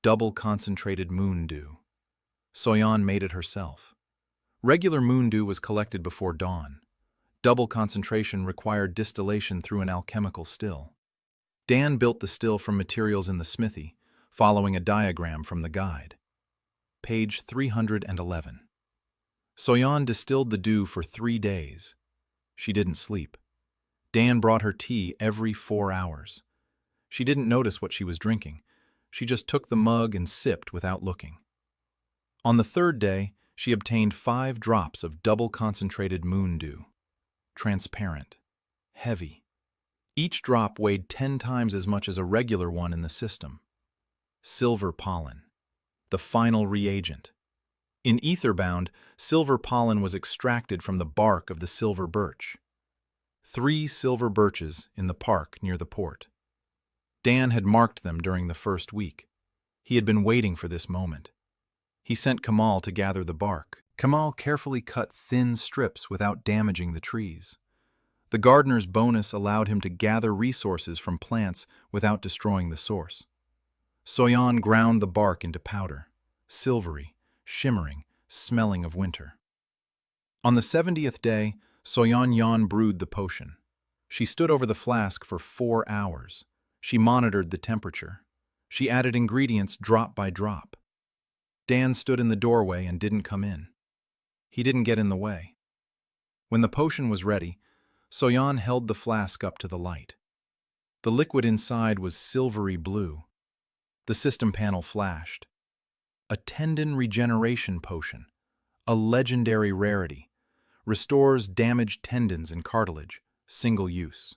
Double concentrated moon dew. Soyan made it herself. Regular moon dew was collected before dawn. Double concentration required distillation through an alchemical still. Dan built the still from materials in the smithy, following a diagram from the guide. Page 311. Soyan distilled the dew for 3 days. She didn't sleep. Dan brought her tea every 4 hours. She didn't notice what she was drinking. She just took the mug and sipped without looking. On the 3rd day, she obtained 5 drops of double concentrated moon dew. Transparent. Heavy. Each drop weighed 10 times as much as a regular one in the system. Silver pollen. The final reagent. In Etherbound, silver pollen was extracted from the bark of the silver birch. 3 silver birches in the park near the port. Dan had marked them during the first week. He had been waiting for this moment. He sent Kamal to gather the bark. Kamal carefully cut thin strips without damaging the trees. The gardener's bonus allowed him to gather resources from plants without destroying the source. Soyan ground the bark into powder, silvery, shimmering, smelling of winter. On the 70th day, Soyan Yan brewed the potion. She stood over the flask for 4 hours. She monitored the temperature. She added ingredients drop by drop. Dan stood in the doorway and didn't come in. He didn't get in the way. When the potion was ready, Soyan held the flask up to the light. The liquid inside was silvery blue. The system panel flashed. A tendon regeneration potion, a legendary rarity, restores damaged tendons and cartilage, single use.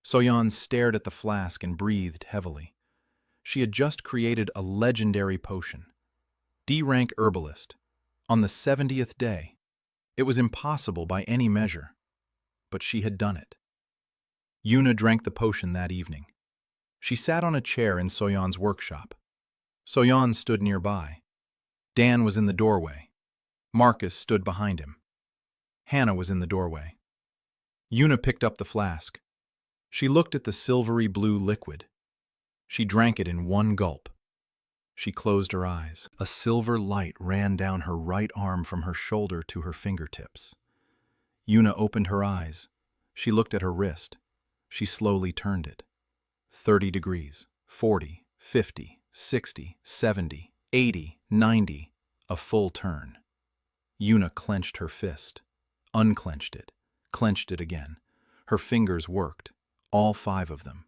Soyan stared at the flask and breathed heavily. She had just created a legendary potion. D-rank herbalist. On the 70th day. It was impossible by any measure. But she had done it. Yuna drank the potion that evening. She sat on a chair in Soyan's workshop. Soyan stood nearby. Dan was in the doorway. Marcus stood behind him. Hannah was in the doorway. Yuna picked up the flask. She looked at the silvery blue liquid. She drank it in one gulp. She closed her eyes. A silver light ran down her right arm from her shoulder to her fingertips. Yuna opened her eyes. She looked at her wrist. She slowly turned it. 30 degrees, 40, 50, 60, 70, 80, 90, a full turn. Yuna clenched her fist, unclenched it, clenched it again. Her fingers worked, all 5 of them.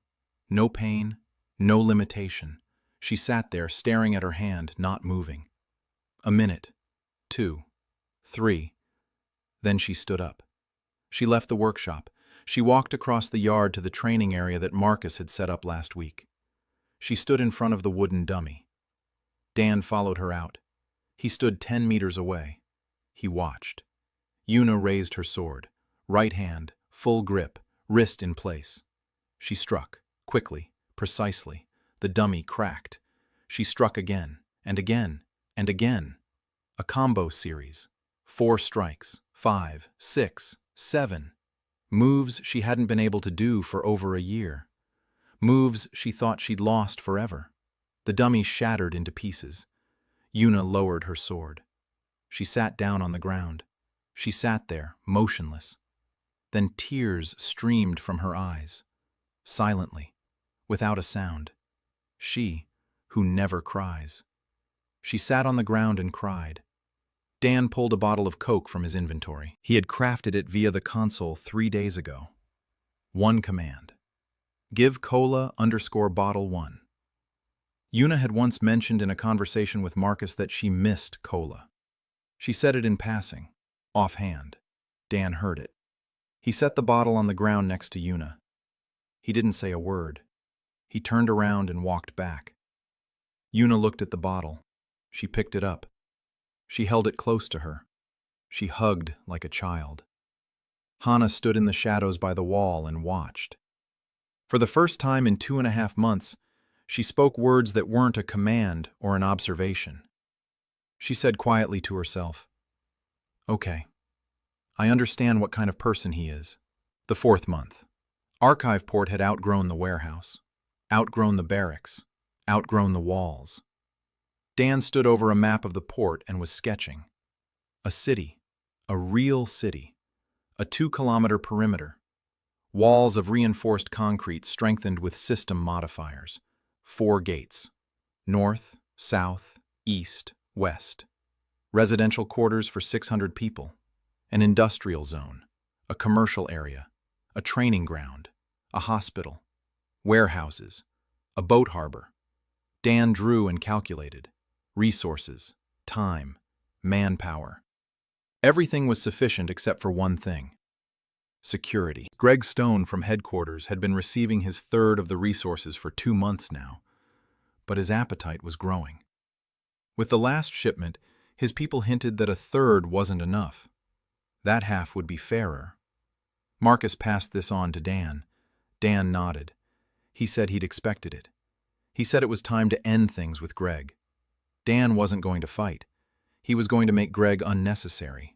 No pain, no limitation. She sat there staring at her hand, not moving. A minute, 2, 3. Then she stood up. She left the workshop. She walked across the yard to the training area that Marcus had set up last week. She stood in front of the wooden dummy. Dan followed her out. He stood 10 meters away. He watched. Yuna raised her sword, right hand, full grip, wrist in place. She struck, quickly, precisely. The dummy cracked. She struck again, and again, and again. A combo series. 4 strikes, 5, 6, 7. Moves she hadn't been able to do for over a year. Moves she thought she'd lost forever. The dummy shattered into pieces. Yuna lowered her sword. She sat down on the ground. She sat there, motionless. Then tears streamed from her eyes. Silently, without a sound. She, who never cries. She sat on the ground and cried. Dan pulled a bottle of Coke from his inventory. He had crafted it via the console 3 days ago. One command. Give cola_bottle 1. Yuna had once mentioned in a conversation with Marcus that she missed cola. She said it in passing, offhand. Dan heard it. He set the bottle on the ground next to Yuna. He didn't say a word. He turned around and walked back. Yuna looked at the bottle. She picked it up. She held it close to her. She hugged like a child. Hana stood in the shadows by the wall and watched. For the first time in 2.5 months, she spoke words that weren't a command or an observation. She said quietly to herself, "Okay, I understand what kind of person he is." The 4th month. Archiveport had outgrown the warehouse, outgrown the barracks, outgrown the walls. Dan stood over a map of the port and was sketching. A city, a real city, a 2-kilometer perimeter, walls of reinforced concrete strengthened with system modifiers, 4 gates, north, south, east, west, residential quarters for 600 people, an industrial zone, a commercial area, a training ground, a hospital, warehouses, a boat harbor. Dan drew and calculated. Resources, time, manpower. Everything was sufficient except for one thing. Security. Greg Stone from headquarters had been receiving his third of the resources for 2 months now, but his appetite was growing. With the last shipment, his people hinted that a third wasn't enough. That half would be fairer. Marcus passed this on to Dan. Dan nodded. He said he'd expected it. He said it was time to end things with Greg. Dan wasn't going to fight. He was going to make Greg unnecessary.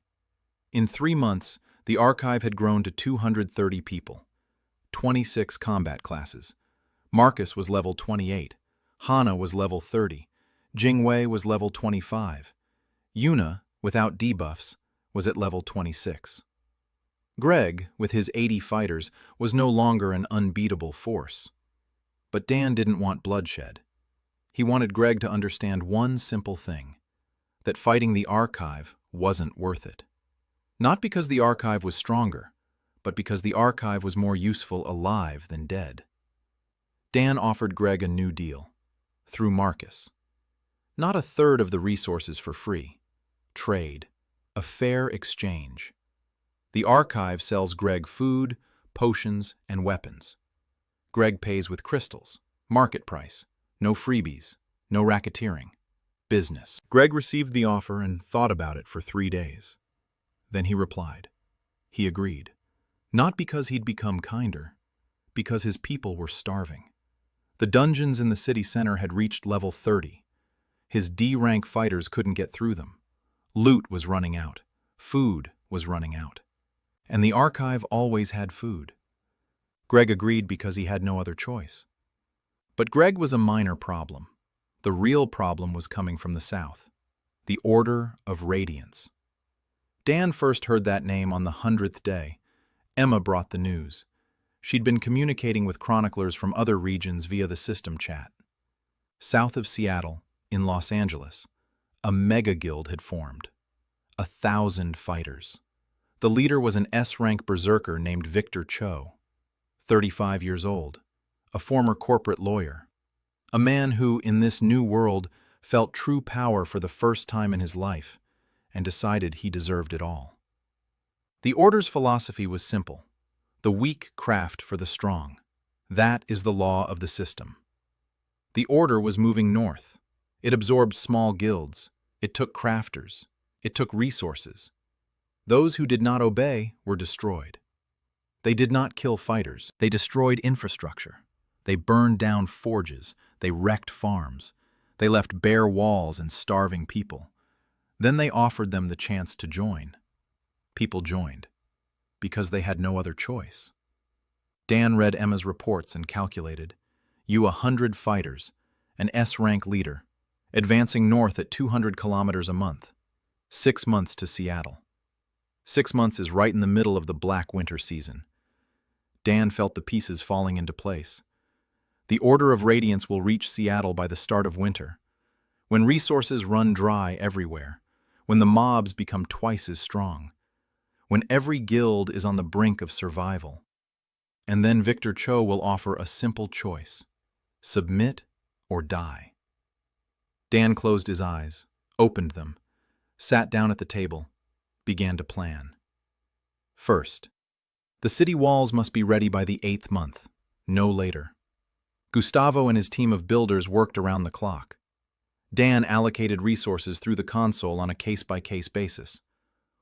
In 3 months, the archive had grown to 230 people, 26 combat classes. Marcus was level 28. Hana was level 30. Jingwei was level 25. Yuna, without debuffs, was at level 26. Greg, with his 80 fighters, was no longer an unbeatable force. But Dan didn't want bloodshed. He wanted Greg to understand one simple thing, that fighting the archive wasn't worth it. Not because the archive was stronger, but because the archive was more useful alive than dead. Dan offered Greg a new deal, through Marcus. Not a third of the resources for free. Trade, a fair exchange. The archive sells Greg food, potions, and weapons. Greg pays with crystals, market price. No freebies, no racketeering. Business. Greg received the offer and thought about it for 3 days. Then he replied. He agreed. Not because he'd become kinder, because his people were starving. The dungeons in the city center had reached level 30. His D-rank fighters couldn't get through them. Loot was running out. Food was running out. And the archive always had food. Greg agreed because he had no other choice. But Greg was a minor problem. The real problem was coming from the south. The Order of Radiance. Dan first heard that name on the 100th day. Emma brought the news. She'd been communicating with chroniclers from other regions via the system chat. South of Seattle, in Los Angeles, a mega guild had formed. 1,000 fighters. The leader was an S-rank berserker named Victor Cho, 35 years old, a former corporate lawyer. A man who, in this new world, felt true power for the first time in his life and decided he deserved it all. The Order's philosophy was simple. The weak craft for the strong. That is the law of the system. The Order was moving north. It absorbed small guilds. It took crafters. It took resources. Those who did not obey were destroyed. They did not kill fighters. They destroyed infrastructure. They burned down forges. They wrecked farms. They left bare walls and starving people. Then they offered them the chance to join. People joined, because they had no other choice. Dan read Emma's reports and calculated, 100 fighters, an S-rank leader, advancing north at 200 kilometers a month. 6 months to Seattle. 6 months is right in the middle of the black winter season. Dan felt the pieces falling into place. The Order of Radiance will reach Seattle by the start of winter, when resources run dry everywhere, when the mobs become twice as strong, when every guild is on the brink of survival. And then Victor Cho will offer a simple choice: submit or die. Dan closed his eyes, opened them, sat down at the table, began to plan. First, the city walls must be ready by the 8th month, no later. Gustavo and his team of builders worked around the clock. Dan allocated resources through the console on a case-by-case basis.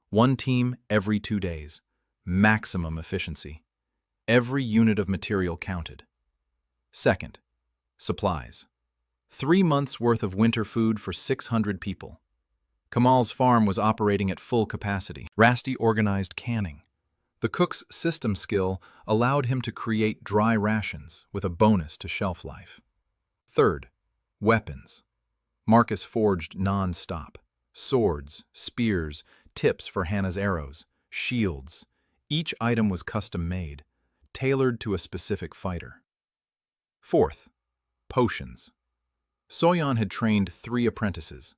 One team every 2 days. Maximum efficiency. Every unit of material counted. Second, supplies. 3 months' worth of winter food for 600 people. Kamal's farm was operating at full capacity. Rasty organized canning. The cook's system skill allowed him to create dry rations with a bonus to shelf life. Third, weapons. Marcus forged non-stop. Swords, spears, tips for Hannah's arrows, shields. Each item was custom-made, tailored to a specific fighter. Fourth, potions. Soyan had trained 3 apprentices.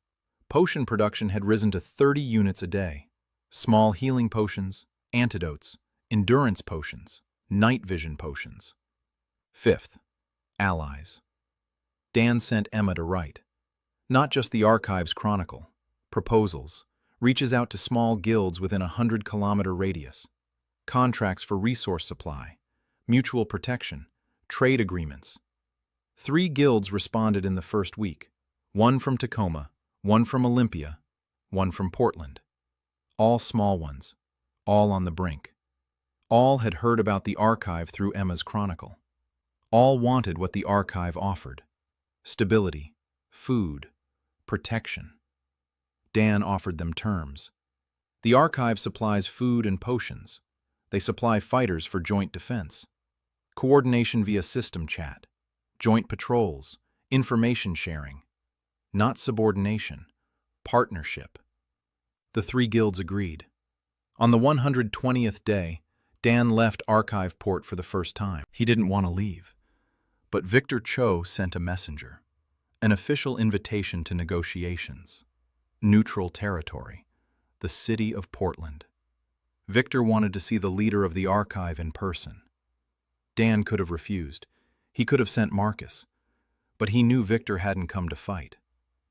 Potion production had risen to 30 units a day. Small healing potions, antidotes, endurance potions, night vision potions. Fifth, allies. Dan sent Emma to write. Not just the archives chronicle, proposals, reaches out to small guilds within a 100-kilometer radius, contracts for resource supply, mutual protection, trade agreements. 3 guilds responded in the first week, 1 from Tacoma, 1 from Olympia, 1 from Portland. All small ones, all on the brink. All had heard about the archive through Emma's chronicle. All wanted what the archive offered: stability, food, protection. Dan offered them terms. The archive supplies food and potions. They supply fighters for joint defense. Coordination via system chat. Joint patrols. Information sharing. Not subordination. Partnership. The 3 guilds agreed. On the 120th day, Dan left Archive Port for the first time. He didn't want to leave. But Victor Cho sent a messenger. An official invitation to negotiations. Neutral territory. The city of Portland. Victor wanted to see the leader of the archive in person. Dan could have refused. He could have sent Marcus. But he knew Victor hadn't come to fight.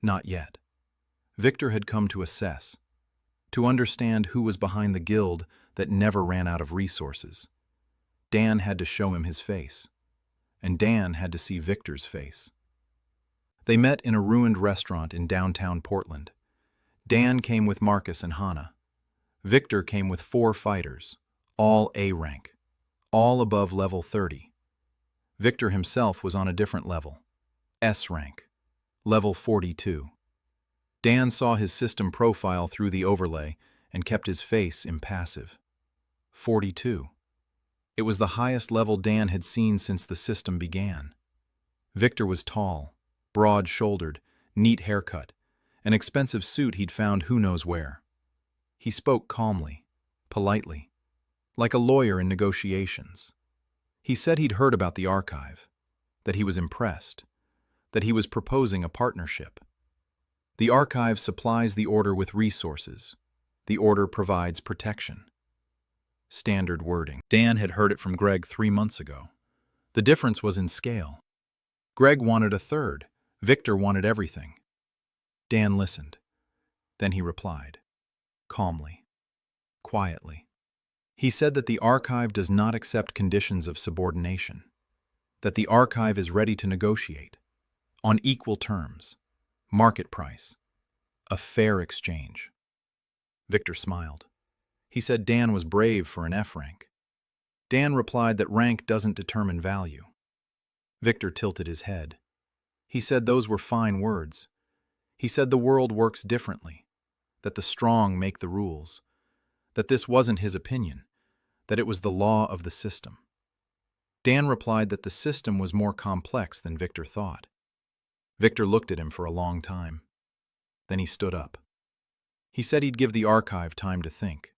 Not yet. Victor had come to assess. To understand who was behind the guild that never ran out of resources. Dan had to show him his face. And Dan had to see Victor's face. They met in a ruined restaurant in downtown Portland. Dan came with Marcus and Hannah. Victor came with 4 fighters, all A rank, all above level 30. Victor himself was on a different level, S rank, level 42. Dan saw his system profile through the overlay and kept his face impassive. 42. It was the highest level Dan had seen since the system began. Victor was tall, broad-shouldered, neat haircut, an expensive suit he'd found who knows where. He spoke calmly, politely, like a lawyer in negotiations. He said he'd heard about the archive, that he was impressed, that he was proposing a partnership. The archive supplies the Order with resources. The Order provides protection. Standard wording. Dan had heard it from Greg 3 months ago. The difference was in scale. Greg wanted a third. Victor wanted everything. Dan listened. Then he replied, calmly, quietly. He said that the archive does not accept conditions of subordination, that the archive is ready to negotiate, on equal terms, market price, a fair exchange. Victor smiled. He said Dan was brave for an F rank. Dan replied that rank doesn't determine value. Victor tilted his head. He said those were fine words. He said the world works differently, that the strong make the rules, that this wasn't his opinion, that it was the law of the system. Dan replied that the system was more complex than Victor thought. Victor looked at him for a long time. Then he stood up. He said he'd give the archive time to think.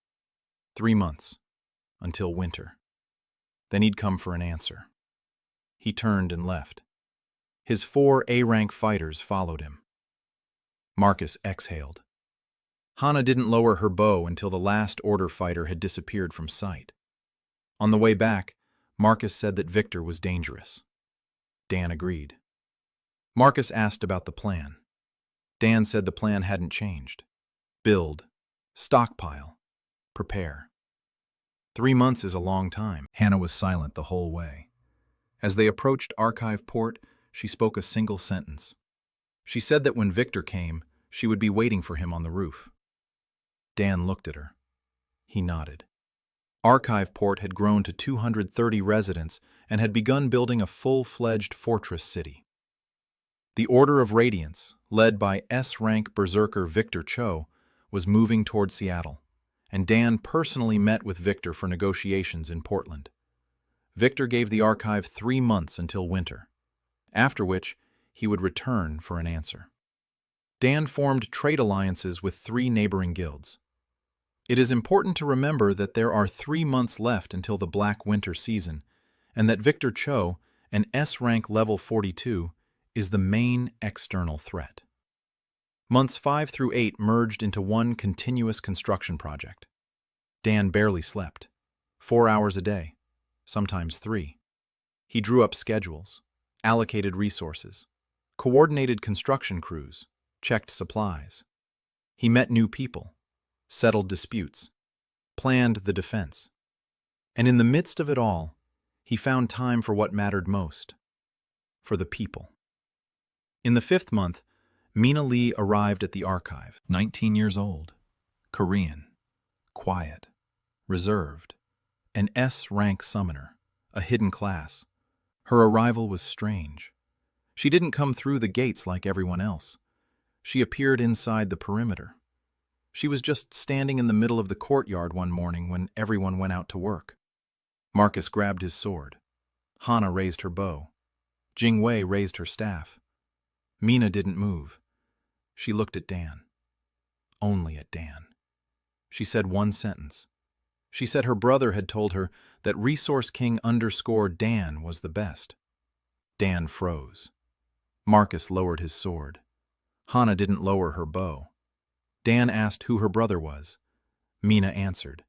3 months, until winter. Then he'd come for an answer. He turned and left. His 4 A-rank fighters followed him. Marcus exhaled. Hannah didn't lower her bow until the last Order fighter had disappeared from sight. On the way back, Marcus said that Victor was dangerous. Dan agreed. Marcus asked about the plan. Dan said the plan hadn't changed. Build, stockpile, prepare. 3 months is a long time. Hannah was silent the whole way. As they approached Archive Port, she spoke a single sentence. She said that when Victor came, she would be waiting for him on the roof. Dan looked at her. He nodded. Archive Port had grown to 230 residents and had begun building a full-fledged fortress city. The Order of Radiance, led by S-rank berserker Victor Cho, was moving toward Seattle, and Dan personally met with Victor for negotiations in Portland. Victor gave the archive 3 months until winter, after which he would return for an answer. Dan formed trade alliances with 3 neighboring guilds. It is important to remember that there are 3 months left until the Black Winter season, and that Victor Cho, an S-rank level 42, is the main external threat. Months 5 through 8 merged into one continuous construction project. Dan barely slept. 4 hours a day, sometimes 3. He drew up schedules, allocated resources, coordinated construction crews, checked supplies. He met new people, settled disputes, planned the defense. And in the midst of it all, he found time for what mattered most, for the people. In the 5th month, Mina Lee arrived at the archive, 19 years old, Korean, quiet, reserved, an S-rank summoner, a hidden class. Her arrival was strange. She didn't come through the gates like everyone else. She appeared inside the perimeter. She was just standing in the middle of the courtyard one morning when everyone went out to work. Marcus grabbed his sword. Hannah raised her bow. Jingwei raised her staff. Mina didn't move. She looked at Dan. Only at Dan. She said one sentence. She said her brother had told her that Resource King _Dan was the best. Dan froze. Marcus lowered his sword. Hannah didn't lower her bow. Dan asked who her brother was. Mina answered.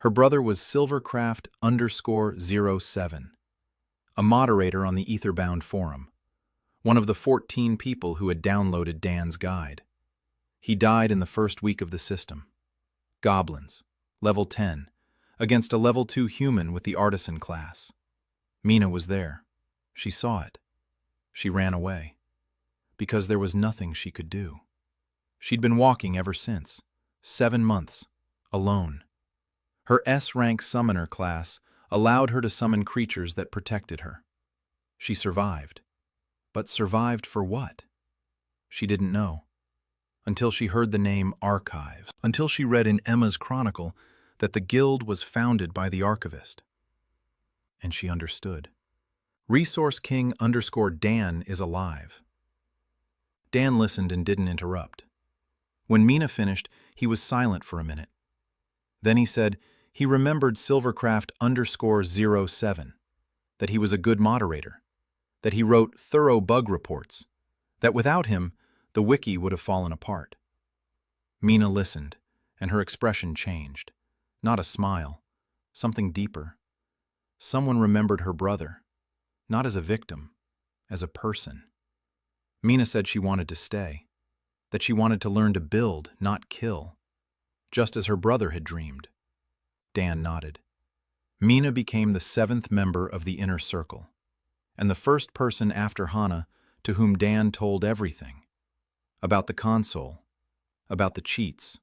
Her brother was Silvercraft _07, a moderator on the Etherbound forum, one of the 14 people who had downloaded Dan's guide. He died in the first week of the system. Goblins, level 10, against a level 2 human with the artisan class. Mina was there. She saw it. She ran away, because there was nothing she could do. She'd been walking ever since, 7 months, alone. Her S-rank summoner class allowed her to summon creatures that protected her. She survived. But survived for what? She didn't know. Until she heard the name Archive. Until she read in Emma's chronicle that the guild was founded by the archivist. And she understood. Resource King _Dan is alive. Dan listened and didn't interrupt. When Mina finished, he was silent for a minute. Then he said he remembered Silvercraft_07, that he was a good moderator, that he wrote thorough bug reports, that without him, the wiki would have fallen apart. Mina listened, and her expression changed. Not a smile, something deeper. Someone remembered her brother, not as a victim, as a person. Mina said she wanted to stay, that she wanted to learn to build, not kill, just as her brother had dreamed. Dan nodded. Mina became the 7th member of the inner circle, and the first person after Hannah to whom Dan told everything. About the console, about the cheats,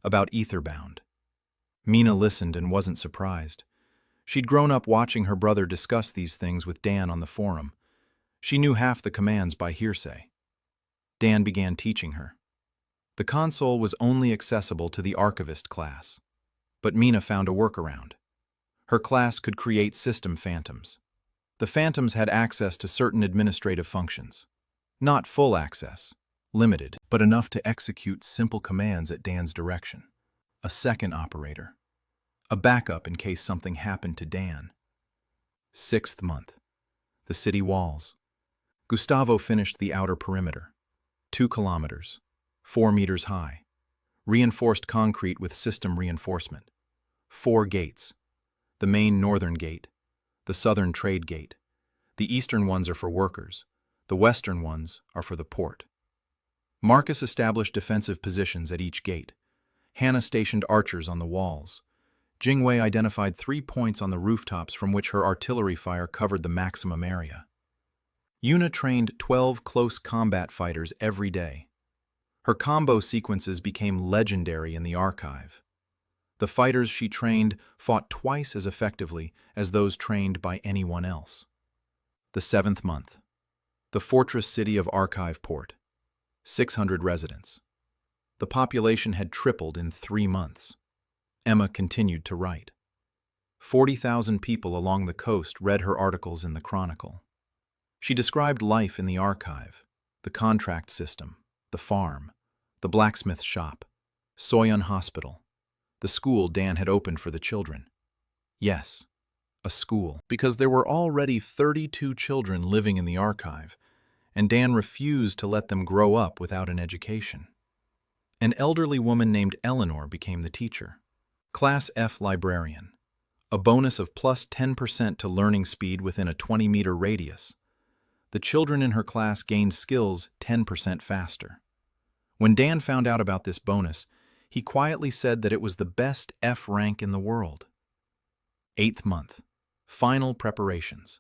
about Etherbound. Mina listened and wasn't surprised. She'd grown up watching her brother discuss these things with Dan on the forum. She knew half the commands by hearsay. Dan began teaching her. The console was only accessible to the archivist class, but Mina found a workaround. Her class could create system phantoms. The phantoms had access to certain administrative functions. Not full access, limited, but enough to execute simple commands at Dan's direction. A second operator. A backup in case something happened to Dan. 6th month. The city walls. Gustavo finished the outer perimeter. 2 kilometers, 4 meters high. Reinforced concrete with system reinforcement. 4 gates. The main northern gate, the southern trade gate. The eastern ones are for workers. The western ones are for the port. Marcus established defensive positions at each gate. Hannah stationed archers on the walls. Jingwei identified 3 points on the rooftops from which her artillery fire covered the maximum area. Yuna trained 12 close combat fighters every day. Her combo sequences became legendary in the archive. The fighters she trained fought twice as effectively as those trained by anyone else. The 7th month. The fortress city of Archive Port. 600 residents. The population had tripled in 3 months. Emma continued to write. 40,000 people along the coast read her articles in the Chronicle. She described life in the archive, the contract system, the farm, the blacksmith shop, Soyun Hospital, the school Dan had opened for the children. Yes, a school, because there were already 32 children living in the archive, and Dan refused to let them grow up without an education. An elderly woman named Eleanor became the teacher. Class F librarian, a bonus of plus 10% to learning speed within a 20-meter radius. The children in her class gained skills 10% faster. When Dan found out about this bonus, he quietly said that it was the best F rank in the world. 8th month. Final preparations.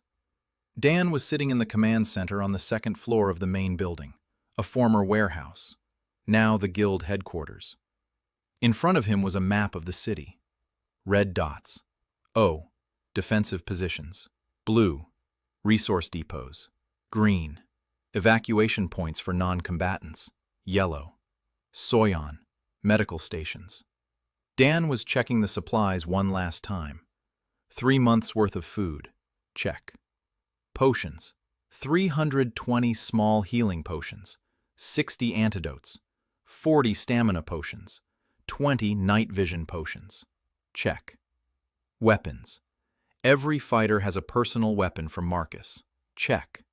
Dan was sitting in the command center on the 2nd floor of the main building, a former warehouse, now the guild headquarters. In front of him was a map of the city. Red dots. O. Defensive positions. Blue. Resource depots. Green. Evacuation points for non-combatants. Yellow. Soyun. Medical stations. Dan was checking the supplies one last time. 3 months' worth of food. Check. Potions. 320 small healing potions. 60 antidotes. 40 stamina potions. 20 night vision potions. Check. Weapons. Every fighter has a personal weapon from Marcus. Check.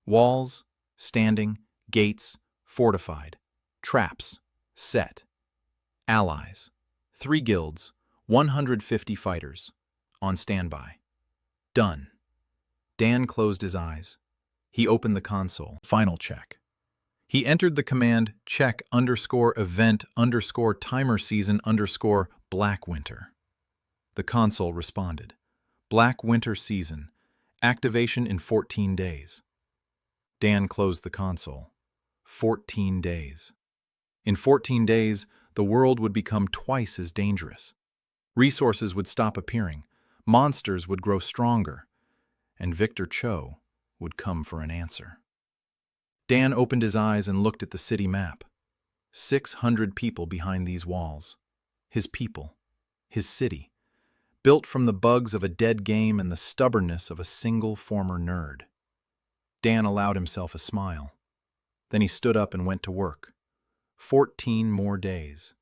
Walls, standing, gates, fortified. Traps, set. Allies. 3 guilds, 150 fighters. On standby. Done. Dan closed his eyes. He opened the console. Final check. He entered the command check_event_timer season_Black Winter. The console responded. Black Winter season. Activation in 14 days. Dan closed the console. 14 days. In 14 days, the world would become twice as dangerous. Resources would stop appearing, monsters would grow stronger, and Victor Cho would come for an answer. Dan opened his eyes and looked at the city map. 600 people behind these walls. His people. His city. Built from the bugs of a dead game and the stubbornness of a single former nerd. Dan allowed himself a smile. Then he stood up and went to work. 14 more days.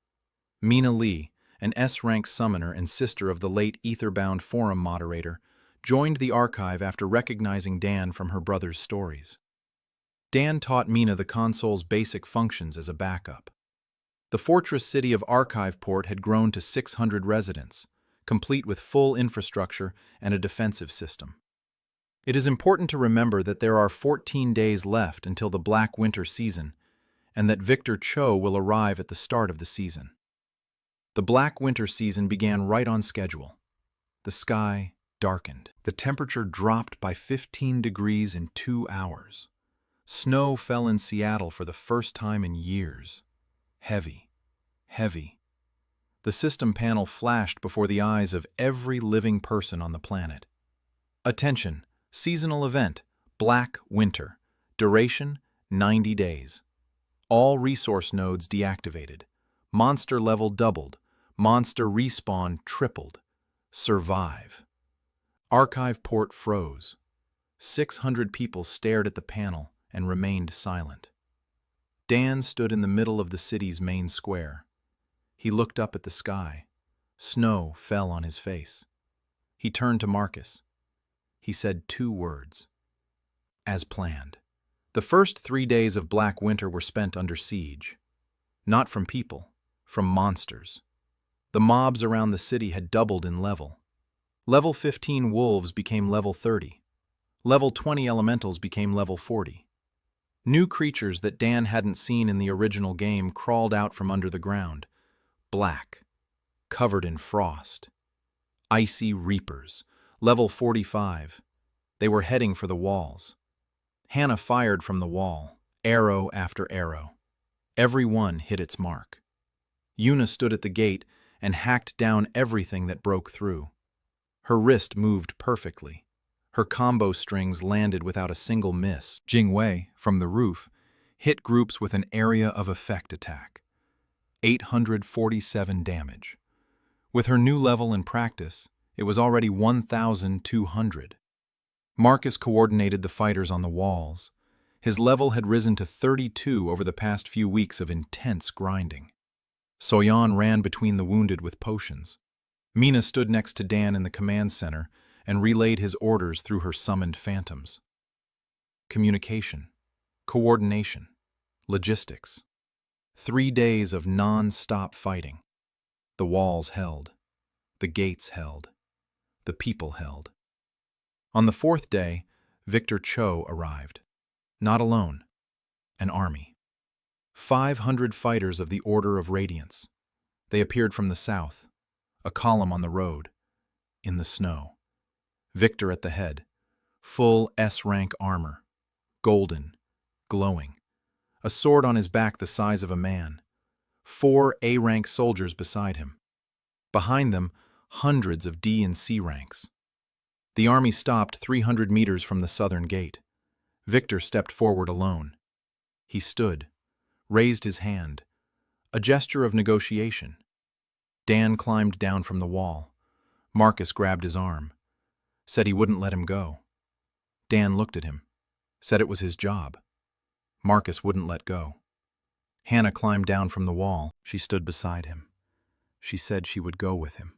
Mina Lee, an S-rank summoner and sister of the late Etherbound forum moderator, joined the archive after recognizing Dan from her brother's stories. Dan taught Mina the console's basic functions as a backup. The fortress city of Archiveport had grown to 600 residents, complete with full infrastructure and a defensive system. It is important to remember that there are 14 days left until the Black Winter season, and that Victor Cho will arrive at the start of the season. The Black Winter season began right on schedule. The sky darkened. The temperature dropped by 15 degrees in 2 hours. Snow fell in Seattle for the first time in years. Heavy, heavy. The system panel flashed before the eyes of every living person on the planet. Attention! Seasonal event, Black Winter. Duration, 90 days. All resource nodes deactivated. Monster level doubled. Monster respawn tripled. Survive. Archiveport froze. 600 people stared at the panel and remained silent. Dan stood in the middle of the city's main square. He looked up at the sky. Snow fell on his face. He turned to Marcus. He said 2 words. As planned. The first 3 days of Black Winter were spent under siege. Not from people, from monsters. The mobs around the city had doubled in level. Level 15 wolves became level 30. Level 20 elementals became level 40. New creatures that Dan hadn't seen in the original game crawled out from under the ground. Black, covered in frost. Icy reapers, level 45. They were heading for the walls. Hannah fired from the wall, arrow after arrow. Every one hit its mark. Yuna stood at the gate and hacked down everything that broke through. Her wrist moved perfectly. Her combo strings landed without a single miss. Jingwei, from the roof, hit groups with an area of effect attack. 847 damage. With her new level and practice, it was already 1,200. Marcus coordinated the fighters on the walls. His level had risen to 32 over the past few weeks of intense grinding. Soyan ran between the wounded with potions. Mina stood next to Dan in the command center and relayed his orders through her summoned phantoms. Communication, coordination, logistics. 3 days of non-stop fighting. The walls held. The gates held. The people held. On the 4th day, Victor Cho arrived. Not alone. An army. 500 fighters of the Order of Radiance. They appeared from the south. A column on the road. In the snow. Victor at the head. Full S-rank armor. Golden. Glowing. A sword on his back the size of a man. 4 A-rank soldiers beside him. Behind them, hundreds of D and C ranks. The army stopped 300 meters from the southern gate. Victor stepped forward alone. He stood, raised his hand, a gesture of negotiation. Dan climbed down from the wall. Marcus grabbed his arm, said he wouldn't let him go. Dan looked at him, said it was his job. Marcus wouldn't let go. Hannah climbed down from the wall. She stood beside him. She said she would go with him.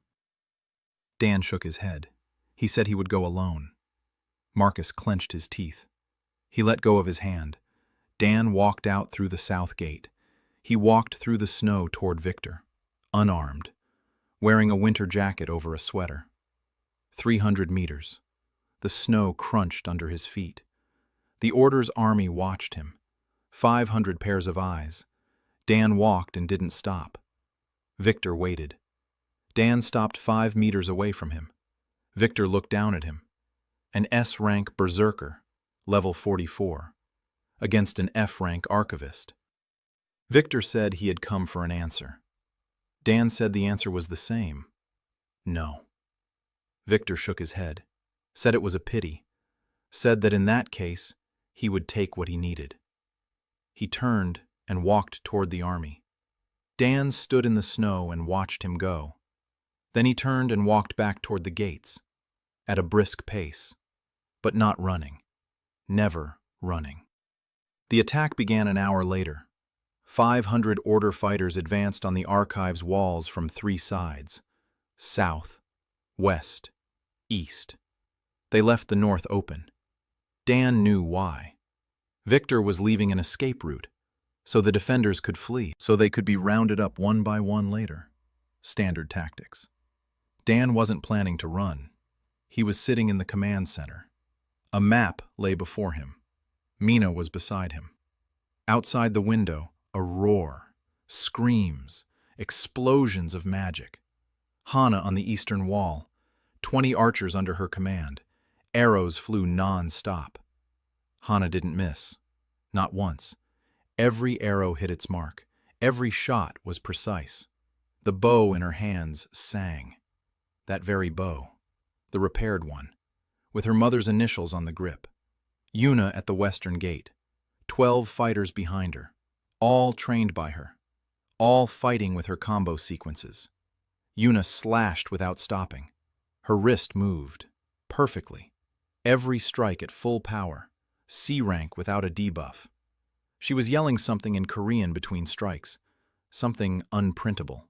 Dan shook his head. He said he would go alone. Marcus clenched his teeth. He let go of his hand. Dan walked out through the south gate. He walked through the snow toward Victor, unarmed, wearing a winter jacket over a sweater. 300 meters. The snow crunched under his feet. The Order's army watched him. 500 pairs of eyes. Dan walked and didn't stop. Victor waited. Dan stopped 5 meters away from him. Victor looked down at him. An S-rank berserker, level 44, against an F-rank archivist. Victor said he had come for an answer. Dan said the answer was the same. No. Victor shook his head, said it was a pity, said that in that case, he would take what he needed. He turned and walked toward the army. Dan stood in the snow and watched him go. Then he turned and walked back toward the gates, at a brisk pace, but not running, never running. The attack began an hour later. 500 Order fighters advanced on the archive's walls from 3 sides: south, west, east. They left the north open. Dan knew why. Victor was leaving an escape route, so the defenders could flee, so they could be rounded up one by one later. Standard tactics. Dan wasn't planning to run. He was sitting in the command center. A map lay before him. Mina was beside him. Outside the window, a roar, screams, explosions of magic. Hana on the eastern wall, 20 archers under her command. Arrows flew non-stop. Hana didn't miss. Not once. Every arrow hit its mark. Every shot was precise. The bow in her hands sang. That very bow. The repaired one. With her mother's initials on the grip. Yuna at the western gate. 12 fighters behind her. All trained by her. All fighting with her combo sequences. Yuna slashed without stopping. Her wrist moved. Perfectly. Every strike at full power. C rank without a debuff. She was yelling something in Korean between strikes. Something unprintable.